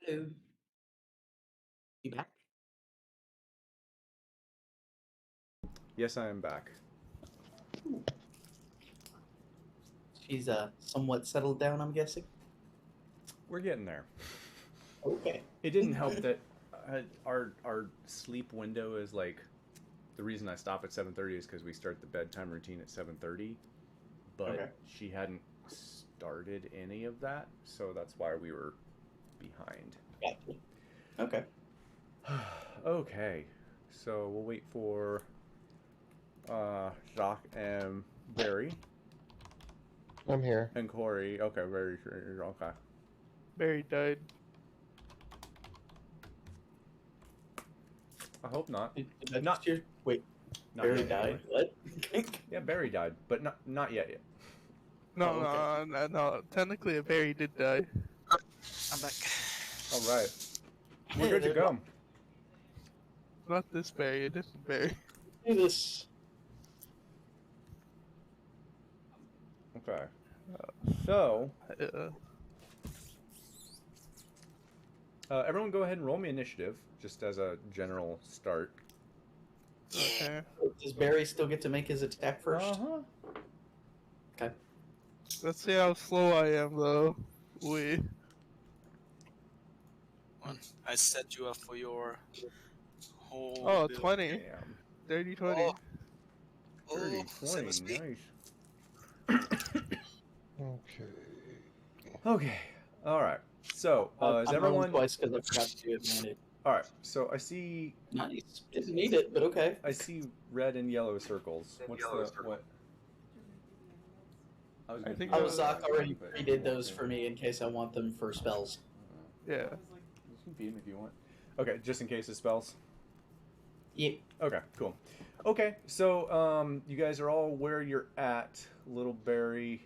Hello. You back? Yes, I am back. She's somewhat settled down, I'm guessing. We're getting there. Okay. It didn't help that our sleep window is like the reason I stop at 7:30 is because we start the bedtime routine at 7:30, but Okay. she hadn't started any of that, so that's why we were behind. Gotcha. Okay. Okay, so we'll wait for Jacques and Barry I'm here. and Corey. Okay, very sure. Okay. Barry died. I hope not. Did that Not- just your... Wait, Not Barry yet, died? anyway. What? Yeah, Barry died, but not yet. No, Oh, no. Technically, Barry did die. I'm back. All right, we're Hey, good to there's go. Not this Barry, a different Barry. Do this. Okay. So, everyone go ahead and roll me initiative, just as a general start. Okay. Does Barry still get to make his attack first? Uh-huh. Okay. Let's see how slow I am, though. I set you up for your whole. Oh, build. 20. Damn. Dirty 20. Oh. 30, Oh, 20, seven speed. nice. Okay. Okay. All right. So, is I'm rolling everyone... twice because I forgot to do advantage. All right. So, I see Nice. Didn't need it, but okay. red and yellow circles. What's what? I gonna think do Oh, that- Zoc already redid those for me in case I want them for spells. Yeah. You can feed him if you want. Okay, just in case it spells. Yeah. Okay, cool. Okay, so you guys are all where you're at. Little Barry.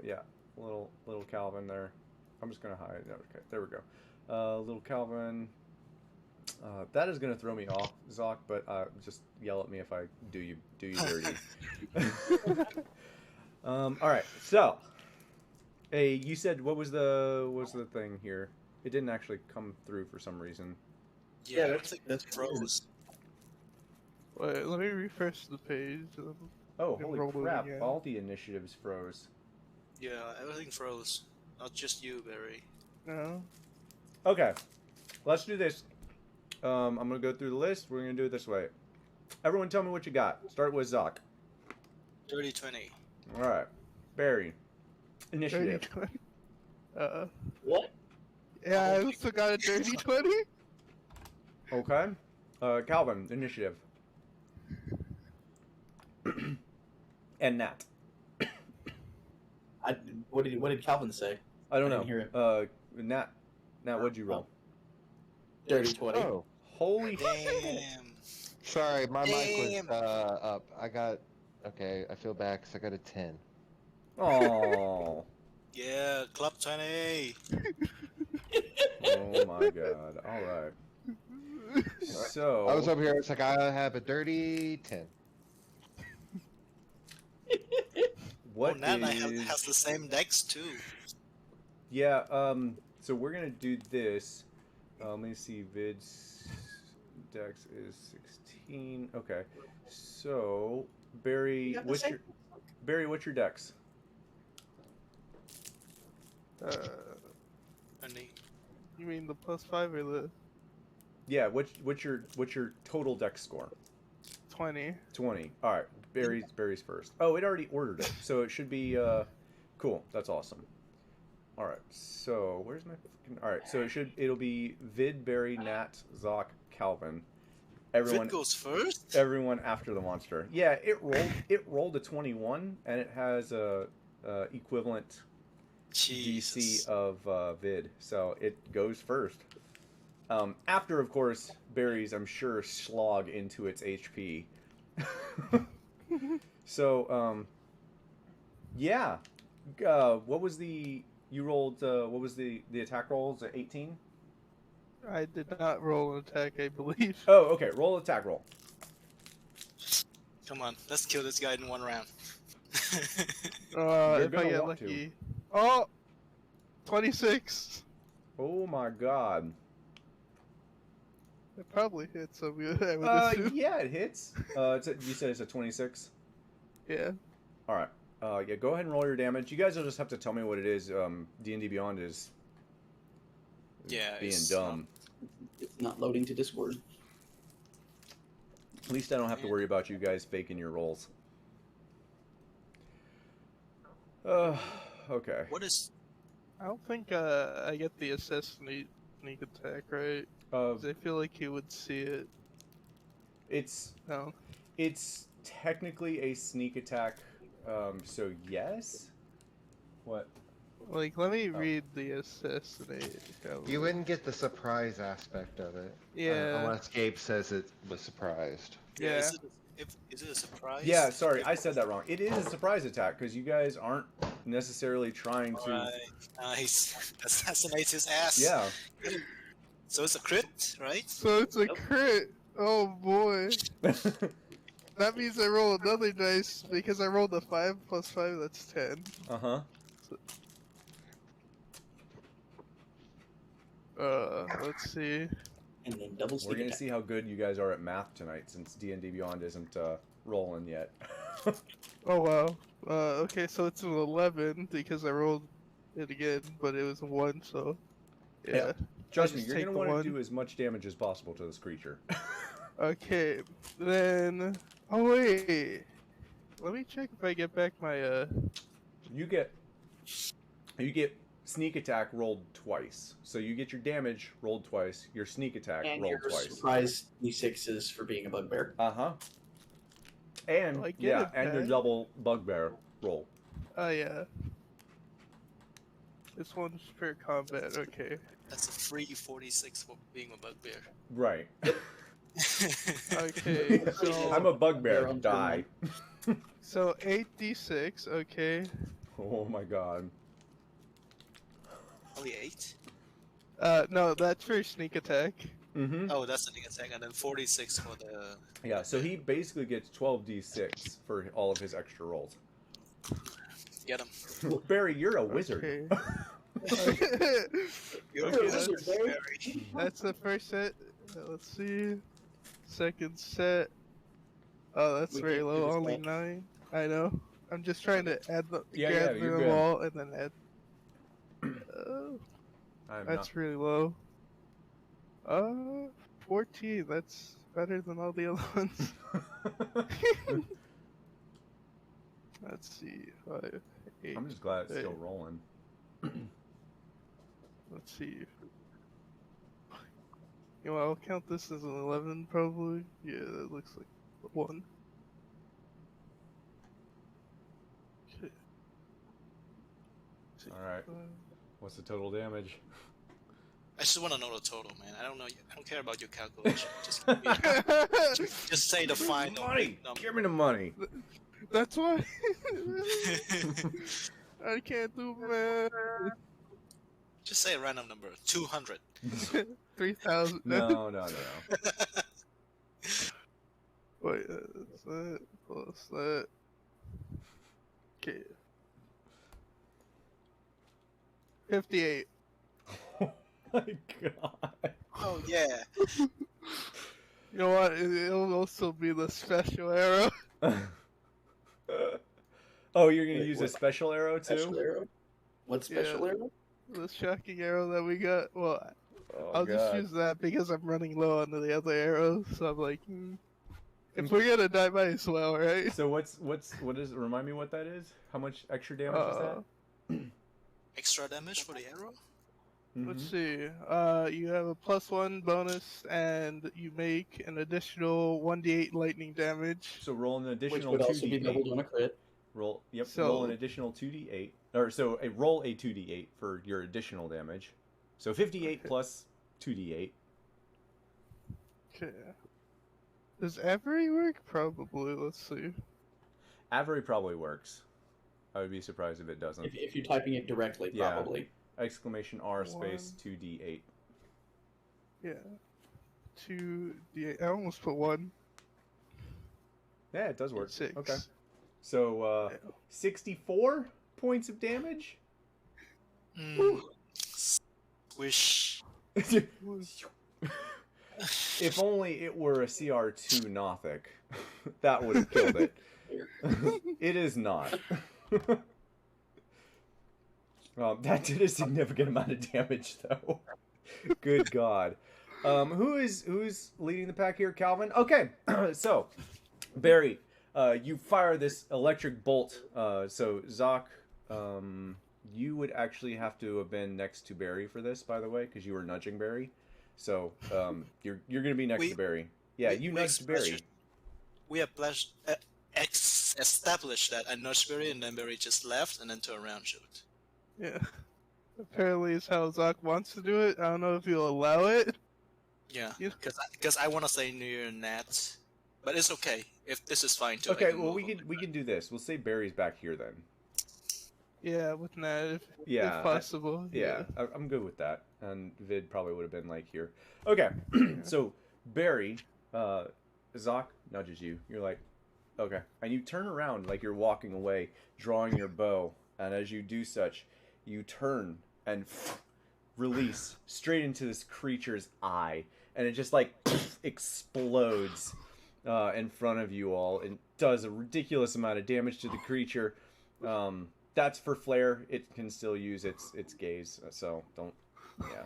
Yeah, little Calvin there. I'm just gonna hide. Okay, there we go. Little Calvin. That is gonna throw me off, Zoc, but just yell at me if I do you dirty. All right, so. Hey, you said what was the thing here? It didn't actually come through for some reason. Yeah, that's that's froze. Wait, let me refresh the page. Oh, You can holy roll it crap! again. All the initiatives froze. Yeah, everything froze. Not just you, Barry. No? Okay, let's do this. I'm gonna go through the list. We're gonna do it this way. Everyone, tell me what you got. Start with Zoc. Dirty 20. All right, Barry. Dirty Initiative. 20. What? Yeah, I also got a dirty 20. Okay. Calvin. Initiative. And Nat. What did Calvin say? I don't I know. didn't hear Nat, what'd you roll? Dirty 20. Oh, Holy shit! Damn. sorry, my mic Damn. was up. I got. Okay, I feel bad 'cause I got a 10. Oh. Yeah, Club 20. Oh my god. All right. So I was over here. It's like I have a dirty 10. what Oh, Nana is- has the same decks too. Yeah, so we're gonna do this. Let me see, Vid's dex is 16. Okay. So Barry, You got the what's same- your Barry, what's your dex? And You mean the +5 or the Yeah, what's your total dex score? 20? 20. All right. Barry's first. Oh, it already ordered it. So it should be cool. That's awesome. All right. So, where's my fucking... All right. So it'll be Vid, Barry, Nat, Zoc, Calvin. Everyone Vid goes first? everyone after the monster. Yeah, it rolled a 21 and it has a equivalent Jesus. DC of Vid. So it goes first. After, of course, Barry's, I'm sure, slog into its HP. So, yeah. What was the... You rolled... what was the attack rolls at 18? I did not roll an attack, I believe. Oh, okay. Roll attack roll. Come on, let's kill this guy in one round. You're If I gonna get want to. lucky. Oh! 26! Oh my god. It probably hits. I would assume. Yeah, it hits. You said it's a 26? Yeah. Alright. Yeah, go ahead and roll your damage. You guys will just have to tell me what it is. D&D Beyond is Yeah, being it's dumb. It's not loading to Discord. At least I don't have to worry about you guys faking your rolls. Okay. What is? I don't think I get the assassinate sneak attack right. 'Cause I feel like he would see it. It's No. It's technically a sneak attack, so yes? What? Like, let me read the assassinate. You wouldn't get the surprise aspect of it. Yeah. Unless Gabe says it was surprised. Yeah. Is it a surprise? Yeah, sorry, I said that wrong. It is a surprise attack, because you guys aren't necessarily trying to... Alright, nice. Assassinates his ass. Yeah. So it's a crit, right? So it's a crit. Oh boy. That means I roll another dice because I rolled a 5 plus 5. That's 10. Uh-huh. Let's see. And then double We're sneak going to attack. see how good you guys are at math tonight, since D&D Beyond isn't rolling yet. Oh wow. Okay, so it's an 11 because I rolled it again, but it was a 1, so yeah. Yeah. Trust me, just you're take going to the want to 1. do as much damage as possible to this creature. Okay, then. Oh wait. Let me check if I get back my You get sneak attack rolled twice. So you get your damage rolled twice, your sneak attack And rolled your twice. surprise D6s for being a bugbear. Uh-huh. And I get yeah, it and your back. double bugbear roll. Oh yeah. This one's for combat. Okay. That's a free 46 for being a bugbear. Right. Okay. So I'm a bugbear. on turn Die. so 8d6. Okay. Oh my god. Only 8? No, that's for sneak attack. Mm-hmm. Oh, that's the attack, and then 46 for the. Yeah, so he basically gets 12d6 for all of his extra rolls. Get him. Barry, you're a wizard. Okay. You're Okay, a wizard, that's- Barry. That's the first set. Let's see. Second set. Oh, that's We very can't do low. this Only all. 9. I know. I'm just trying to add the Yeah, gather you're them good. all and then add. Oh, I'm that's really low. 14. That's better than all the other ones. not. Let's see. 5, 8. I'm just glad it's still Hey. rolling. Let's see. You know, I'll count this as an 11 probably. Yeah, that looks like 1. Okay. Alright. What's the total damage? I just want to know the total, man. I don't know. I don't care about your calculation. Just, just say the final Money! number. Give me the money! That's why I can't do math. Just say a random number. 200. 3,000. No. Wait, that's that plus that. Okay. 58. Oh my god. Oh yeah. You know what? It'll also be the special arrow. Oh, you're gonna Wait, use a what? special arrow too? Special arrow? What special Yeah. arrow? The shocking arrow that we got. Well, Oh, I'll just God. use that because I'm running low on the other arrows. So I'm like, if we're gonna die, might as well, right? So what is? Remind me what that is? How much extra damage is that? Extra damage for the arrow? Let's Mhm. see. You have a +1 bonus, and you make an additional 1d8 lightning damage. So roll an Which additional would also be 2d8. doubled on a crit. Roll. Yep. So- roll an additional 2d8. Or so roll a 2d8 for your additional damage. So 58 Okay. plus 2d8. Okay. Does every work? Probably. Let's see. Avery probably works. I would be surprised if it doesn't. If you're typing it directly, Yeah. probably. Exclamation R space 1. 2d8. Yeah. 2d8. I almost put 1. Yeah, it does work. 6. Okay. So Yeah. 64 points of damage. Mm, Wish. If only it were a CR2 Nothic. That would have killed it. It is not. That did a significant amount of damage, though. Good God. Who's leading the pack here? Calvin? Okay, so, Barry, you fire this electric bolt. So, Zoc, you would actually have to have been next to Barry for this, by the way, because you were nudging Barry. So, you're going to be next to Barry. Yeah, you nudged Barry. We have established that I nudged Barry, and then Barry just left, and then turned around and shoot. Yeah. Apparently, it's how Zoc wants to do it. I don't know if you'll allow it. Yeah, because I want to say near Nat, but it's okay if this is fine too. Okay, well we can do this. We'll say Barry's back here then. Yeah, with Nat, if possible. I'm good with that. And Vid probably would have been like here. Okay, so Barry, Zoc nudges you. You're like, okay, and you turn around like you're walking away, drawing your bow, and as you do such, you turn and release straight into this creature's eye, and it just like explodes in front of you all and does a ridiculous amount of damage to the creature. That's for flair. It can still use its gaze, so don't. Yeah.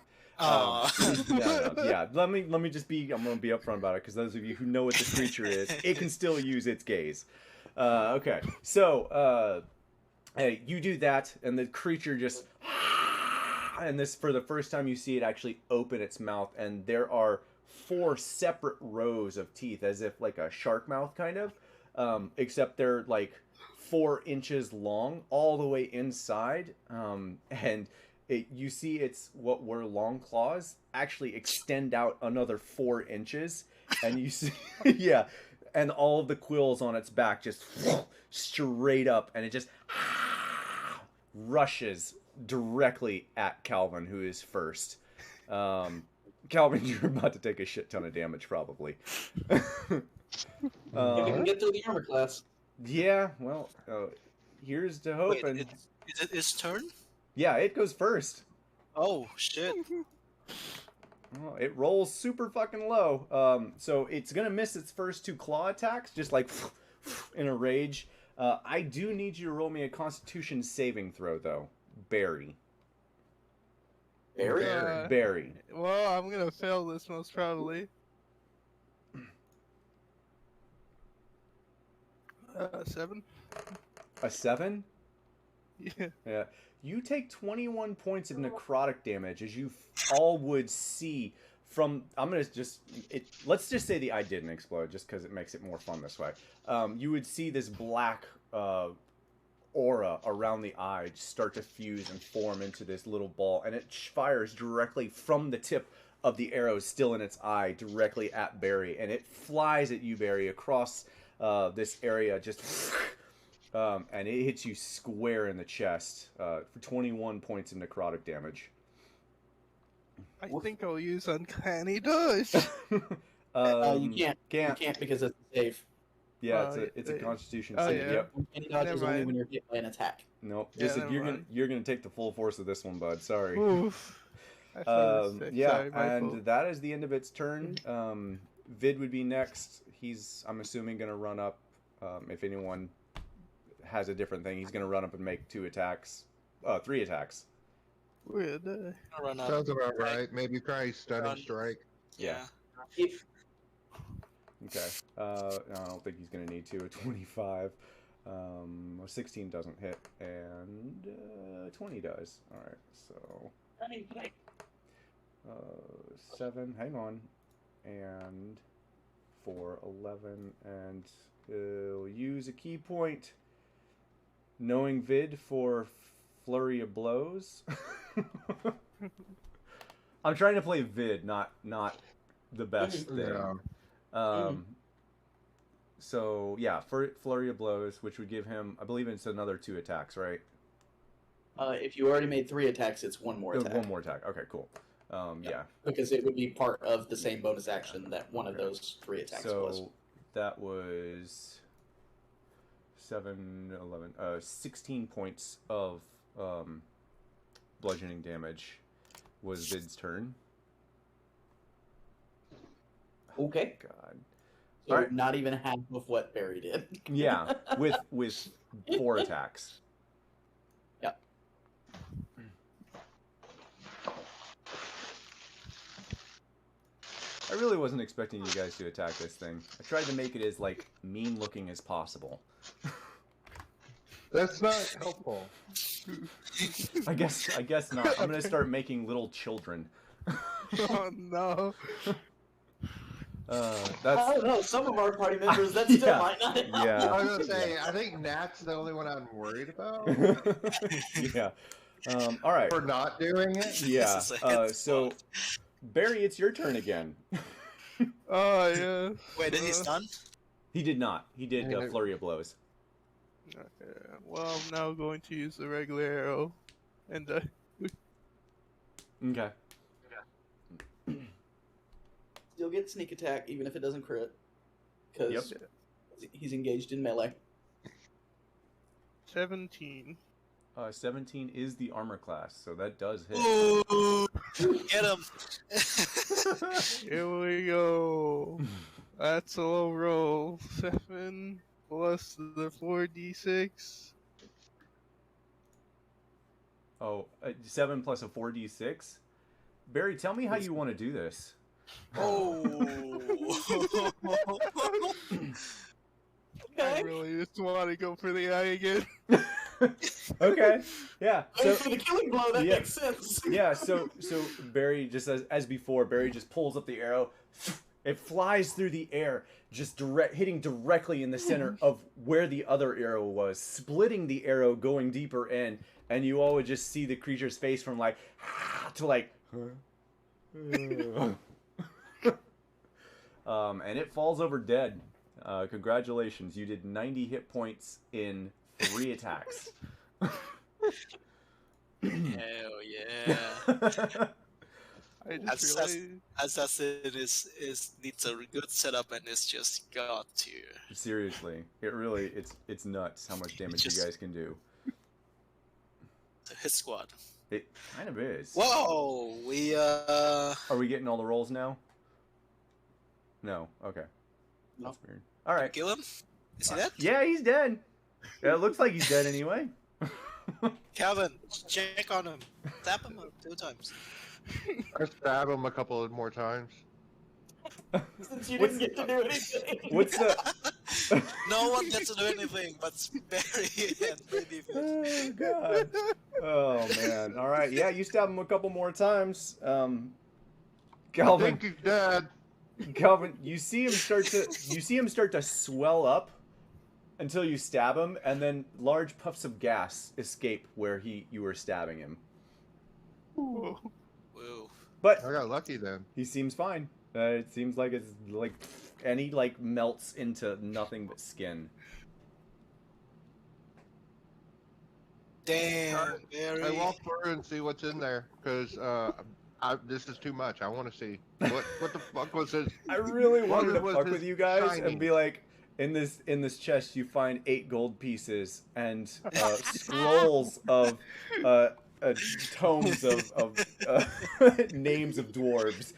Yeah. Let me just be. I'm gonna be upfront about it because those of you who know what this creature is, it can still use its gaze. Okay. So hey, you do that, and the creature just. And this, for the first time, you see it actually open its mouth, and there are 4 separate rows of teeth, as if like a shark mouth, kind of, except they're like 4 inches long, all the way inside, and you see it's what were long claws actually extend out another 4 inches, and you see, yeah, and all of the quills on its back just straight up, and it just rushes directly at Calvin, who is first. Calvin, you're about to take a shit ton of damage, probably. If you can get through the armor class. Yeah, well, here's to hoping. Wait, is it its turn? Yeah, it goes first. Oh, shit. Oh, it rolls super fucking low. So it's gonna miss its first 2 claw attacks, just like in a rage. I do need you to roll me a Constitution saving throw, though. Barry. Barry. Well, I'm gonna fail this most probably. 7. A 7? Yeah. Yeah. You take 21 points of necrotic damage, as you all would see from. I'm gonna just. Let's just say the eye didn't explode, just because it makes it more fun this way. You would see this black aura around the eye start to fuse and form into this little ball, and it fires directly from the tip of the arrow still in its eye directly at Barry, and it flies at you, Barry, across this area, just and it hits you square in the chest for 21 points of necrotic damage. I think I'll use Uncanny Dodge. You can't because it's safe. Yeah, it's a Constitution save. Yeah. Yep. Uncanny dodge is only when you're hit by an attack. Nope. Yeah, You're gonna take the full force of this one, bud. Sorry. Oof. Yeah, Sorry, and that is the end of its turn. Vid would be next. I'm assuming, gonna run up. If anyone has a different thing, he's gonna run up and make 2 attacks. 3 attacks. Weird. Run up. Sounds about right. Maybe try stunning strike. Yeah. If Okay. I don't think he's gonna need to. A 25. 16 doesn't hit, and 20 does. All right. So. 7. Hang on. And 4, 11, and he'll use a key point. Knowing Vid for flurry of blows. I'm trying to play Vid, not the best thing. Yeah. So yeah, for flurry of blows, which would give him, I believe it's another 2 attacks, right? if you already made 3 attacks, it's 1 more attack. 1 more attack. Okay, cool. Yeah. Because it would be part of the same bonus action that one of those 3 attacks was. So that was 7, 11, 16 points of bludgeoning damage. was Vid's turn. Okay. God. So Alright. not even half of what Barry did. Yeah, with 4 attacks. Yep. I really wasn't expecting you guys to attack this thing. I tried to make it as, like, mean-looking as possible. That's not helpful. I guess not. I'm gonna start making little children. Oh no. I That's don't know. Some of our party members that still Yeah. might not help. Yeah. I was gonna say, I think Nat's the only one I'm worried about yeah. All right. for not doing it. Yeah. This is a hit So spot. Barry, it's your turn again. Oh yeah. Wait, did he stun? He did not. He did flurry of blows. Okay. Well, I'm now going to use the regular arrow, and Okay. Still get sneak attack even if it doesn't crit. Because Yep. he's engaged in melee. 17. 17 is the armor class, so that does hit. Ooh, get him! Here we go. That's a low roll. 7 plus the 4d6. Oh, 7 plus a 4d6. Barry, tell me how you want to do this. Oh. I really just want to go for the eye again. Okay. Yeah. So for the killing blow, that yeah. makes sense. yeah. So Barry just as before. Barry just pulls up the arrow. It flies through the air, just hitting directly in the center of where the other arrow was, splitting the arrow, going deeper in, and you all would just see the creature's face from like to like. And it falls over dead. Congratulations, you did 90 hit points in 3 attacks. Hell yeah! I just realized. Assassin is needs a good setup and it's just got to. Seriously, it's nuts how much damage you guys can do. Hit squad. It kind of is. Whoa! Are we getting all the rolls now? No. Okay. No. That's weird. All right. Kill him? Is he dead? Yeah, he's dead. Yeah, it looks like he's dead anyway. Calvin, check on him. Tap him up 2 times. I stab him a couple of more times. Since you didn't get to do anything. What's the? No one gets to do anything but Barry and maybe. Oh god. Oh man. All right. Yeah, you stab him a couple more times. I Calvin. think he's dead. Calvin, you see him start to swell up until you stab him, and then large puffs of gas escape where you were stabbing him. Whoa. Whoa. But I got lucky then. he seems fine. It seems like it's like, and he like melts into nothing but skin. Damn, Barry. I walk through and see what's in there because this is too much. I want to see what the fuck was this? I really wanted to was fuck his with you guys shining? and be like, in this chest you find 8 gold pieces and scrolls of tomes of names of dwarves.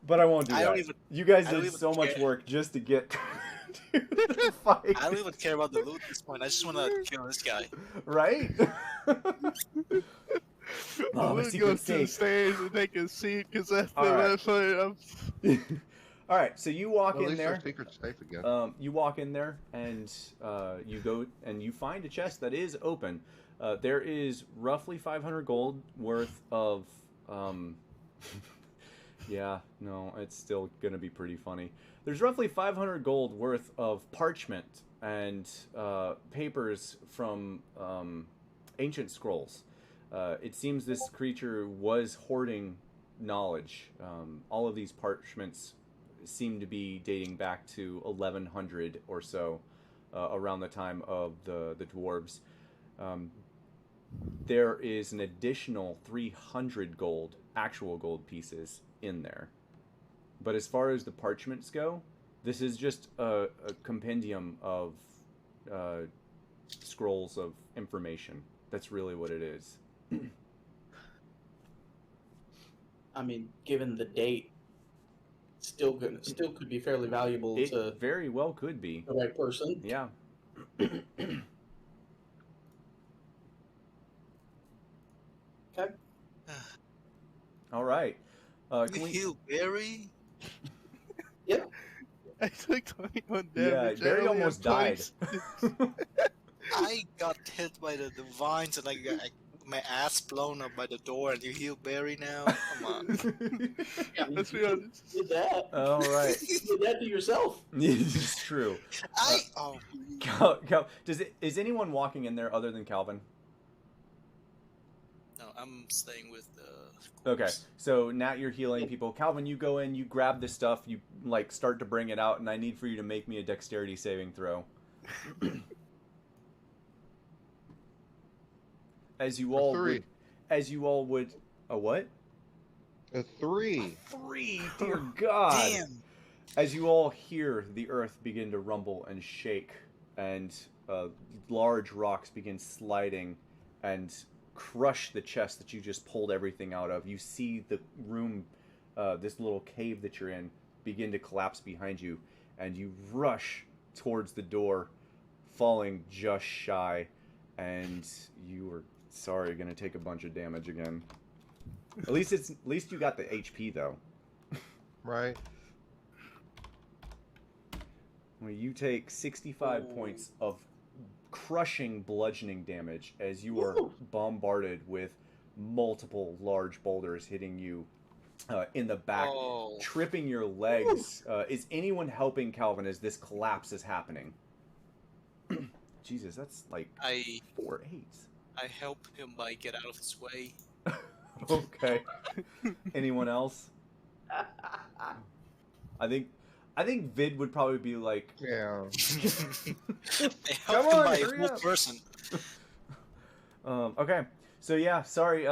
But I won't do that. You guys did so much work just to get to the fight. I don't even care about the loot at this point. I just want to kill this guy. Right? I'm my gonna go secret to the safe. stairs and take a seat because after Alright. that fight, I'm. All right, so you walk At in least there. our secret's safe again. You walk in there and you go and you find a chest that is open. There is roughly 500 gold worth of. Yeah, no, it's still gonna be pretty funny. There's roughly 500 gold worth of parchment and papers from ancient scrolls. It seems this creature was hoarding knowledge. All of these parchments seem to be dating back to 1100 or so, around the time of the dwarves. There is an additional 300 gold, actual gold pieces in there. But as far as the parchments go, this is just a compendium of scrolls of information. That's really what it is. I mean, given the date, still could be fairly valuable It to very well could be. the right person. Yeah. Okay. All right. You Can we? heal Barry? Yep. I took 21 Yeah, damage. I Barry only almost have died. 26. I got hit by the vines and I got my ass blown up by the door, and you heal Barry now? Come on. Yeah, I mean, Let's be you honest. did that. All right. You did that to yourself. It's true. Oh. Is anyone walking in there other than Calvin? No, I'm staying with the. Okay, so now you're healing people. Calvin, you go in, you grab the stuff, you like start to bring it out, and I need for you to make me a dexterity saving throw. As you all would, a what? A 3. 3, dear God. Damn. As you all hear the earth begin to rumble and shake, and large rocks begin sliding and crush the chest that you just pulled everything out of, you see the room, this little cave that you're in, begin to collapse behind you, and you rush towards the door, falling just shy, and you are going to take a bunch of damage again. At least you got the HP though. Right. Well, you take 65 points of crushing bludgeoning damage as you are bombarded with multiple large boulders hitting you in the back, tripping your legs. Is anyone helping Calvin as this collapse is happening? Jesus, that's like 4 8s. I help him by get out of his way. Okay. Anyone else? I think Vid would probably be like, Yeah. I Come help him on, by a hurry whole up. person. Okay. So yeah, sorry.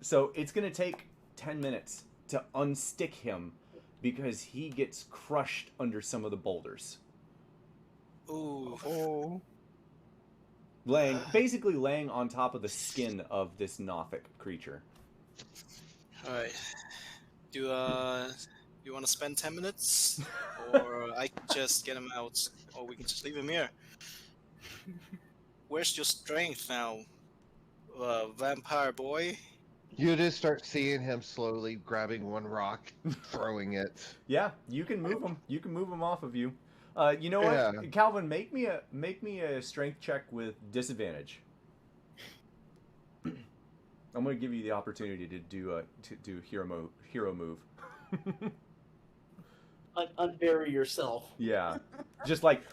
So it's gonna take 10 minutes to unstick him because he gets crushed under some of the boulders, Ooh. Oh. basically laying on top of the skin of this Nothic creature. Alright. Do you want to spend 10 minutes? Or I can just get him out. Or we can just leave him here. Where's your strength now, vampire boy? You just start seeing him slowly grabbing one rock, throwing it. Yeah, you can move him. You can move him off of you. You know what, Yeah. Calvin? Make me a strength check with disadvantage. I'm gonna give you the opportunity to do hero move. Unbury yourself. Yeah, just like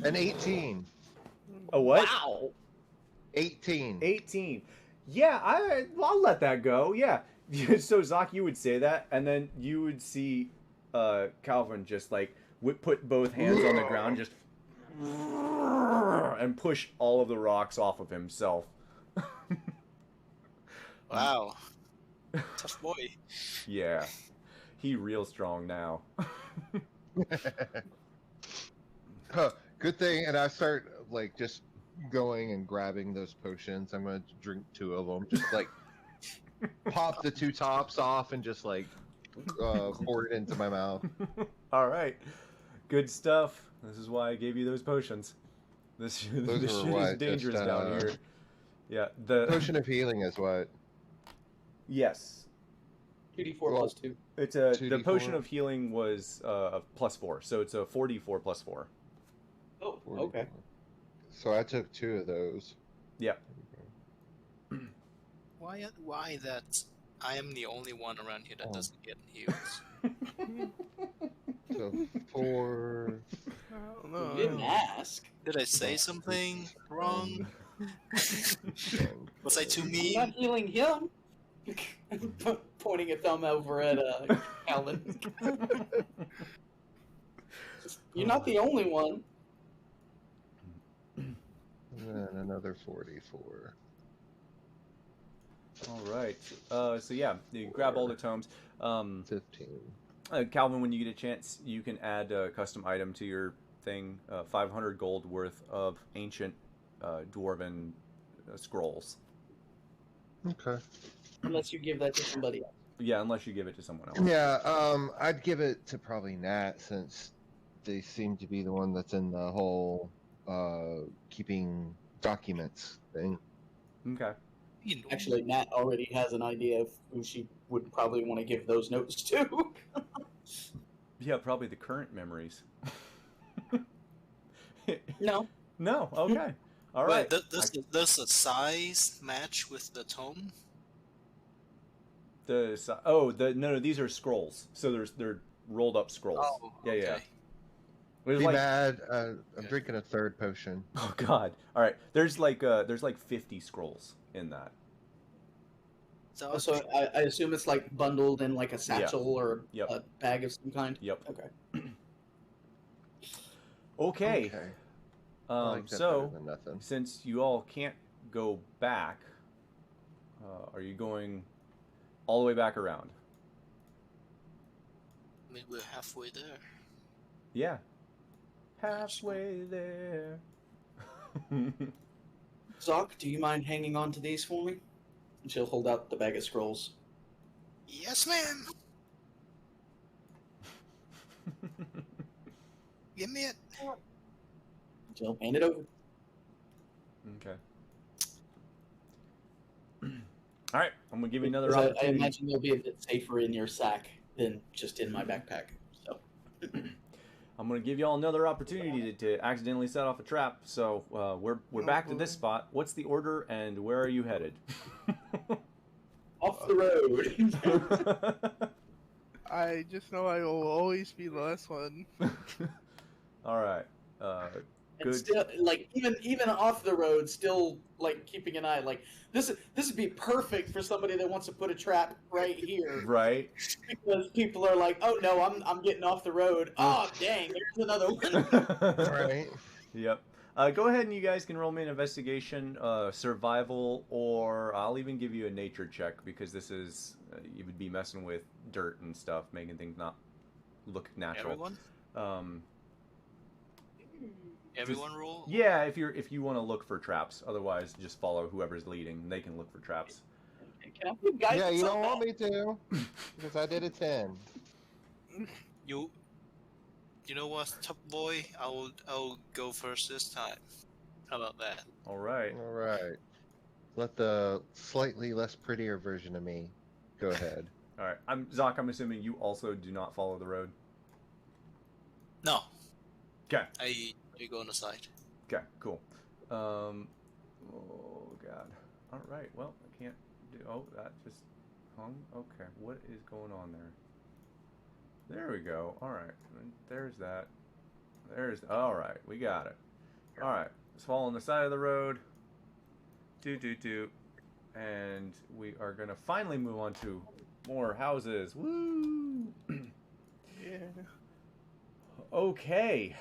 An 18. a what? Wow. 18. 18. Yeah, I'll let that go. Yeah. So Zach, you would say that, and then you would see Calvin just like put both hands on the ground, just and push all of the rocks off of himself. Wow. Tough boy. Yeah, he real strong now. Huh, good thing, and I start like just going and grabbing those potions. I'm gonna drink 2 of them. Just like pop the 2 tops off and just like pour it into my mouth. All right, good stuff. This is why I gave you those potions. This shit is dangerous down here. Yeah, the Potion of healing is what? yes. 2d4 Well, plus 2. It's the 2d4. potion of healing was +4, so it's a 4d4 + 4. Oh, okay. So I took 2 of those. Yeah. Why that I am the only one around here that doesn't get healed? So 4. I don't know. You didn't ask. Did I say something wrong? Was I too I'm not mean? healing him. Pointing a thumb over at Calvin. You're not the only one. And then another 44. All right. So yeah, you grab all the tomes. 15. Calvin, when you get a chance, you can add a custom item to your thing. 500 gold worth of ancient dwarven scrolls. Okay. Unless you give that to somebody else. Yeah, unless you give it to someone else. Yeah, I'd give it to probably Nat since they seem to be the one that's in the whole keeping documents thing. Okay. You know, Actually, Nat already has an idea of who she would probably want to give those notes to. Yeah, probably the current memories. No. No. Okay. All wait, right. does the size match with the tome? No, these are scrolls. So they're rolled up scrolls. Oh, Yeah. okay. There's Be like, bad. I'm drinking a third potion. oh god. All right. There's like 50 scrolls in that. So, So I assume it's like bundled in like a satchel or Yep. a bag of some kind. Yep. Okay. Okay. I like that So better than nothing. since you all can't go back, are you going all the way back around? I mean, we're halfway there. Yeah. Halfway there. Zoc, do you mind hanging on to these for me? And she'll hold out the bag of scrolls. Yes, ma'am. Give me it. She'll hand it over. Okay. All right, I'm gonna give you another Because I opportunity. imagine you'll be a bit safer in your sack than just in my backpack. So I'm gonna give you all another opportunity to accidentally set off a trap. So we're back to this spot. What's the order, and where are you headed? off the road. I just know I will always be the last one. All right. And Good. still, like even off the road, still like keeping an eye. Like this would be perfect for somebody that wants to put a trap right here, Right. because people are like, oh no, I'm getting off the road. Oh dang, there's another one. Right. Yep. Go ahead and you guys can roll me an investigation, survival, or I'll even give you a nature check because this is you would be messing with dirt and stuff, making things not look natural. Everyone? Everyone roll? Yeah, if you want to look for traps. Otherwise, just follow whoever's leading. They can look for traps. Can I put guidance Yeah, you on don't want that? me to, because I did a 10. You know what, Top Boy? I'll go first this time. How about that? All right. All right. Let the slightly less prettier version of me go ahead. All right. Zoc, I'm assuming you also do not follow the road. No. Okay. I go on the side. Okay. Cool. Oh God. All right. Well, I can't do. Oh, that just hung. Okay. What is going on there? There we go. All right. There's that. All right. We got it. All right. Let's fall on the side of the road. Do. And we are gonna finally move on to more houses. Woo! Yeah. Okay.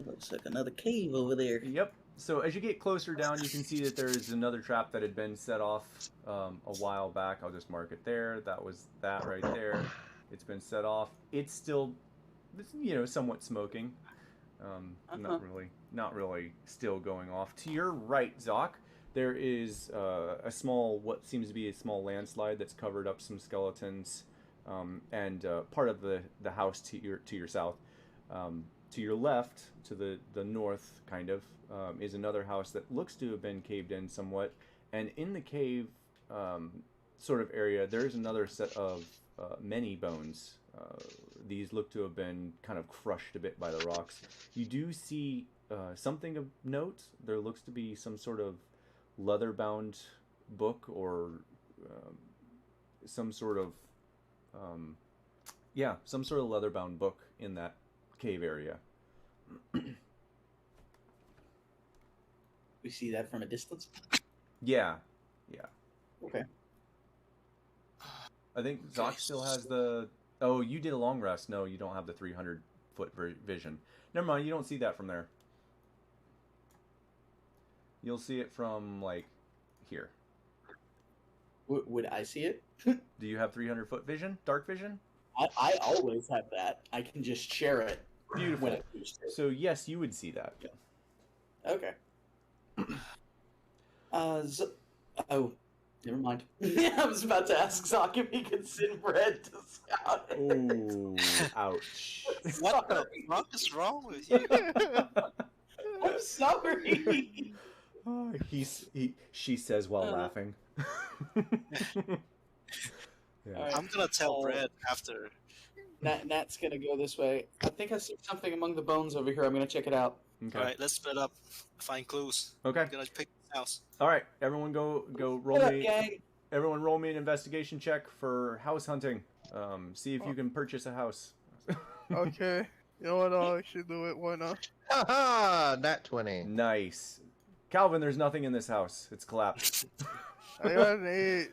Looks like another cave over there. Yep. So as you get closer down, you can see that there's another trap that had been set off a while back. I'll just mark it there. That was that right there. It's been set off. It's still, somewhat smoking. Not really still going off. To your right, Zoc, there is a small, what seems to be a small landslide that's covered up some skeletons, and part of the house to your south. To your left, to the north, kind of, is another house that looks to have been caved in somewhat. And in the cave sort of area, there's another set of many bones. These look to have been kind of crushed a bit by the rocks. You do see something of note. There looks to be some sort of leather-bound book or some sort of leather-bound book in that cave area. We see that from a distance. Yeah. Okay. I think Zoc still has the... Oh, you did a long rest. No, you don't have the 300-foot vision. Never mind, you don't see that from there. You'll see it from, like, here. Would I see it? Do you have 300-foot vision? Dark vision? I always have that. I can just share it. Beautiful. When I choose to. So, yes, you would see that. Okay. Oh, never mind. I was about to ask Zoc if he could send bread to Scout. Ooh, ouch. What the Sorry. fuck is wrong with you? I'm sorry. She says while laughing. Yeah. All right. I'm gonna tell Brad after. Nat's gonna go this way. I think I see something among the bones over here. I'm gonna check it out. Okay. Alright, let's split up. Find clues. Okay. I'm gonna pick this house. All right. Everyone go roll Get up, me. gang. Everyone roll me an investigation check for house hunting. See if you can purchase a house. Okay. You know what? I'll actually do it. Why not? Haha, nat 20. Nice. Calvin, there's nothing in this house. It's collapsed. I got an 8.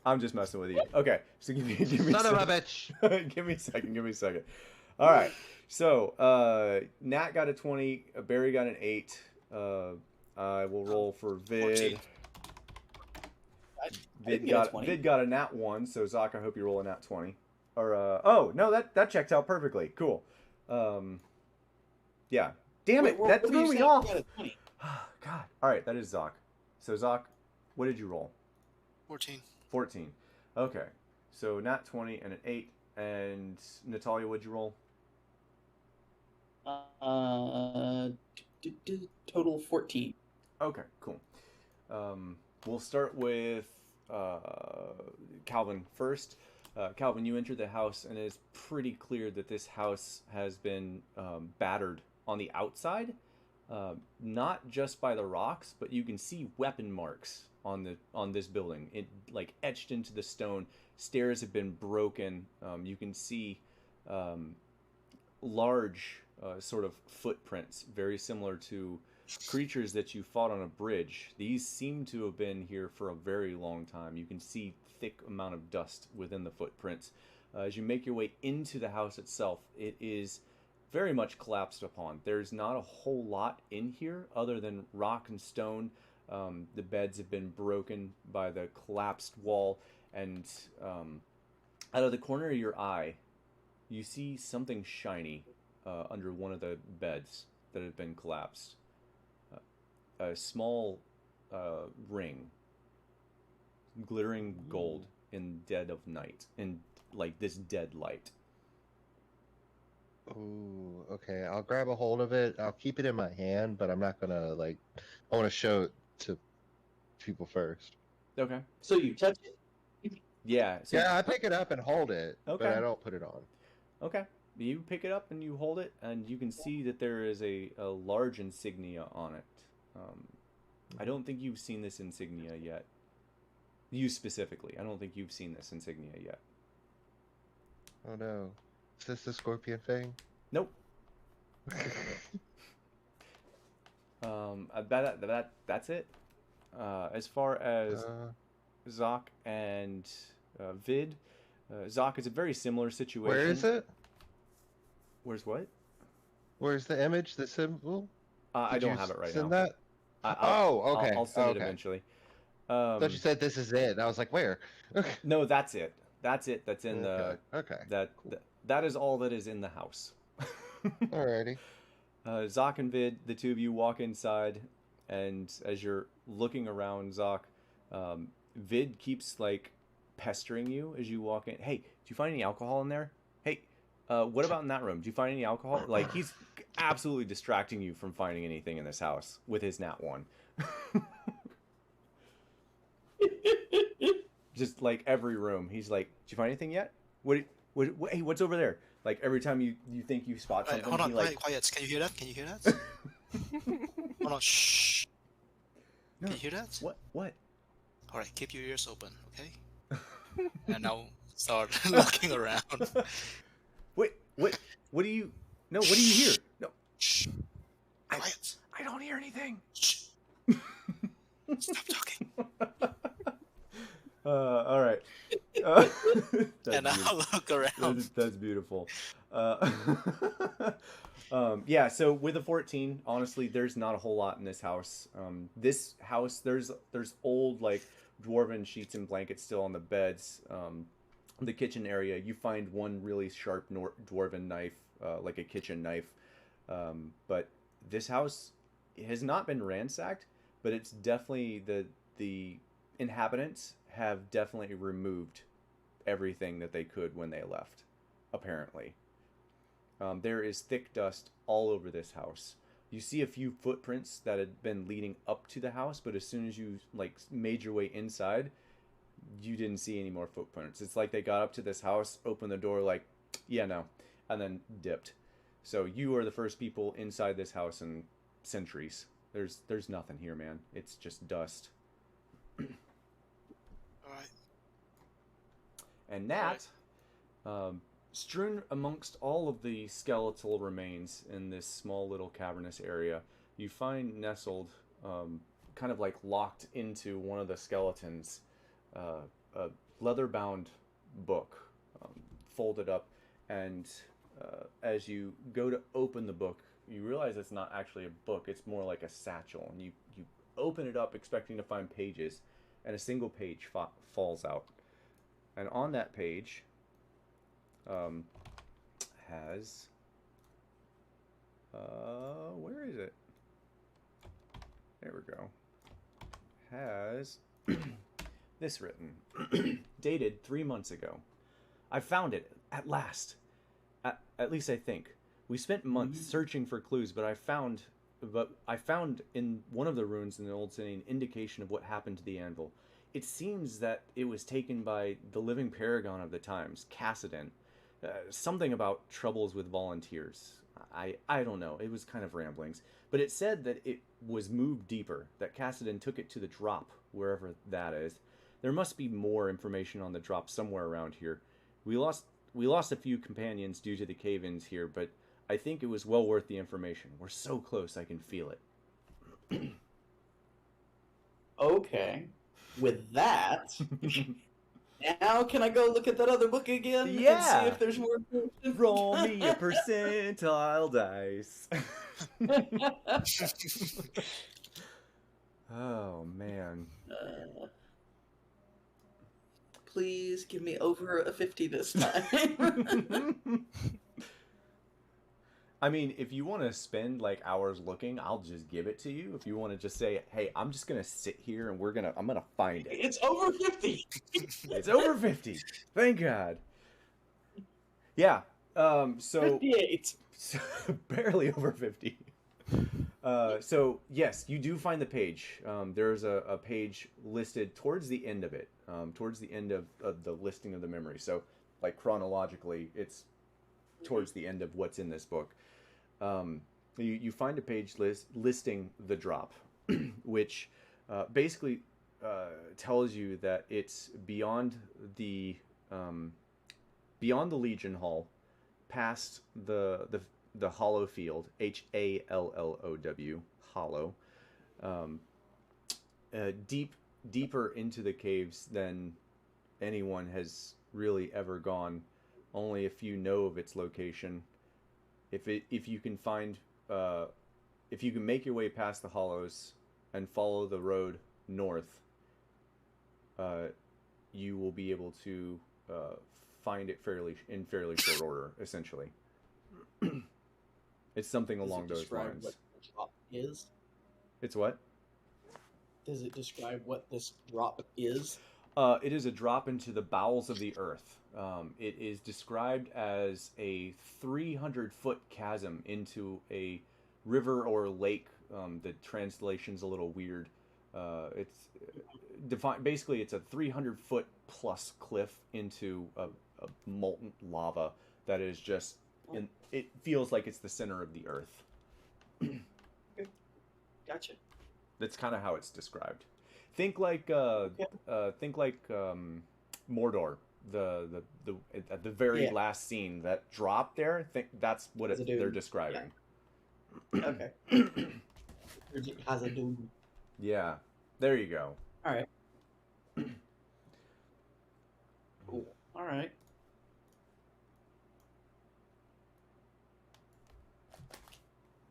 I'm just messing with you. Okay, so give me Son of a a bitch. second. Give me a second. All right. So Nat got a 20. Barry got an 8. I will roll for Vid. 14. Vid got a nat 1. So Zoc, I hope you roll a nat 20. Or oh no, that checks out perfectly. Cool. Yeah. Damn it, that threw me off. God. All right, that is Zoc. So Zoc, what did you roll? 14. 14. Okay. So nat 20 and an 8. And Natalia, what'd you roll? Total 14. Okay, cool. We'll start with Calvin first. Calvin, you entered the house, and it is pretty clear that this house has been battered on the outside, not just by the rocks, but you can see weapon marks on this building. It like etched into the stone. Stairs have been broken. You can see large sort of footprints, very similar to creatures that you fought on a bridge. These seem to have been here for a very long time. You can see thick amount of dust within the footprints. As you make your way into the house itself, it is very much collapsed upon. There's not a whole lot in here other than rock and stone. The beds have been broken by the collapsed wall, and out of the corner of your eye, you see something shiny under one of the beds that have been collapsed. A small ring, glittering gold in dead of night, in like this dead light. Ooh, okay. I'll grab a hold of it. I'll keep it in my hand, but I'm not gonna I want to show it to people first. Okay. So you touch it? Yeah. So, Yeah, I pick it up and hold it, Okay. but I don't put it on. Okay. You pick it up and you hold it, and you can see that there is a large insignia on it. I don't think you've seen this insignia yet. You specifically. I don't think you've seen this insignia yet. Oh no. Is this the scorpion thing? Nope. That's it. As far as Zoc and Vid, Zoc is a very similar situation. Where is it? Where's what? Where's the image, the symbol? I Did don't you have it right send now. that? Okay. I'll send it Okay. eventually. I thought you said this is it. And I was like, where? No, that's it. That's it. That's in Okay. that is all that is in the house. Alrighty. Zoc and Vid, the two of you walk inside, and as you're looking around, Zoc, Vid keeps like pestering you as you walk in. Hey, do you find any alcohol in there? Hey, what about in that room? Do you find any alcohol? Like he's absolutely distracting you from finding anything in this house with his nat 1. Just like every room, he's like, "Did you find anything yet? What? Hey, what's over there?" Like every time you think you spot something, Hold on, he like, quiet. Can you hear that? Can you hear that? Hold on, shh. No. Can you hear that? What? All right, keep your ears open, okay? And now start looking around. Wait, what do you? No, what do you hear? No, Shh. Quiet. I don't hear anything. Shh. Stop talking. All right. And I'll look around. That's beautiful. Yeah. So with a 14, honestly, there's not a whole lot in this house. This house, there's old like dwarven sheets and blankets still on the beds. The kitchen area, you find one really sharp dwarven knife, like a kitchen knife. But this house has not been ransacked, but it's definitely the inhabitants have definitely removed everything that they could when they left, apparently. There is thick dust all over this house. You see a few footprints that had been leading up to the house, but as soon as you like made your way inside, you didn't see any more footprints. It's like they got up to this house, opened the door like, yeah, no, and then dipped. So you are the first people inside this house in centuries. There's nothing here, man. It's just dust. Alright. And that, strewn amongst all of the skeletal remains in this small little cavernous area, you find nestled, kind of like locked into one of the skeletons, a leather-bound book, folded up, and as you go to open the book, you realize it's not actually a book, it's more like a satchel, and you open it up expecting to find pages, and a single page falls out. And on that page has where is it? There we go. Has this written, dated 3 months ago. I found it at last. At least I think. We spent months searching for clues, but I found in one of the runes in the old city an indication of what happened to the anvil. It seems that it was taken by the living paragon of the times, Cassidon. Something about troubles with volunteers. I don't know. It was kind of ramblings. But it said that it was moved deeper, that Cassidon took it to the drop, wherever that is. There must be more information on the drop somewhere around here. We lost a few companions due to the cave-ins here, but I think it was well worth the information. We're so close, I can feel it. Okay. With that, now can I go look at that other book again and see if there's more information? Roll me a percentile dice. Oh, man. Please give me over a 50 this time. I mean, if you want to spend like hours looking, I'll just give it to you. If you want to just say, "Hey, I'm just gonna sit here and I'm gonna find it." It's over 50. It's over 50. Thank God. Yeah. So 58. So, barely over 50. So yes, you do find the page. There's a page listed towards the end of it, towards the end of the listing of the memory. So, like chronologically, it's towards the end of what's in this book. You find a page listing the drop, which basically tells you that it's beyond the Legion Hall, past the Hollow Field, Hallow, Hollow, deeper into the caves than anyone has really ever gone. Only a few know of its location. If you can make your way past the hollows and follow the road north, you will be able to find it in fairly short order, essentially. It's something along those lines. What the drop is? It's what? Does it describe what this drop is? It is a drop into the bowels of the earth. It is described as a 300-foot chasm into a river or lake. The translation's a little weird. It's defined. Basically, it's a 300-foot plus cliff into a molten lava that is just. It feels like it's the center of the earth. Gotcha. That's kind of how it's described. Think like Mordor. At the very last scene, that drop there. Think that's what they're describing. Yeah. Okay. Has a dude. Yeah. There you go. All right. Cool. All right.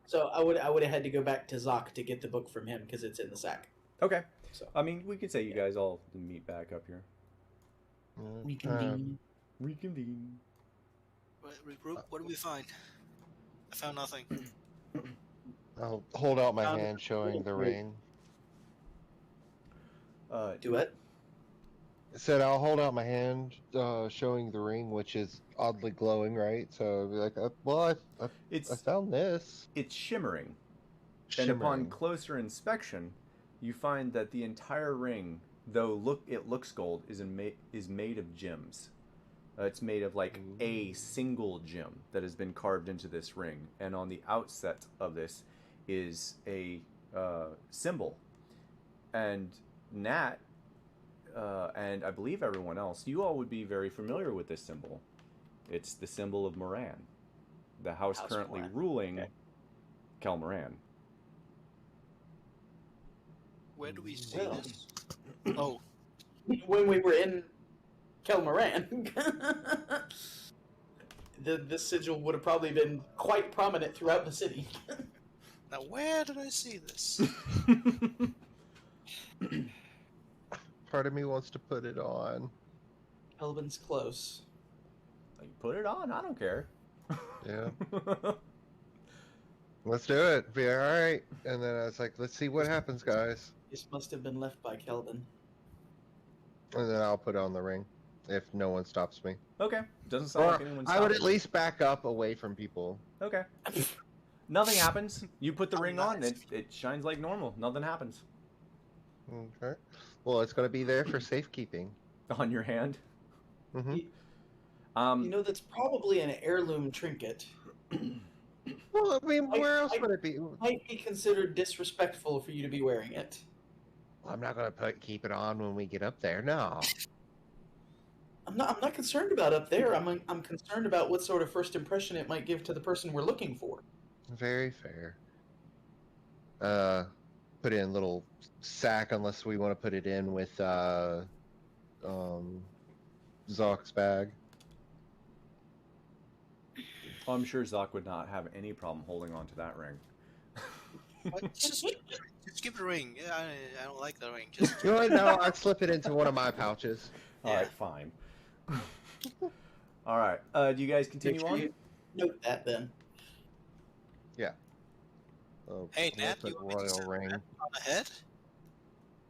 So I would have had to go back to Zoc to get the book from him because it's in the sack. Okay. So I mean, we could say you guys all meet back up here. reconvene. Reconvene. Regroup. What do we find? I found nothing. I'll hold out my hand, showing the ring. Do it. Said I'll hold out my hand, showing the ring, which is oddly glowing, right? So I'll be like, well, I It's found this. it's shimmering. And upon closer inspection, you find that the entire ring, though it looks gold, is made of gems. It's made of like a single gem that has been carved into this ring, and on the outset of this is a symbol. And Nat, and I believe everyone else, you all would be very familiar with this symbol. It's the symbol of Moran, the house currently Moran. ruling Okay. Kelmoran. Where do we see Well. this? Oh, When we were in Kelmoran, this sigil would have probably been quite prominent throughout the city. now where did I see this? Part of me wants to put it on. Kelvin's close. Like, put it on. I don't care. Yeah. Let's do it. Be all right. And then I was like, let's see what happens, guys. This must have been left by Kelvin. And then I'll put on the ring if no one stops me. Okay. Doesn't sound Or like anyone's I would at stopping you. least back up away from people. Okay. Nothing happens. You put the Oh, ring on, nice. it shines like normal. Nothing happens. Okay. Well, it's going to be there for safekeeping. On your hand. Hmm. You know, that's probably an heirloom trinket. Well, I mean, where else I- would it be? Might be considered disrespectful for you to be wearing it. I'm not going to keep it on when we get up there. No. I'm not concerned about up there. I'm concerned about what sort of first impression it might give to the person we're looking for. Very fair. Put it in a little sack unless we want to put it in with Zock's bag. Oh, I'm sure Zoc would not have any problem holding on to that ring. What? Just give the ring. Yeah, I don't like the ring. Just You know what? No, I'd slip it into one of my pouches. All right, fine. All right. Do you guys continue Make sure on? you note that then. Oh, Hey, Nat, that's you a want me to royal send ring. Brad ahead?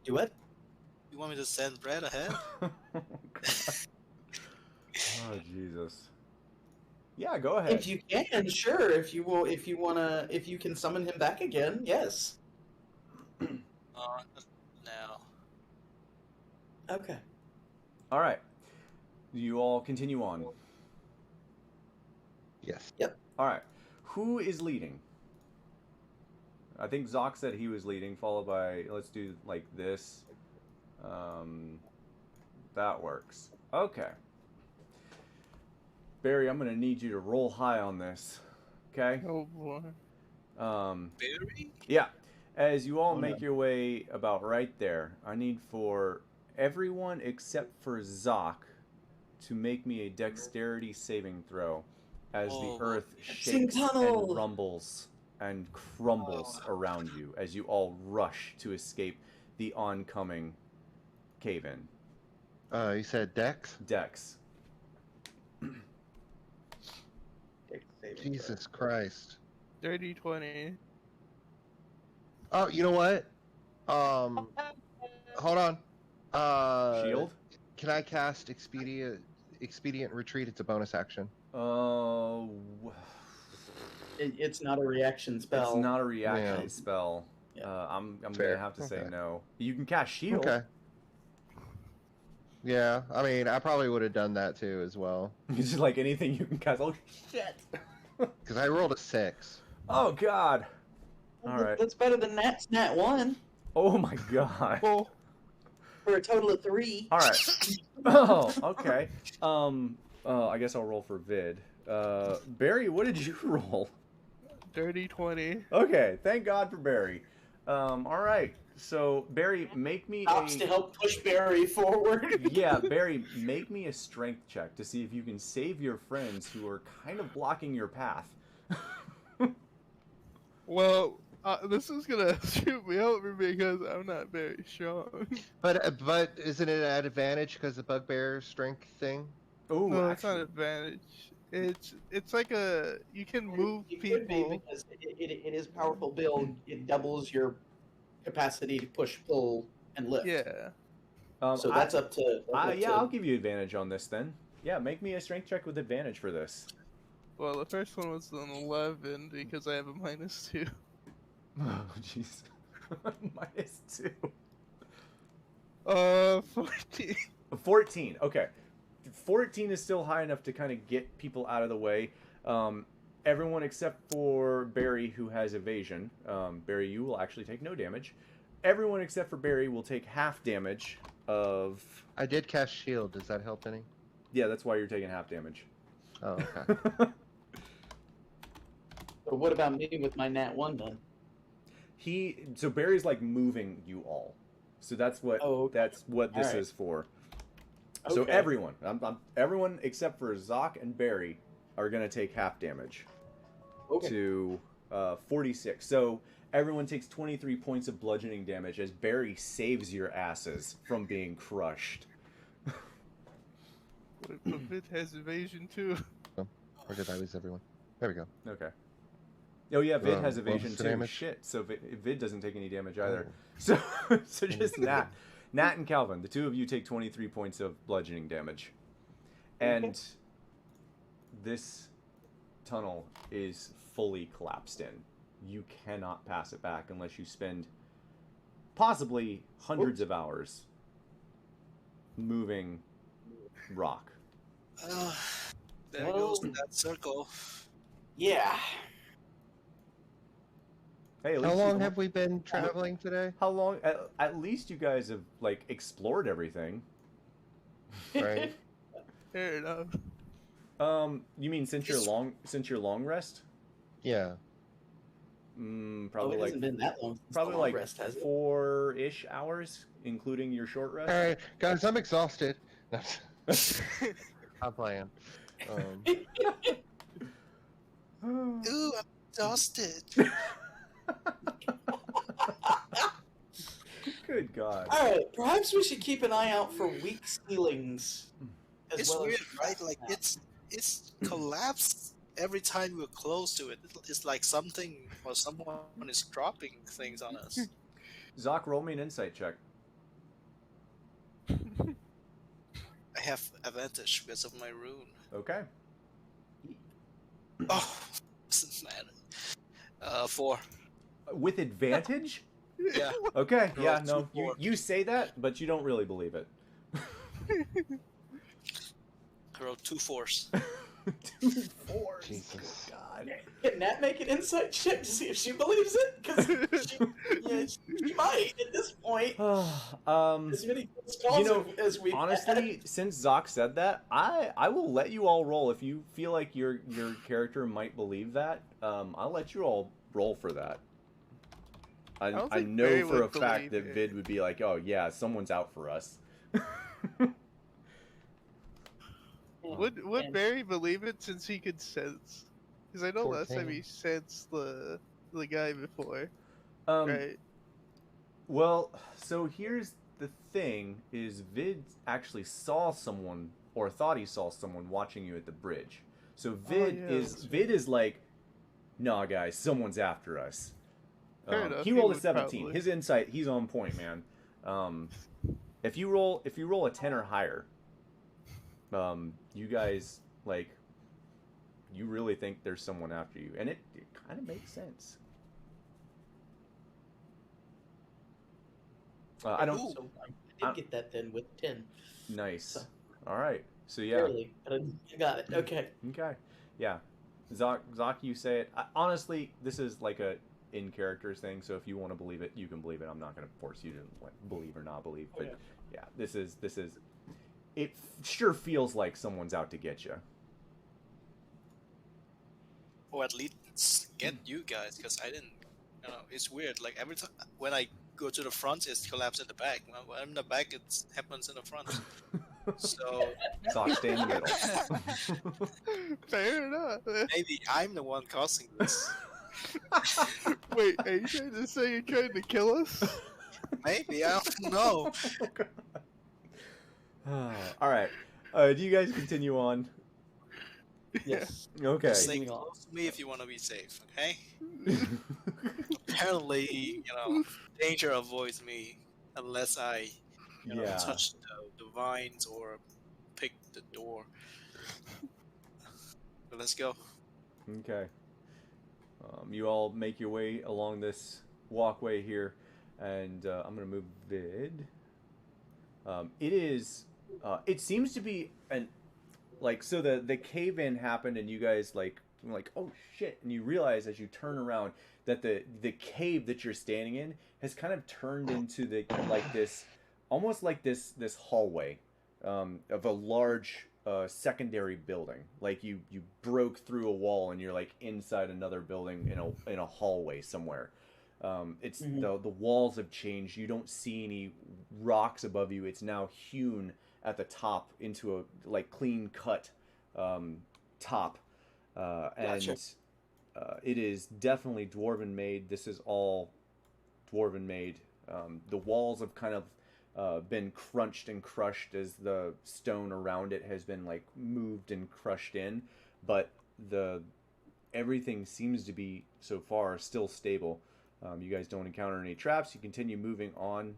Do what? You want me to send Brad ahead? Oh, Jesus. Yeah, go ahead. If you can, sure. If you can summon him back again, yes. No. Okay. All right. You all continue on. Yes. All right. Who is leading? I think Zoc said he was leading, followed by, let's do like this. That works. Okay. Barry, I'm going to need you to roll high on this. Okay? Oh boy. Barry? Yeah. As you all Oh, make your way about right there, I need for everyone except for Zoc to make me a dexterity saving throw as Oh. the earth Sing shakes and tunnel. rumbles and crumbles around you as you all rush to escape the oncoming cave-in. You said Dex? Dex. Jesus Christ. Dirty 20. Oh, you know what? Hold on. Shield? Can I cast Expedient Retreat? It's a bonus action. Oh, It's not a reaction spell. it's not a reaction Yeah. spell. Yeah. I'm Fair. gonna have to say Okay. no. You can cast shield. Okay. Yeah, I mean, I probably would have done that too as well. It's just like anything you can cast. Oh shit! Because I rolled a 6. Oh god! All right. That's better than Nat's Nat 1 Oh my god! Well, for a total of 3. All right. Oh, okay. I guess I'll roll for Vid. Barry, what did you roll? dirty 20. Okay, thank God for Barry. All right. So Barry, make me Stops to a help push Barry forward. yeah, Barry, make me a strength check to see if you can save your friends who are kind of blocking your path. Well, this is gonna shoot me over because I'm not very strong. But isn't it an advantage because the bugbear strength thing? Oh, No, it's not actually, an advantage. It's like you can move It could be people. because it is powerful build. It doubles your capacity to push, pull, and lift. Yeah. So that's up to. Yeah, I'll give you advantage on this then. Yeah, make me a strength check with advantage for this. Well, the first one was an 11 because I have a -2. Oh, jeez. -2. 14. 14. Okay. 14 is still high enough to kind of get people out of the way. Everyone except for Barry, who has evasion. Barry, you will actually take no damage. Everyone except for Barry will take half damage of... I did cast shield. Does that help any? Yeah, that's why you're taking half damage. Oh, okay. So what about me with my nat 1 then? So Barry's like moving you all. So that's what this Alright. is for. So Okay. everyone, everyone except for Zoc and Barry are gonna take half damage to 46. So everyone takes 23 points of bludgeoning damage as Barry saves your asses from being crushed. But Vid has evasion too. Or did I lose everyone? There we go. Okay. Oh yeah, Vid has What evasion was the too. damage? Shit. So Vid doesn't take any damage either. Oh. So just Nat and Calvin, the two of you take 23 points of bludgeoning damage, and this tunnel is fully collapsed in. You cannot pass it back unless you spend possibly hundreds of hours moving rock. There goes that circle. Yeah. Hey, at How least long have we been traveling today? How long? At least you guys have like explored everything. Right. Fair enough. You mean since your long rest? Yeah. Probably it like hasn't been that long. Since probably the long like rest, has it? 4-ish hours, including your short rest. All right, guys, I'm exhausted. I'm playing. Ooh, I'm exhausted. Good God. All right, perhaps we should keep an eye out for weak ceilings. As It's well weird, as right? Like it's collapsed every time we're close to it. It's like something or someone is dropping things on us. Zoc, roll me an insight check. I have advantage because of my rune. Okay. Oh, man. 4. With advantage? Yeah. Okay. Roll Yeah. 2 No. 4. You say that, but you don't really believe it. I rolled 2 4s. 2 4s. Jesus. Good God. Can Nat make an insight check to see if she believes it? Because she might at this point. As many calls as we honestly, since Zoc said that, I will let you all roll if you feel like your character might believe that. I'll let you all roll for that. I think know Barry for a would fact believe that it. Vid would be like, oh yeah, someone's out for us. Would Barry believe it since he could sense? Because I know last time 14. he sensed the guy before, Um, right? Well, so here's the thing: is Vid actually saw someone, or thought he saw someone watching you at the bridge. So Vid yeah, that's Vid is like, nah, guys, someone's after us. Fair enough, He he rolled a would 17. probably. His insight, he's on point, man. If you roll a 10 or higher, you guys like, you really think there's someone after you, and it kind of makes sense. I don't. So I did get that then with 10. Nice. So- All right. So yeah. Barely, but I got it. Okay. Okay. Yeah. Zoc, you say it. Honestly, this is like a in characters thing. So if you want to believe it, you can believe it. I'm not going to force you to like, believe or not believe. But Okay. yeah, this is. It sure feels like someone's out to get you. Or at least get you guys, because I didn't. You know, it's weird. Like every time when I go to the front, it's collapsed in the back. When I'm in the back, it happens in the front. So Zoc, stay in the middle. Fair enough. maybe I'm the one causing this. Wait, are you trying to say you're trying to kill us? Maybe, I don't know. All right. Do you guys continue on? Yes. Okay. Stay close to me if you want to be safe, okay? Apparently, danger avoids me unless I Yeah. touch the vines or pick the door. But let's go. Okay. You all make your way along this walkway here, and I'm gonna move vid. It is. It seems to be so the cave in happened, and you guys like oh shit, and you realize as you turn around that the cave that you're standing in has kind of turned into this almost like this hallway of a large secondary building. Like you broke through a wall and you're like inside another building in a hallway somewhere. It's the walls have changed. You don't see any rocks above you. It's now hewn at the top into a like clean cut top, Gotcha. and it is definitely dwarven made. This is all dwarven made. The walls have kind of been crunched and crushed as the stone around it has been like moved and crushed in, but everything seems to be so far still stable. You guys don't encounter any traps. You continue moving on,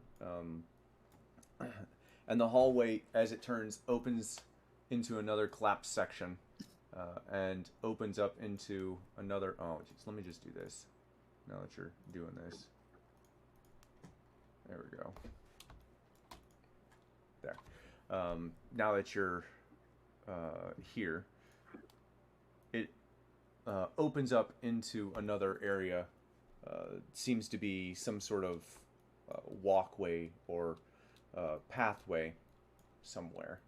and the hallway, as it turns, opens into another collapsed section, and opens up into another. Oh, geez, let me just do this. Now that you're doing this, there we go. There. Now that you're here, it opens up into another area. Seems to be some sort of walkway or pathway somewhere.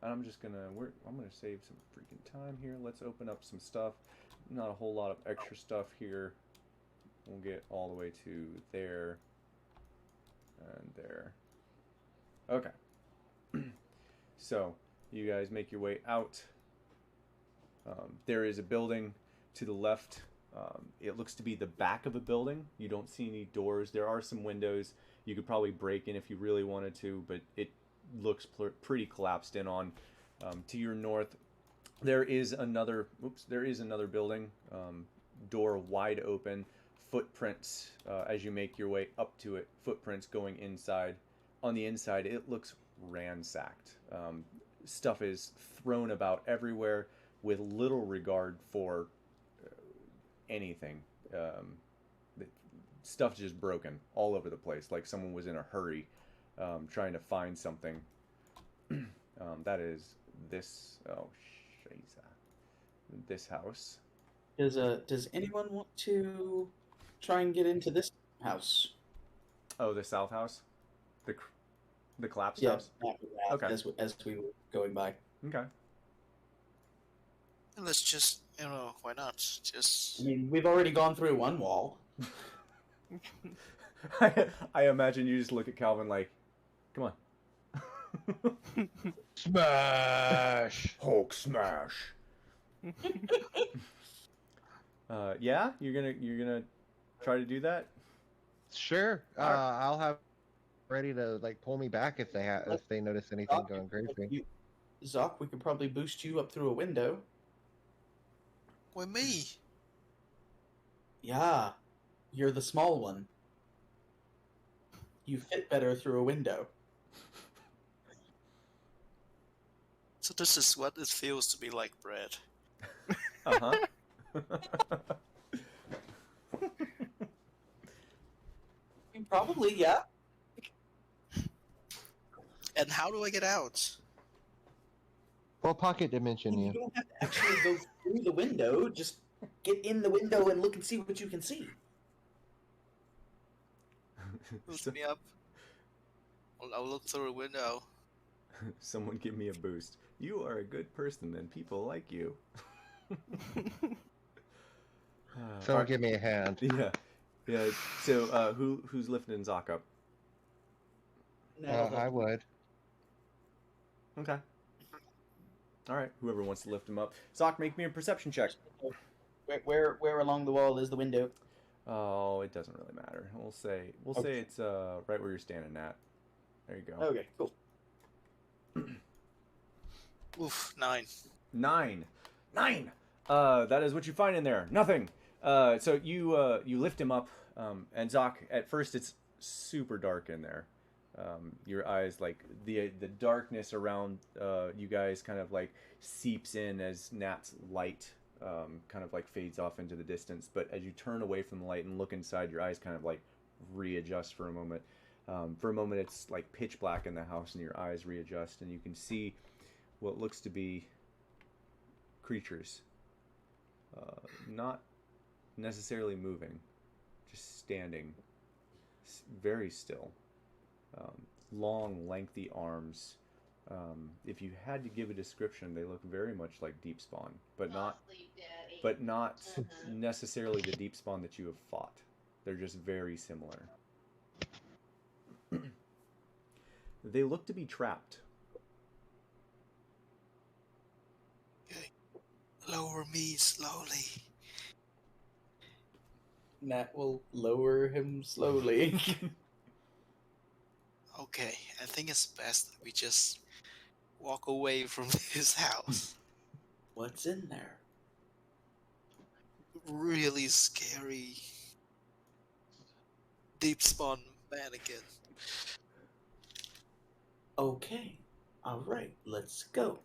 And I'm just gonna I'm gonna save some freaking time here. Let's open up some stuff. Not a whole lot of extra stuff here. We'll get all the way to there and there. Okay. So you guys make your way out. There is a building to the left. It looks to be the back of a building. You don't see any doors. There are some windows. You could probably break in if you really wanted to, but it looks pretty collapsed in on. To your north, there is another building. Door wide open. Footprints as you make your way up to it. Footprints going inside. On the inside, it looks ransacked. Stuff is thrown about everywhere with little regard for anything. Stuff's just broken all over the place, like someone was in a hurry trying to find something. That is this. Oh, this house. Does anyone want to try and get into this house? Oh, the south house, the collapsed Yeah, house. okay. Okay. As we were going by. Okay. Let's just, why not? I Just mean, we've already gone through one wall. I imagine you just look at Calvin like, come on. Smash! Hulk smash. Yeah, you're gonna try to do that. Sure. Alright. I'll have ready to like pull me back if they notice anything going crazy. Zoc, we could probably boost you up through a window. with me. Yeah, you're the small one. You fit better through a window. So this is what it feels to be like bread. Uh-huh. Probably, yeah. And how do I get out? Well, pocket dimension You you. don't have to actually go through the window. Just get in the window and look and see what you can see. Lift me up. I'll look through a window. Someone give me a boost. You are a good person and people like you. Someone give me a hand. Yeah. Yeah. So who's lifting Zoc up? I would. Okay. All right. Whoever wants to lift him up. Zoc, make me a perception check. Where along the wall is the window? Oh, it doesn't really matter. We'll say it's right where you're standing at. There you go. Okay, cool. Oof, 9. 9. That is what you find in there. Nothing. So you lift him up, and Zoc. At first, it's super dark in there. Your eyes, like the darkness around you guys, kind of like seeps in as Nat's light kind of like fades off into the distance. But as you turn away from the light and look inside, your eyes kind of like readjust for a moment. For a moment, it's like pitch black in the house, and your eyes readjust, and you can see what looks to be creatures, not necessarily moving, just standing, very still. Long, lengthy arms. If you had to give a description, they look very much like deep spawn, but not necessarily the deep spawn that you have fought. They're just very similar. They look to be trapped. Okay. Lower me slowly. Nat will lower him slowly. Okay, I think it's best that we just walk away from this house. What's in there? Really scary deep spawn mannequin. Okay. All right. Let's go.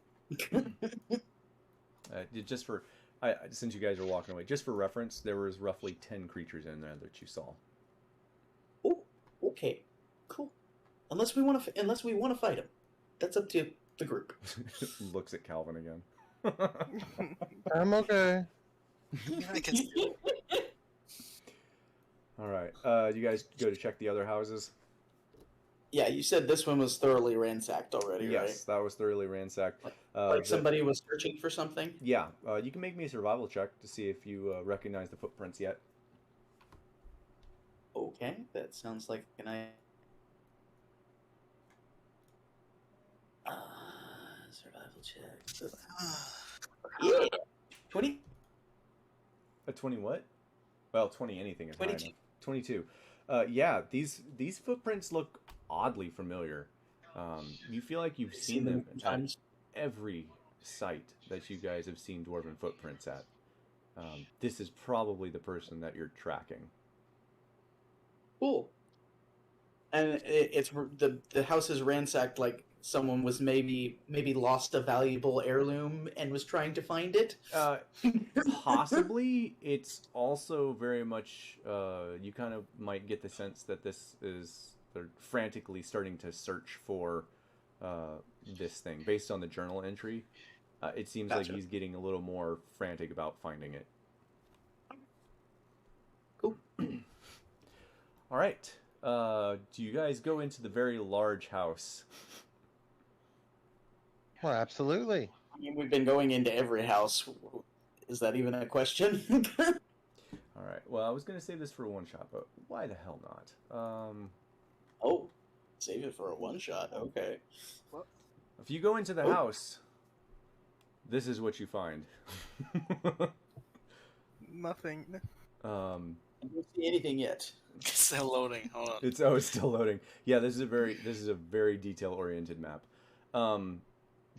Just for, since you guys are walking away, just for reference, there was roughly 10 creatures in there that you saw. Oh, okay. Cool. Unless we want to fight him. That's up to the group. Looks at Calvin again. I'm okay. I can still... All right. You guys go to check the other houses? Yeah, you said this one was thoroughly ransacked already, right? Yes, that was thoroughly ransacked. Like somebody was searching for something? Yeah. You can make me a survival check to see if you recognize the footprints yet. Okay, that sounds like an idea. Survival check. Yeah. 20? A 20 what? Well, 20 anything is high 22. enough. 22. Yeah, these footprints look oddly familiar. You feel like you've seen them at times. every site that you guys have seen dwarven footprints at. This is probably the person that you're tracking. Cool. And it's the house is ransacked like someone was maybe lost a valuable heirloom and was trying to find it. Possibly. It's also very much you kind of might get the sense that they're frantically starting to search for this thing based on the journal entry. It seems like he's getting a little more frantic about finding it. Cool. All right. Do you guys go into the very large house? Well, absolutely. I mean, we've been going into every house. Is that even a question? All right. Well, I was going to save this for a one shot, but why the hell not? Oh, save it for a one shot. Okay. If you go into the house, this is what you find. Nothing. I don't see anything yet. It's still loading. Hold on. It's still loading. Yeah, this is a very detail oriented map.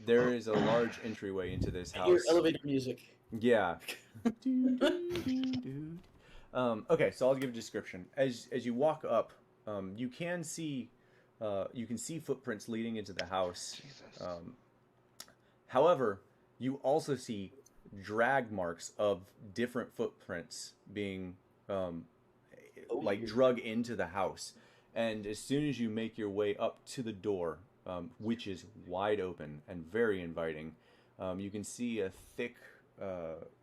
There is a large entryway into this house. Hear elevator music. Yeah. Okay, so I'll give a description. As you walk up, you can see footprints leading into the house. However, you also see drag marks of different footprints being like drug into the house. And as soon as you make your way up to the door, which is wide open and very inviting, you can see a thick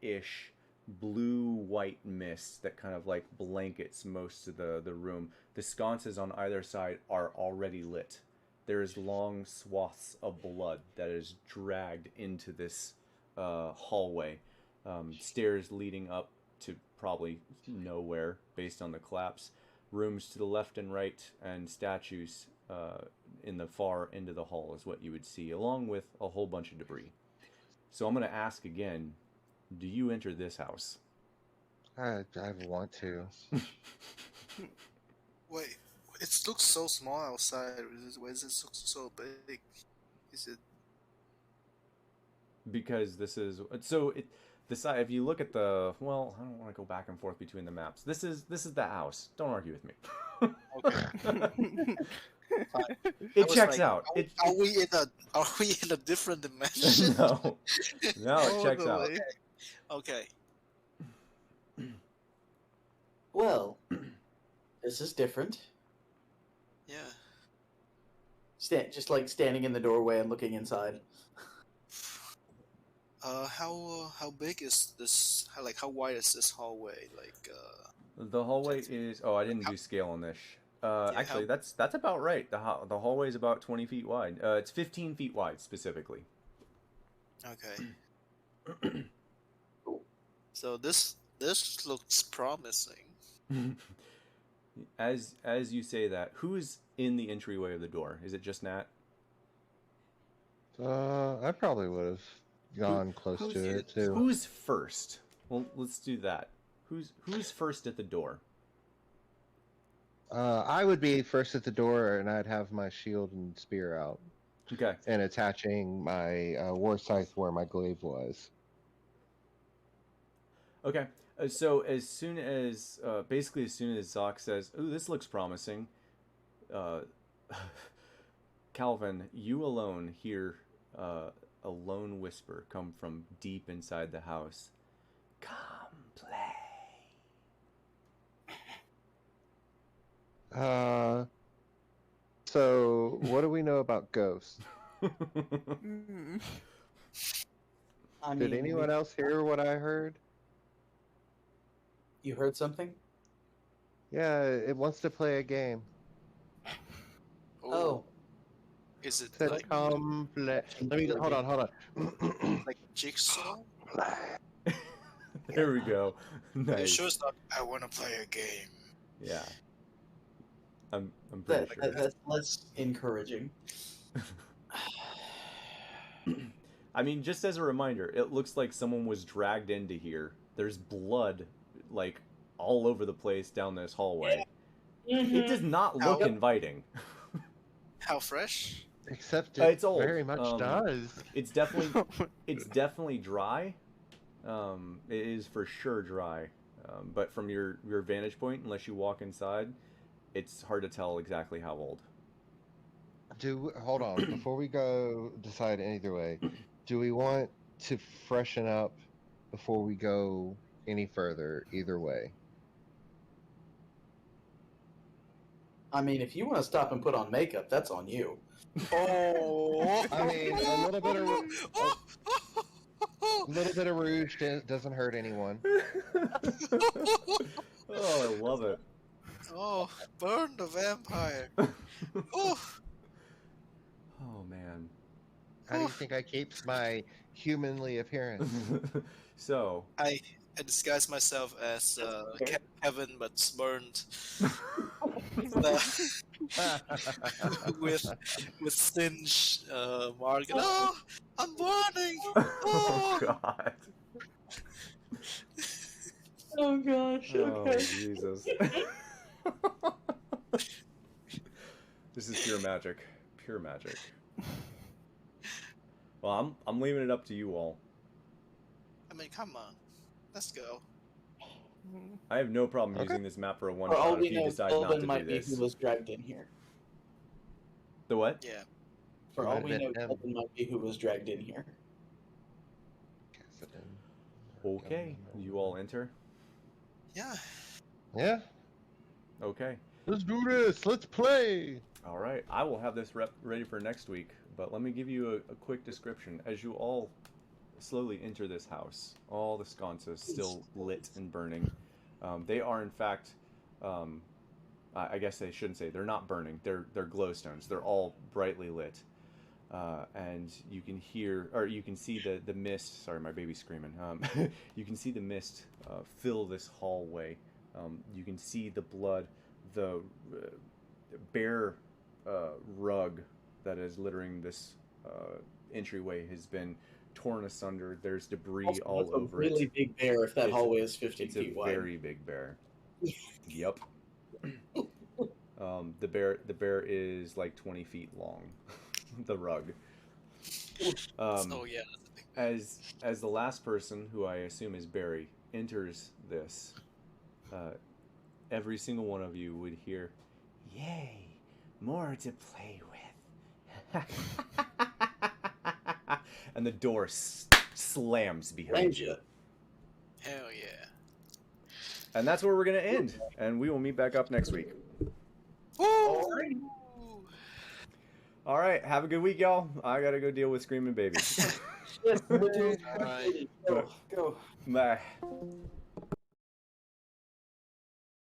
ish blue-white mist that kind of like blankets most of the room. The sconces on either side are already lit. There is long swaths of blood that is dragged into this hallway. Stairs leading up to probably nowhere based on the collapse. Rooms to the left and right, and statues in the far end of the hall is what you would see, along with a whole bunch of debris. So I'm going to ask again, do you enter this house? I want to. Wait, it looks so small outside. Why does it look so big? Is it? Because this is so it. If you look at the I don't want to go back and forth between the maps. This is the house. Don't argue with me. Okay. It was checks like, out. Are we in a different dimension? No, it checks out. Totally. Okay. Well, this is different. Yeah. Just like standing in the doorway and looking inside. How big is this? How wide is this hallway? The hallway is. Oh, I didn't do scale on this. Actually, how- that's about right. The hallway is about 20 feet wide. It's 15 feet wide specifically. Okay. So this looks promising. As you say that, who's in the entryway of the door? Is it just Nat? I probably would have gone close who's to it too. Who's first? Well, let's do that. Who's first at the door? I would be first at the door, and I'd have my shield and spear out, Okay. and attaching my war scythe where my glaive was. Okay. So as soon as Zoc says, "Ooh, this looks promising," Calvin, you alone hear a lone whisper come from deep inside the house. Come play. So what do we know about ghosts? I Did mean, anyone else hear what I heard? You heard something? Yeah, it wants to play a game. Oh. Is it It said, like "Come play." Let me hold on. Jigsaw? There we go. You Nice. sure it's not? I want to play a game. Yeah. I'm pretty sure. That's less encouraging. I mean, just as a reminder, it looks like someone was dragged into here. There's blood, like, all over the place down this hallway. It does not look inviting. How fresh? Except It's old. very much does. It's definitely dry. It is for sure dry. But from your vantage point, unless you walk inside, it's hard to tell exactly how old. Hold on, before we go decide either way, do we want to freshen up before we go any further either way? I mean, if you want to stop and put on makeup, that's on you. Oh! I mean, a little bit of rouge doesn't hurt anyone. Oh, I love it. Oh, burn the vampire! Oh, Oh man. How do you think I keep my humanly appearance? So I disguise myself as Kevin, but burned with singed market. Oh, I'm burning! Oh Oh, god. Oh gosh. Oh Jesus. This is pure magic. Pure magic. Well, I'm leaving it up to you all. I mean, come on, let's go. I have no problem using this map for a one For all shot we if you know, decide not Kelvin to might do be this. who was dragged in here. The what? Yeah. For all we know, Might have been him. Kelvin might be who was dragged in here. Okay, you all enter. Yeah. Yeah, Okay. let's do this. Let's play. All right. I will have this ready for next week, but let me give you a quick description. As you all slowly enter this house, all the sconces still lit and burning. They are, in fact, I guess I shouldn't say they're not burning. They're glowstones. They're all brightly lit. And you can hear, or you can see the mist. Sorry, my baby's screaming. You can see the mist fill this hallway. You can see the blood, the bare rug that is littering this entryway has been torn asunder. There's debris Also, all that's a over really it. big bear if that It's- hallway is 15 It's feet a wide. very big bear. Yep. The bear is like 20 feet long. The rug. So yeah. As the last person, who I assume is Barry, enters this, every single one of you would hear, "Yay, more to play with. And the door slams behind you. Hell yeah. And that's where we're going to end. And we will meet back up next week. Woo! All right. Have a good week, y'all. I got to go deal with screaming babies. Yes, Alright. go. Bye.